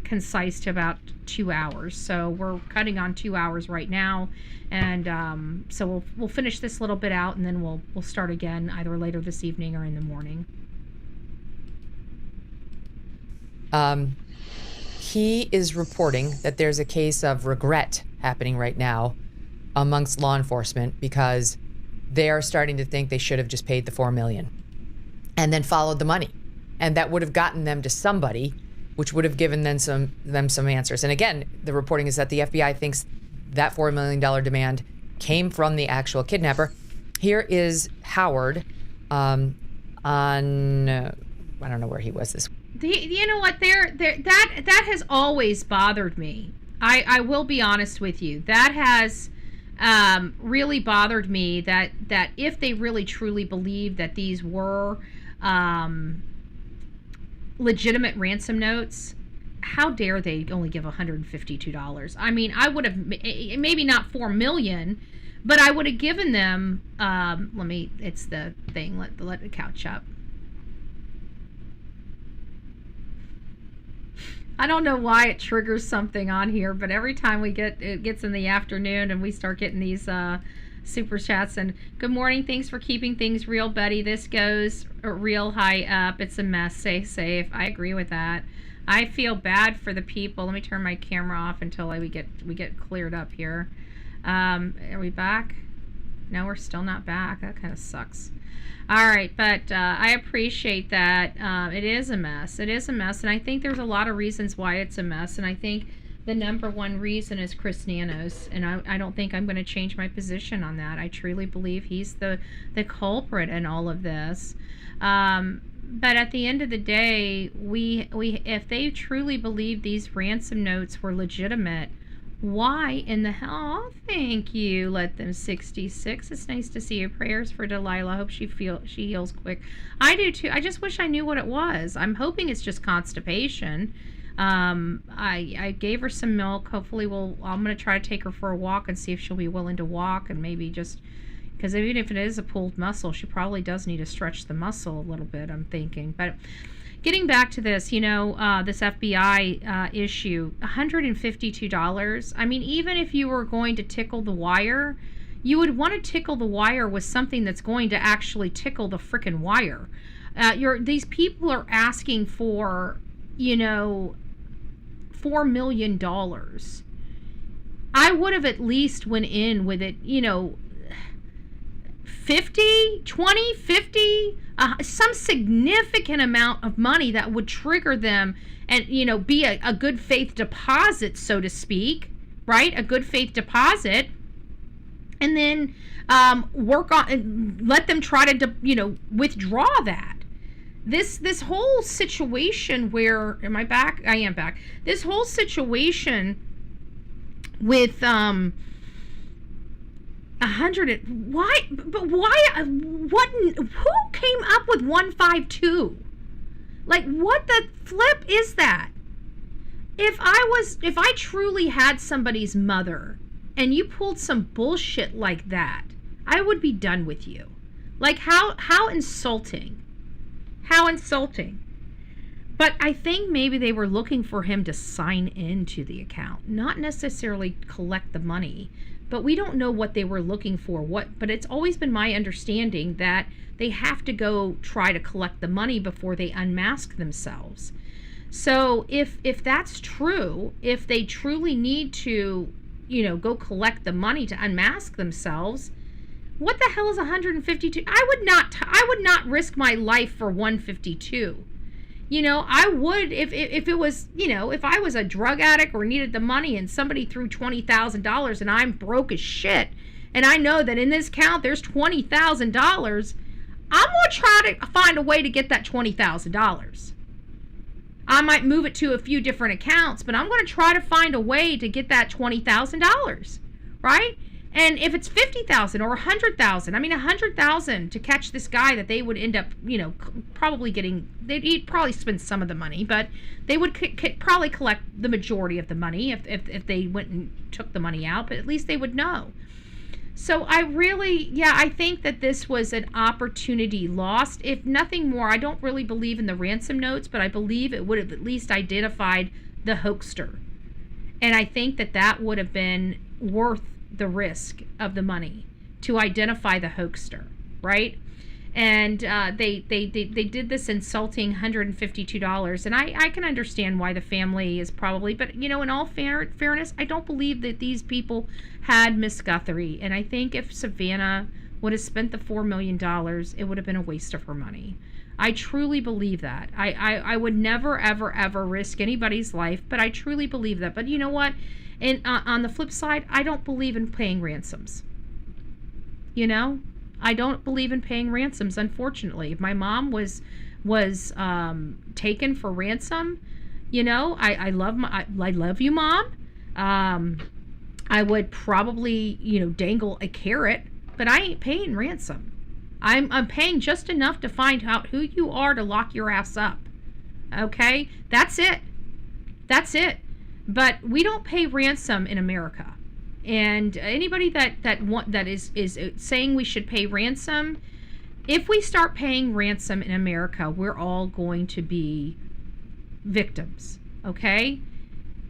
concise to about 2 hours. So we're cutting on 2 hours right now, and so we'll finish this little bit out, and then we'll start again either later this evening or in the morning. He is reporting that there's a case of regret happening right now amongst law enforcement because they are starting to think they should have just paid the $4 million and then followed the money, and that would have gotten them to somebody, which would have given them some answers. And again, the reporting is that the FBI thinks that $4 million demand came from the actual kidnapper. Here is Howard on I don't know where he was this week. You know what? That has always bothered me. I will be honest with you. That has really bothered me. That if they really truly believed that these were legitimate ransom notes, how dare they only give $152? I mean, I would have maybe not $4 million, but I would have given them. It's the thing. Let the couch up. I don't know why it triggers something on here, but every time it gets in the afternoon and we start getting these super chats. And good morning, thanks for keeping things real, Betty. This goes real high up. It's a mess. Stay safe. I agree with that. I feel bad for the people. Let me turn my camera off until we get cleared up here. Are we back? No, we're still not back. That kind of sucks. All right, but I appreciate that. It is a mess. It is a mess, and I think there's a lot of reasons why it's a mess, and I think the number one reason is Chris Nanos, and I don't think I'm going to change my position on that. I truly believe he's the culprit in all of this. But at the end of the day, we if they truly believe these ransom notes were legitimate, why in the hell? Oh, thank you. Let them 66. It's nice to see you. Prayers for Delilah. Hope she heals quick. I do too. I just wish I knew what it was. I'm hoping it's just constipation. I gave her some milk. Hopefully I'm going to try to take her for a walk and see if she'll be willing to walk, and maybe just because even if it is a pulled muscle, she probably does need to stretch the muscle a little bit, I'm thinking. But getting back to this, this FBI issue, $152. I mean, even if you were going to tickle the wire, you would want to tickle the wire with something that's going to actually tickle the frickin' wire. These people are asking for, $4 million. I would have at least went in with it, 50, 20, 50, some significant amount of money that would trigger them and, be a good faith deposit, so to speak, right? A good faith deposit. And then work on and let them try to, withdraw that. This whole situation where, am I back? I am back. This whole situation with, 100. Why? But why? What? Who came up with 152? Like, what the flip is that? If I truly had somebody's mother, and you pulled some bullshit like that, I would be done with you. Like, how insulting? How insulting. But I think maybe they were looking for him to sign into the account, not necessarily collect the money. But we don't know what they were looking for. But it's always been my understanding that they have to go try to collect the money before they unmask themselves. So if that's true, if they truly need to, go collect the money to unmask themselves, what the hell is 152? I would not risk my life for 152. I would if it was, if I was a drug addict or needed the money and somebody threw $20,000 and I'm broke as shit and I know that in this account there's $20,000, I'm going to try to find a way to get that $20,000. I might move it to a few different accounts, but I'm going to try to find a way to get that $20,000, right? And if it's 50,000 or 100,000, I mean 100,000 to catch this guy that they would end up, probably getting, he'd probably spend some of the money, but they would probably collect the majority of the money if they went and took the money out, but at least they would know. So I think that this was an opportunity lost. If nothing more, I don't really believe in the ransom notes, but I believe it would have at least identified the hoaxer. And I think that would have been worth the risk of the money to identify the hoaxer, right? And they did this insulting $152, and I can understand why the family is probably, but in all fairness, I don't believe that these people had Miss Guthrie, and I think if Savannah would have spent the $4 million, it would have been a waste of her money. I truly believe that. I would never, ever, ever risk anybody's life, but I truly believe that. But you know what? And on the flip side, I don't believe in paying ransoms. I don't believe in paying ransoms, unfortunately. If my mom was taken for ransom, I love you, Mom. I would probably, dangle a carrot, but I ain't paying ransom. I'm paying just enough to find out who you are to lock your ass up. Okay? That's it. But we don't pay ransom in America. And anybody that is saying we should pay ransom, if we start paying ransom in America, we're all going to be victims. Okay?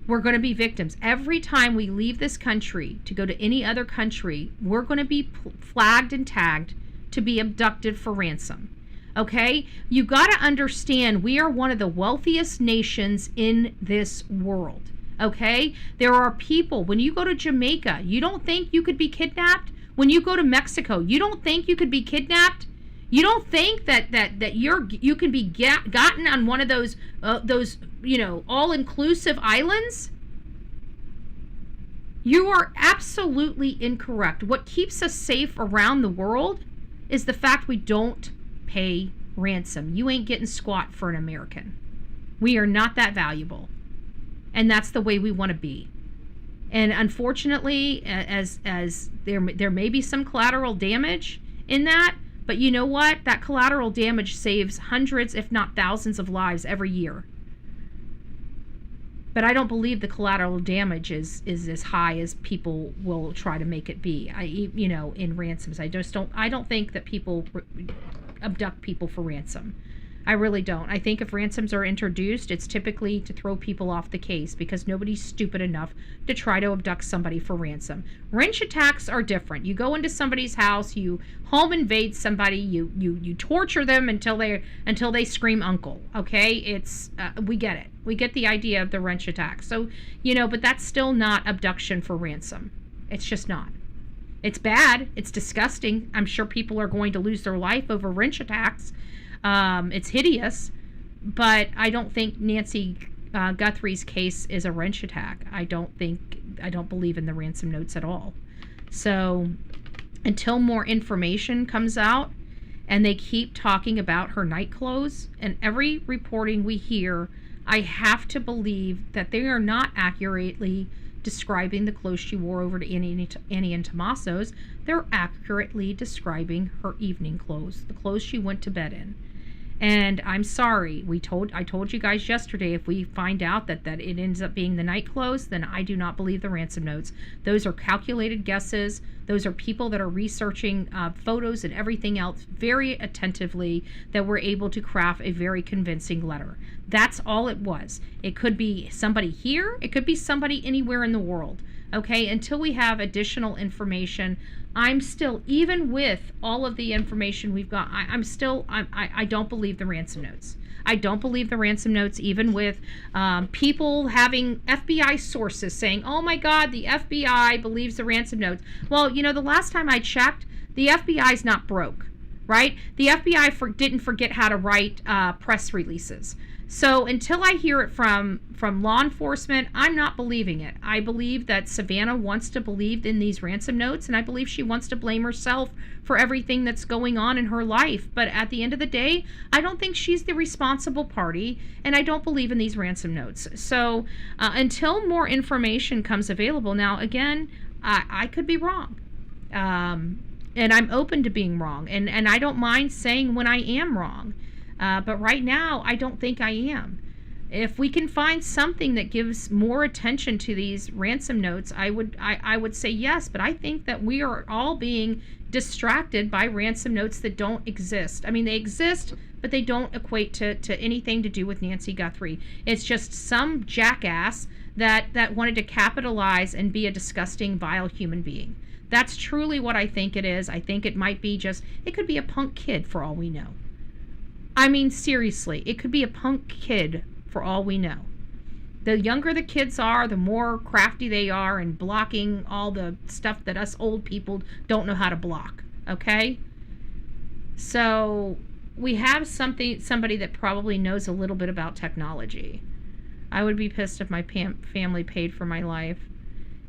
We're going to be victims. Every time we leave this country to go to any other country, we're going to be flagged and tagged to be abducted for ransom. Okay? You got to understand, we are one of the wealthiest nations in this world. Okay? There are people, when you go to Jamaica, you don't think you could be kidnapped? When you go to Mexico, you don't think you could be kidnapped? You don't think that you can be gotten on one of those all-inclusive islands? You are absolutely incorrect. What keeps us safe around the world is the fact we don't pay ransom. You ain't getting squat for an American. We are not that valuable. And that's the way we want to be. And unfortunately, as there may be some collateral damage in that, but you know what? That collateral damage saves hundreds, if not thousands of lives every year. But I don't believe the collateral damage is as high as people will try to make it be. In ransoms, I don't think that people abduct people for ransom. I really don't. I think if ransoms are introduced, it's typically to throw people off the case because nobody's stupid enough to try to abduct somebody for ransom. Wrench attacks are different. You go into somebody's house, you home invade somebody, you torture them until they scream uncle. Okay? It's we get it. We get the idea of the wrench attack. So, but that's still not abduction for ransom. It's just not. It's bad. It's disgusting. I'm sure people are going to lose their life over wrench attacks. It's hideous, but I don't think Nancy Guthrie's case is a wrench attack. I don't believe in the ransom notes at all. So until more information comes out and they keep talking about her night clothes and every reporting we hear, I have to believe that they are not accurately describing the clothes she wore over to Annie and Tommaso's. They're accurately describing her evening clothes, the clothes she went to bed in. And I'm sorry, I told you guys yesterday, if we find out that it ends up being the night clothes, then I do not believe the ransom notes. Those are calculated guesses. Those are people that are researching photos and everything else very attentively that were able to craft a very convincing letter. That's all it was. It could be somebody here. It could be somebody anywhere in the world. Okay, until we have additional information, I'm still, even with all of the information we've got, I don't believe the ransom notes. I don't believe the ransom notes, even with people having FBI sources saying, oh my God, the FBI believes the ransom notes. Well, the last time I checked, the FBI's not broke, right? The FBI didn't forget how to write press releases. So until I hear it from law enforcement, I'm not believing it. I believe that Savannah wants to believe in these ransom notes, and I believe she wants to blame herself for everything that's going on in her life. But at the end of the day, I don't think she's the responsible party, and I don't believe in these ransom notes. So until more information comes available, now again, I could be wrong. And I'm open to being wrong, and I don't mind saying when I am wrong. But right now, I don't think I am. If we can find something that gives more attention to these ransom notes, I would say yes. But I think that we are all being distracted by ransom notes that don't exist. I mean, they exist, but they don't equate to anything to do with Nancy Guthrie. It's just some jackass that wanted to capitalize and be a disgusting, vile human being. That's truly what I think it is. I think it might be it could be a punk kid for all we know. I mean, seriously, it could be a punk kid for all we know. The younger the kids are, the more crafty they are in blocking all the stuff that us old people don't know how to block, okay? So we have somebody that probably knows a little bit about technology. I would be pissed if my family paid for my life.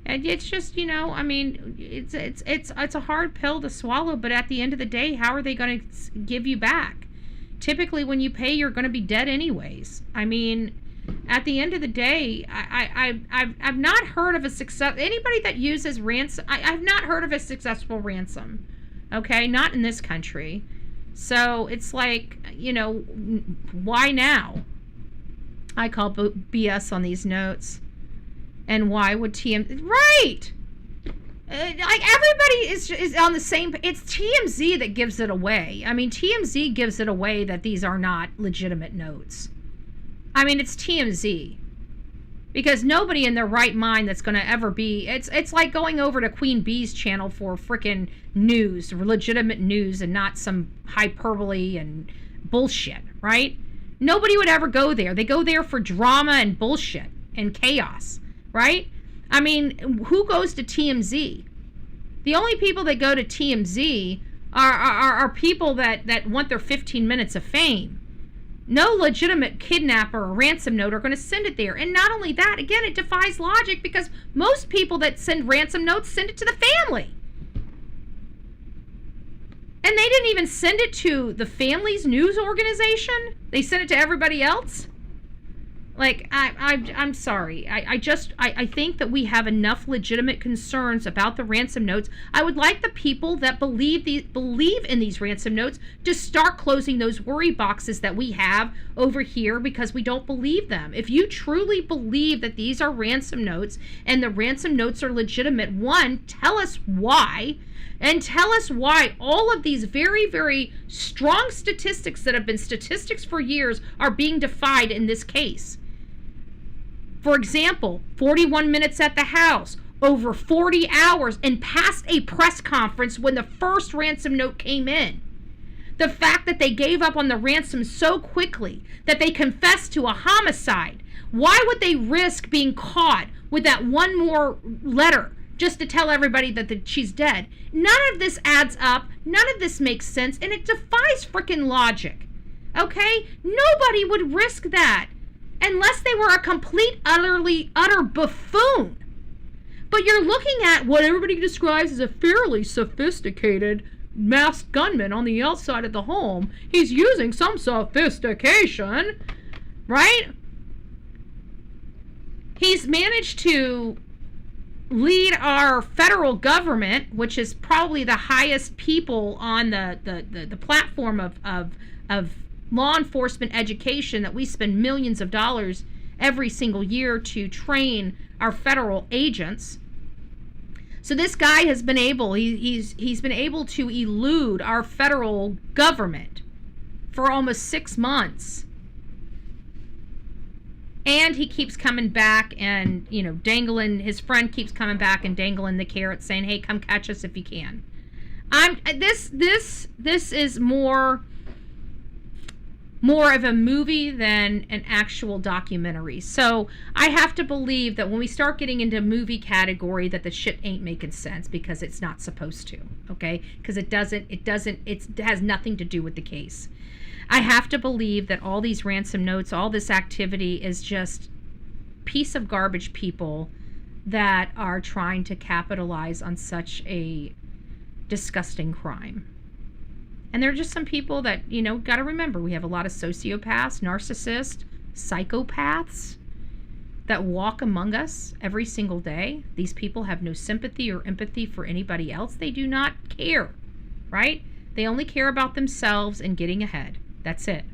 And it's just, I mean, it's a hard pill to swallow, but at the end of the day, how are they going to give you back? Typically, when you pay, you're going to be dead anyways. I mean, at the end of the day, I've not heard of a success. Anybody that uses ransom, I've not heard of a successful ransom. Okay, not in this country. So it's like, why now? I call BS on these notes. And why would right? Like everybody is on the same. It's TMZ that gives it away. I mean, TMZ gives it away that these are not legitimate notes. I mean, it's TMZ, because nobody in their right mind that's going to ever be. It's like going over to Queen Bee's channel for frickin' news, legitimate news, and not some hyperbole and bullshit, right? Nobody would ever go there. They go there for drama and bullshit and chaos, right? I mean, who goes to TMZ? The only people that go to TMZ are people that want their 15 minutes of fame. No legitimate kidnapper or ransom note are going to send it there. And not only that, again, it defies logic, because most people that send ransom notes send it to the family. And they didn't even send it to the family's news organization. They sent it to everybody else. Like, I'm sorry. I think that we have enough legitimate concerns about the ransom notes. I would like the people that believe in these ransom notes to start closing those worry boxes that we have over here, because we don't believe them. If you truly believe that these are ransom notes and the ransom notes are legitimate, one, tell us why. And tell us why all of these very, very strong statistics that have been statistics for years are being defied in this case. For example, 41 minutes at the house, over 40 hours, and past a press conference when the first ransom note came in. The fact that they gave up on the ransom so quickly, that they confessed to a homicide. Why would they risk being caught with that one more letter just to tell everybody that she's dead? None of this adds up. None of this makes sense, and it defies freaking logic. Okay? Nobody would risk that unless they were a complete, utter buffoon. But you're looking at what everybody describes as a fairly sophisticated masked gunman on the outside of the home. He's using some sophistication, right? He's managed to lead our federal government, which is probably the highest people on the platform of law enforcement education, that we spend millions of dollars every single year to train our federal agents. So this guy has been able, he's been able to elude our federal government for almost 6 months. And he keeps coming back and, dangling, his friend keeps coming back and dangling the carrot, saying, hey, come catch us if you can. This is more of a movie than an actual documentary. So I have to believe that when we start getting into movie category, that the shit ain't making sense, because it's not supposed to, okay? Because it has nothing to do with the case. I have to believe that all these ransom notes, all this activity is just piece of garbage people that are trying to capitalize on such a disgusting crime. And there are just some people that, got to remember, we have a lot of sociopaths, narcissists, psychopaths, that walk among us every single day. These people have no sympathy or empathy for anybody else. They do not care, right? They only care about themselves and getting ahead. That's it.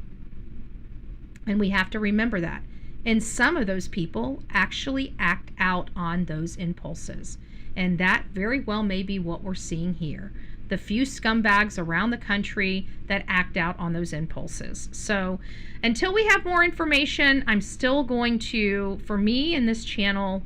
And we have to remember that. And some of those people actually act out on those impulses. And that very well may be what we're seeing here. The few scumbags around the country that act out on those impulses. So until we have more information, I'm still going to, for me in this channel,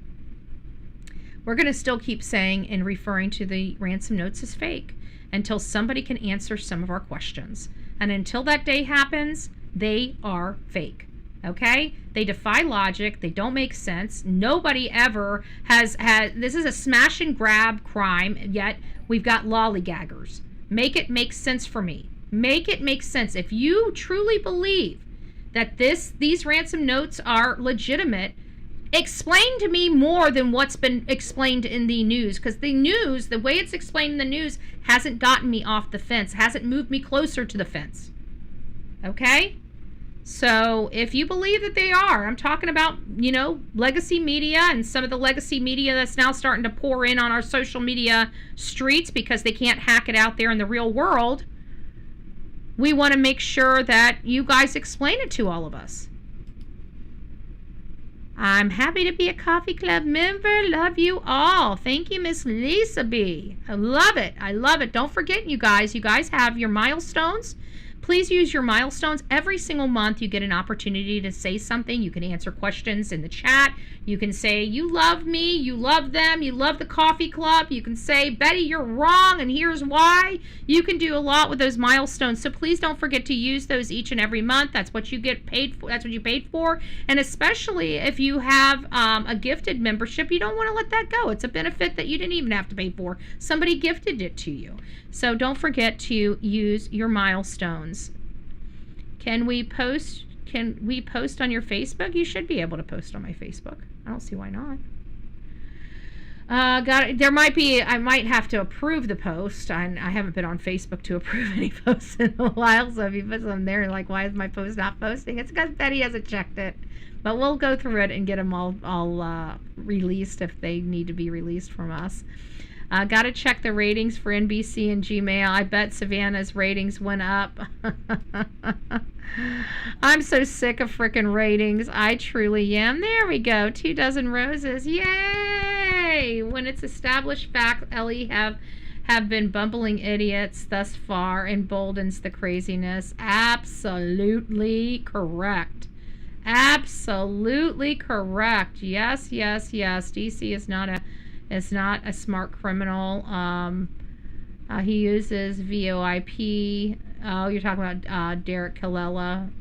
we're going to still keep saying and referring to the ransom notes as fake until somebody can answer some of our questions. And until that day happens, they are fake. Okay? They defy logic. They don't make sense. Nobody ever has this is a smash and grab crime, yet we've got lollygaggers. Make it make sense for me. Make it make sense. If you truly believe that these ransom notes are legitimate, explain to me more than what's been explained in the news, because the news, the way it's explained in the news, hasn't gotten me off the fence, hasn't moved me closer to the fence. Okay? So if you believe that they are, I'm talking about, legacy media and some of the legacy media that's now starting to pour in on our social media streets because they can't hack it out there in the real world. We want to make sure that you guys explain it to all of us. I'm happy to be a coffee club member. Love you all. Thank you, Miss Lisa B. I love it. I love it. Don't forget, you guys have your milestones. Please use your milestones. Every single month you get an opportunity to say something. You can answer questions in the chat. You can say, you love me, you love them, you love the coffee club. You can say, Betty, you're wrong, and here's why. You can do a lot with those milestones. So please don't forget to use those each and every month. That's what you get paid for. That's what you paid for. And especially if you have a gifted membership, you don't want to let that go. It's a benefit that you didn't even have to pay for. Somebody gifted it to you. So don't forget to use your milestones. Can we post on your Facebook? You should be able to post on my Facebook. I don't see why not. I might have to approve the post. I haven't been on Facebook to approve any posts in a while, so if you put some there, like, why is my post not posting? It's because Betty hasn't checked it. But we'll go through it and get them all released if they need to be released from us. Got to check the ratings for NBC and Gmail. I bet Savannah's ratings went up. I'm so sick of frickin' ratings. I truly am. There we go. 2 dozen roses. Yay! When it's established fact, Ellie have been bumbling idiots thus far, emboldens the craziness. Absolutely correct. Absolutely correct. Yes. DC is not a smart criminal. He uses VoIP. Oh, you're talking about Derek Kallela,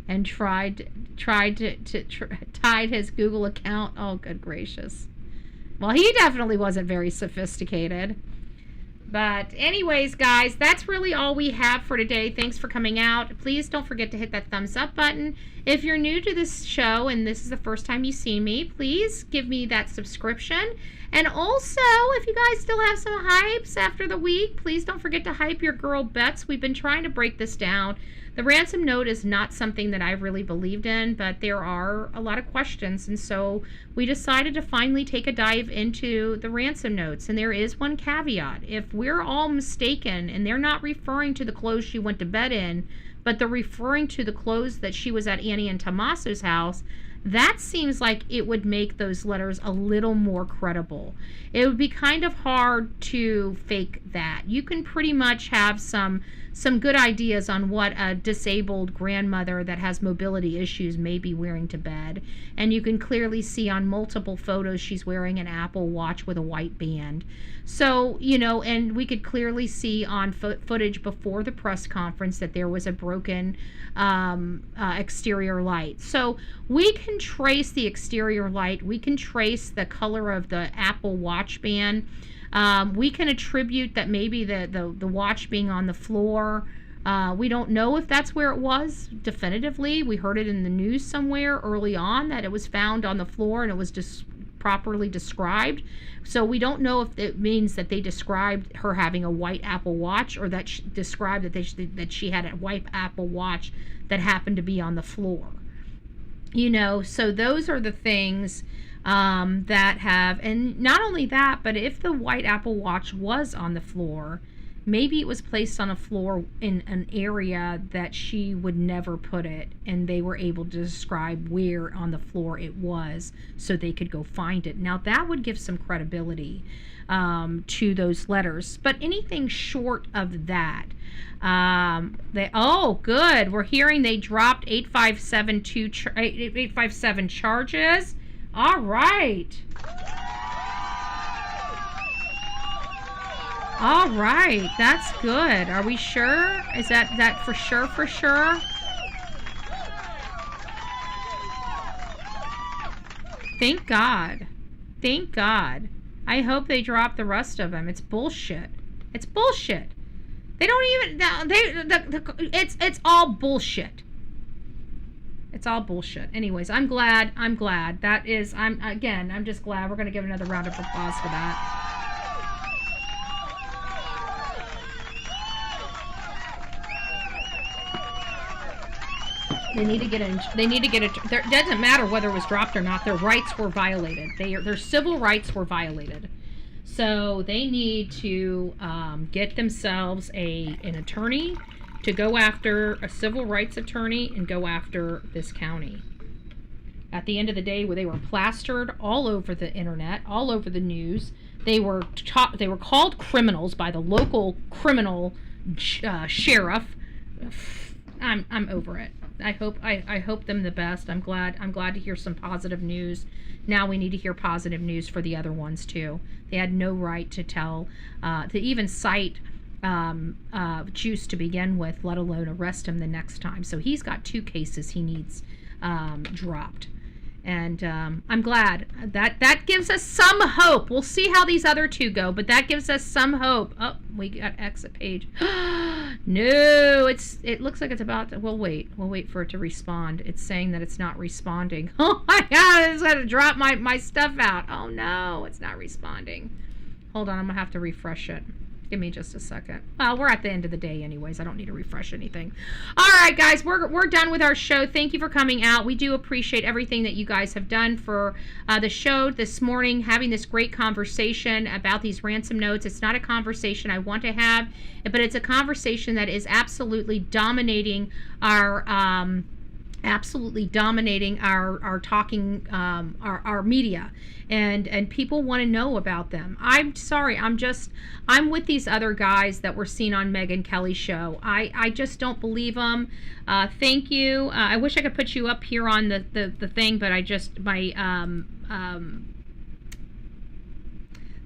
and tied his Google account. Oh, good gracious. Well, he definitely wasn't very sophisticated. But anyways, guys, that's really all we have for today. Thanks for coming out. Please don't forget to hit that thumbs up button. If you're new to this show and this is the first time you've seen me, please give me that subscription. And also, if you guys still have some hypes after the week, please don't forget to hype your girl Bets. We've been trying to break this down. The ransom note is not something that I've really believed in, but there are a lot of questions. And so we decided to finally take a dive into the ransom notes. And there is one caveat. If we're all mistaken and they're not referring to the clothes she went to bed in, but they're referring to the clothes that she was at Annie and Tommaso's house, that seems like it would make those letters a little more credible. It would be kind of hard to fake that. You can pretty much have some good ideas on what a disabled grandmother that has mobility issues may be wearing to bed. And you can clearly see on multiple photos she's wearing an Apple Watch with a white band. So, and we could clearly see on footage before the press conference that there was a broken exterior light. So we can trace the exterior light. We can trace the color of the Apple Watch band. We can attribute that maybe the watch being on the floor. We don't know if that's where it was definitively. We heard it in the news somewhere early on that it was found on the floor and it was properly described. So we don't know if it means that they described her having a white Apple Watch or that described that she had a white Apple Watch that happened to be on the floor. So those are the things that have, and not only that, but if the white Apple Watch was on the floor, maybe it was placed on a floor in an area that she would never put it, and they were able to describe where on the floor it was so they could go find it. Now that would give some credibility to those letters, but anything short of that, good. We're hearing they dropped 857 charges. All right. All right, that's good. Are we sure? Is that for sure, for sure? Thank God. Thank God. I hope they drop the rest of them. It's bullshit. It's bullshit. They don't even, it's all bullshit. It's all bullshit. Anyways, I'm glad. I'm just glad. We're going to give another round of applause for that. They need to get it. It doesn't matter whether it was dropped or not. Their rights were violated. Their civil rights were violated. So they need to get themselves an attorney to go after, a civil rights attorney, and go after this county. At the end of the day, where they were plastered all over the internet, all over the news, they were called criminals by the local criminal sheriff. I'm over it. I hope them the best. I'm glad to hear some positive news. Now we need to hear positive news for the other ones too. They had no right to tell, to even cite Juice to begin with, let alone arrest him the next time. So he's got 2 cases he needs dropped. And I'm glad that gives us some hope. We'll see how these other 2 go, but that gives us some hope. Oh, we got exit page. No, it looks like it's about to, we'll wait for it to respond. It's saying that it's not responding. Oh my God, it's gonna drop my stuff out. Oh no, it's not responding. Hold on, I'm gonna have to refresh it. Give me just a second. Well, we're at the end of the day anyways. I don't need to refresh anything. All right, guys, we're done with our show. Thank you for coming out. We do appreciate everything that you guys have done for the show this morning, having this great conversation about these ransom notes. It's not a conversation I want to have, but it's a conversation that is absolutely dominating our talking, our media, and people want to know about them. I'm sorry, I'm with these other guys that were seen on Megyn Kelly's show. I just don't believe them. Thank you. I wish I could put you up here on the thing, but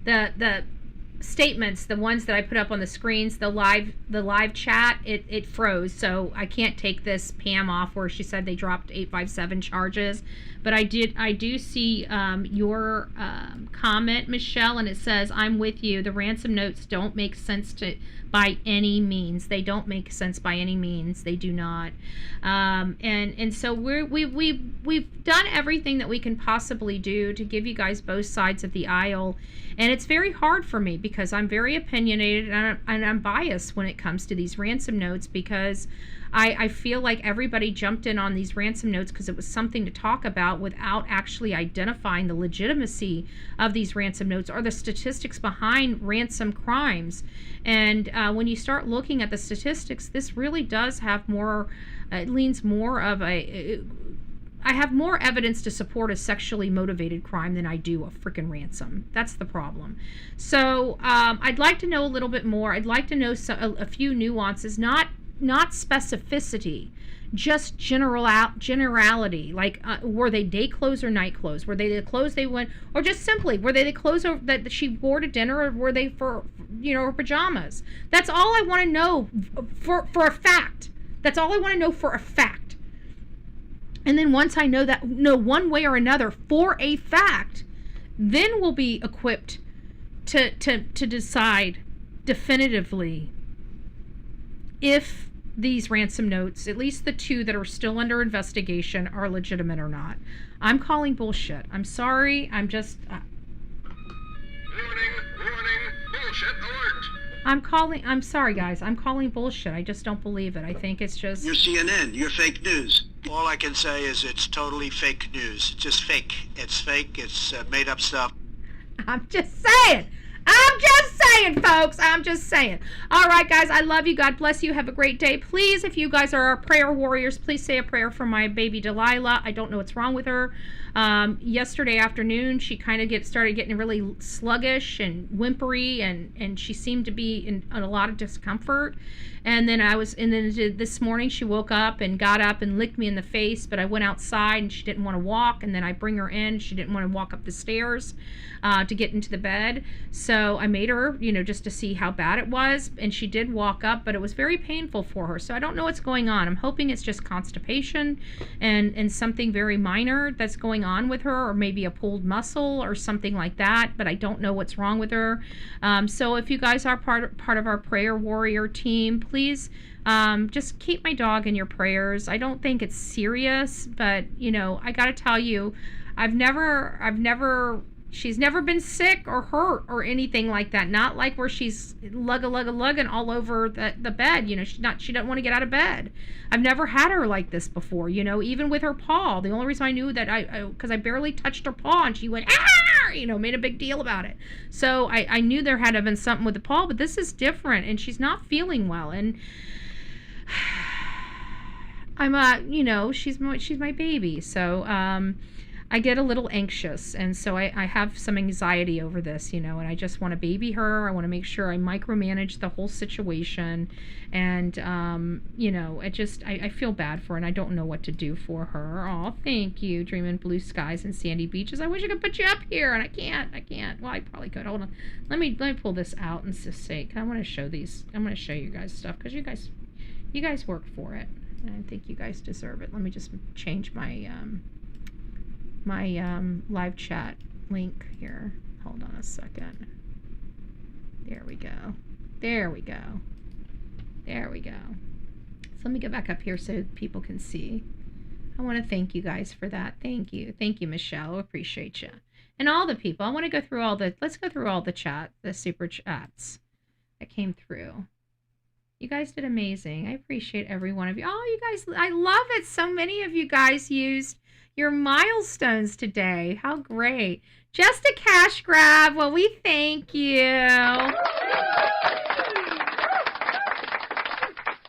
the statements, the ones that I put up on the screens, the live chat, it froze, so I can't take this Pam off where she said they dropped 857 charges. But I do see your comment, Michelle, and it says, I'm with you. The ransom notes don't make sense by any means. They don't make sense by any means. They do not. And so we've done everything that we can possibly do to give you guys both sides of the aisle. And it's very hard for me because I'm very opinionated and I'm biased when it comes to these ransom notes, because I feel like everybody jumped in on these ransom notes because it was something to talk about without actually identifying the legitimacy of these ransom notes or the statistics behind ransom crimes. And when you start looking at the statistics, this really does have more, it leans more of I have more evidence to support a sexually motivated crime than I do a freaking ransom. That's the problem. So I'd like to know a little bit more. I'd like to know a few nuances, not specificity, just generality. Like, were they day clothes or night clothes? Were they the clothes they went, or just simply, were they the clothes that she wore to dinner, or were they for, her pajamas? That's all I want to know for a fact. That's all I want to know for a fact. And then once I know one way or another for a fact, then we'll be equipped to decide definitively if these ransom notes, at least the 2 that are still under investigation, are legitimate or not. I'm calling bullshit. I'm sorry. I'm just... Warning, bullshit alert. I'm sorry, guys. I'm calling bullshit. I just don't believe it. I think it's just... You're CNN. You're fake news. All I can say is it's totally fake news. Just fake. It's fake. It's made up stuff. I'm just saying. I'm just saying, folks. I'm just saying. All right, guys. I love you. God bless you. Have a great day. Please, if you guys are prayer warriors, please say a prayer for my baby Delilah. I don't know what's wrong with her. Yesterday afternoon, she kind of started getting really sluggish and whimpery, and she seemed to be in a lot of discomfort. And then this morning she woke up and got up and licked me in the face, but I went outside and she didn't want to walk, and then I bring her in. She didn't want to walk up the stairs to get into the bed. So I made her, just to see how bad it was, and she did walk up, but it was very painful for her. So I don't know what's going on. I'm hoping it's just constipation and something very minor that's going on with her, or maybe a pulled muscle or something like that, but I don't know what's wrong with her. So if you guys are part of our prayer warrior team, please just keep my dog in your prayers. I don't think it's serious, but I gotta tell you, she's never been sick or hurt or anything like that. Not like where she's lugging all over the bed. She doesn't want to get out of bed. I've never had her like this before, even with her paw. The only reason I knew that because I barely touched her paw and she went, made a big deal about it. So I knew there had to have been something with the paw, but this is different, and she's not feeling well. And I'm she's my baby. So, I get a little anxious, and so I have some anxiety over this, and I just want to baby her. I want to make sure I micromanage the whole situation, and I feel bad for her, and I don't know what to do for her. Oh, thank you, Dreaming Blue Skies and Sandy Beaches. I wish I could put you up here, and I can't. Well, I probably could. Hold on, let me pull this out and just say, I want to show these. I'm going to show you guys stuff because you guys work for it, and I think you guys deserve it. Let me just change my live chat link here. Hold on a second. There we go. So let me get back up here so people can see. I want to thank you guys for that. Thank you, Michelle. I appreciate you. And all the people. I want to go through let's go through all the super chats that came through. You guys did amazing. I appreciate every one of you. Oh, you guys, I love it. So many of you guys used your milestones today. How great. Just a cash grab. Well, we thank you.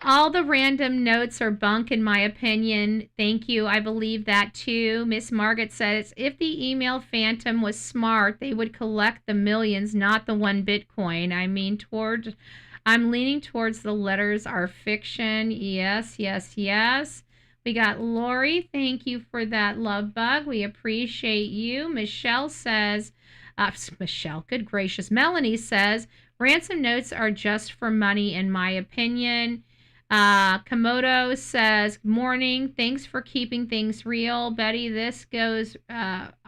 All the random notes are bunk, in my opinion. Thank you. I believe that too. Miss Margaret says, if the email phantom was smart, they would collect the millions, not the 1 Bitcoin. I'm leaning towards the letters are fiction. Yes. We got Lori. Thank you for that love bug. We appreciate you. Michelle says, Michelle, good gracious. Melanie says, ransom notes are just for money, in my opinion. Komodo says, morning. Thanks for keeping things real. Betty, this goes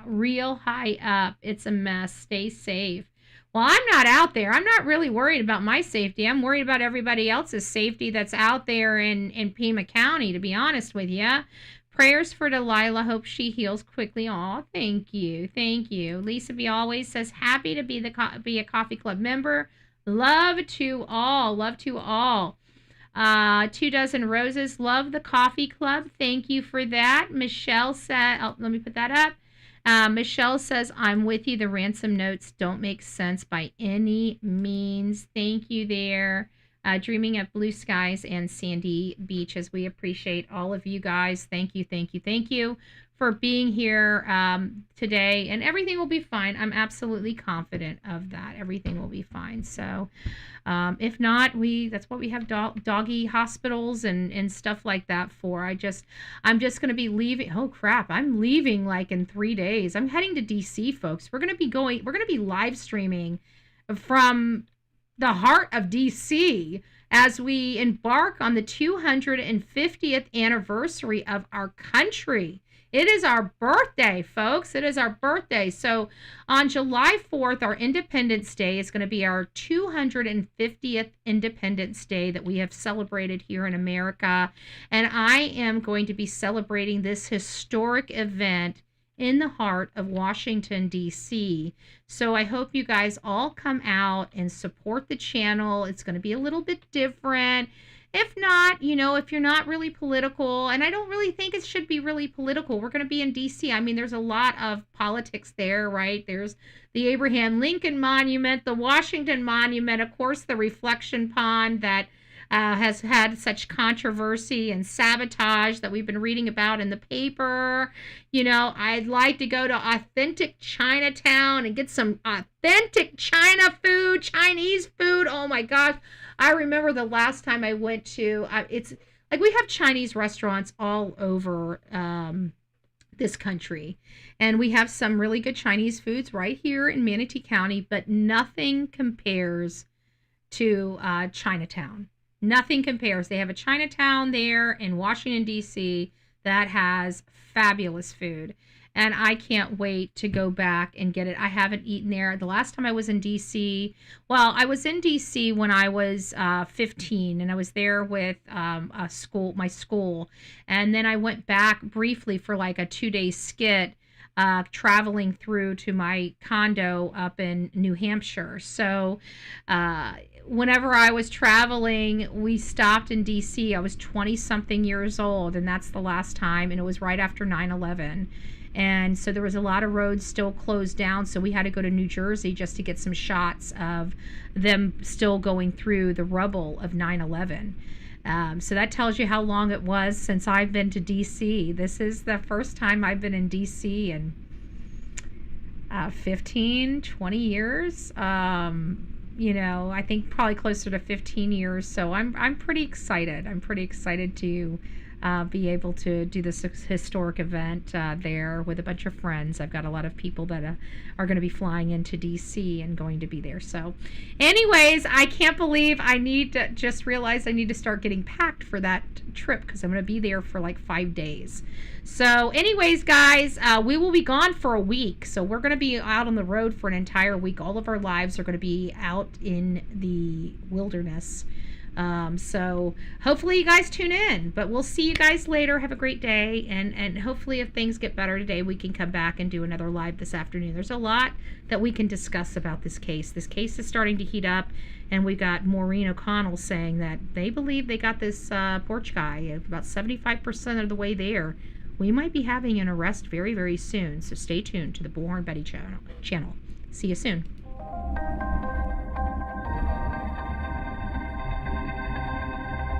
real high up. It's a mess. Stay safe. Well, I'm not out there. I'm not really worried about my safety. I'm worried about everybody else's safety that's out there in Pima County, to be honest with you. Prayers for Delilah. Hope she heals quickly. Aw, thank you. Lisa B. always says, happy to be a coffee club member. Love to all. 2 dozen roses. Love the coffee club. Thank you for that. Michelle said, let me put that up. Michelle says, I'm with you. The ransom notes don't make sense by any means. Thank you there. Dreaming of Blue Skies and Sandy Beaches. We appreciate all of you guys. Thank you for being here today. And everything will be fine. I'm absolutely confident of that. Everything will be fine. So if not, that's what we have doggy hospitals and stuff like that for. I'm just going to be leaving. Oh crap. I'm leaving like in 3 days. I'm heading to DC, folks. We're going to be live streaming from the heart of DC as we embark on the 250th anniversary of our country. It is our birthday, folks. It is our birthday. So on July 4th, our Independence Day is going to be our 250th Independence Day that we have celebrated here in America. And I am going to be celebrating this historic event in the heart of Washington, D.C. So I hope you guys all come out and support the channel. It's going to be a little bit different. If not, if you're not really political, and I don't really think it should be really political, we're going to be in D.C. I mean, there's a lot of politics there, right? There's the Abraham Lincoln Monument, the Washington Monument, of course, the reflection pond that has had such controversy and sabotage that we've been reading about in the paper. I'd like to go to authentic Chinatown and get some authentic Chinese food. Oh my gosh. I remember the last time I went to, it's like we have Chinese restaurants all over this country. And we have some really good Chinese foods right here in Manatee County, but nothing compares to Chinatown. Nothing compares. They have a Chinatown there in Washington, D.C. that has fabulous food. And I can't wait to go back and get it. I haven't eaten there. The last time I was in D.C., well, I was in D.C. when I was 15, and I was there with my school. And then I went back briefly for like a 2-day skit, traveling through to my condo up in New Hampshire. So whenever I was traveling, we stopped in D.C. I was 20-something years old, and that's the last time, and it was right after 9/11. And so there was a lot of roads still closed down, so we had to go to New Jersey just to get some shots of them still going through the rubble of 9/11. So that tells you how long it was since I've been to D.C. This is the first time I've been in D.C. in 15, 20 years. I think probably closer to 15 years. So I'm pretty excited. I'm pretty excited to be able to do this historic event there with a bunch of friends. I've got a lot of people that are going to be flying into DC and going to be there. So anyways, I can't believe I need to start getting packed for that trip because I'm going to be there for like 5 days. So anyways, guys, we will be gone for a week. So we're going to be out on the road for an entire week. All of our lives are going to be out in the wilderness. So hopefully you guys tune in, but we'll see you guys later. Have a great day. And hopefully if things get better today, we can come back and do another live this afternoon. There's a lot that we can discuss about this case. This case is starting to heat up, and we got Maureen O'Connell saying that they believe they got this porch guy about 75% of the way there. We might be having an arrest very, very soon. So stay tuned to the Bullhorn Betty channel. See you soon.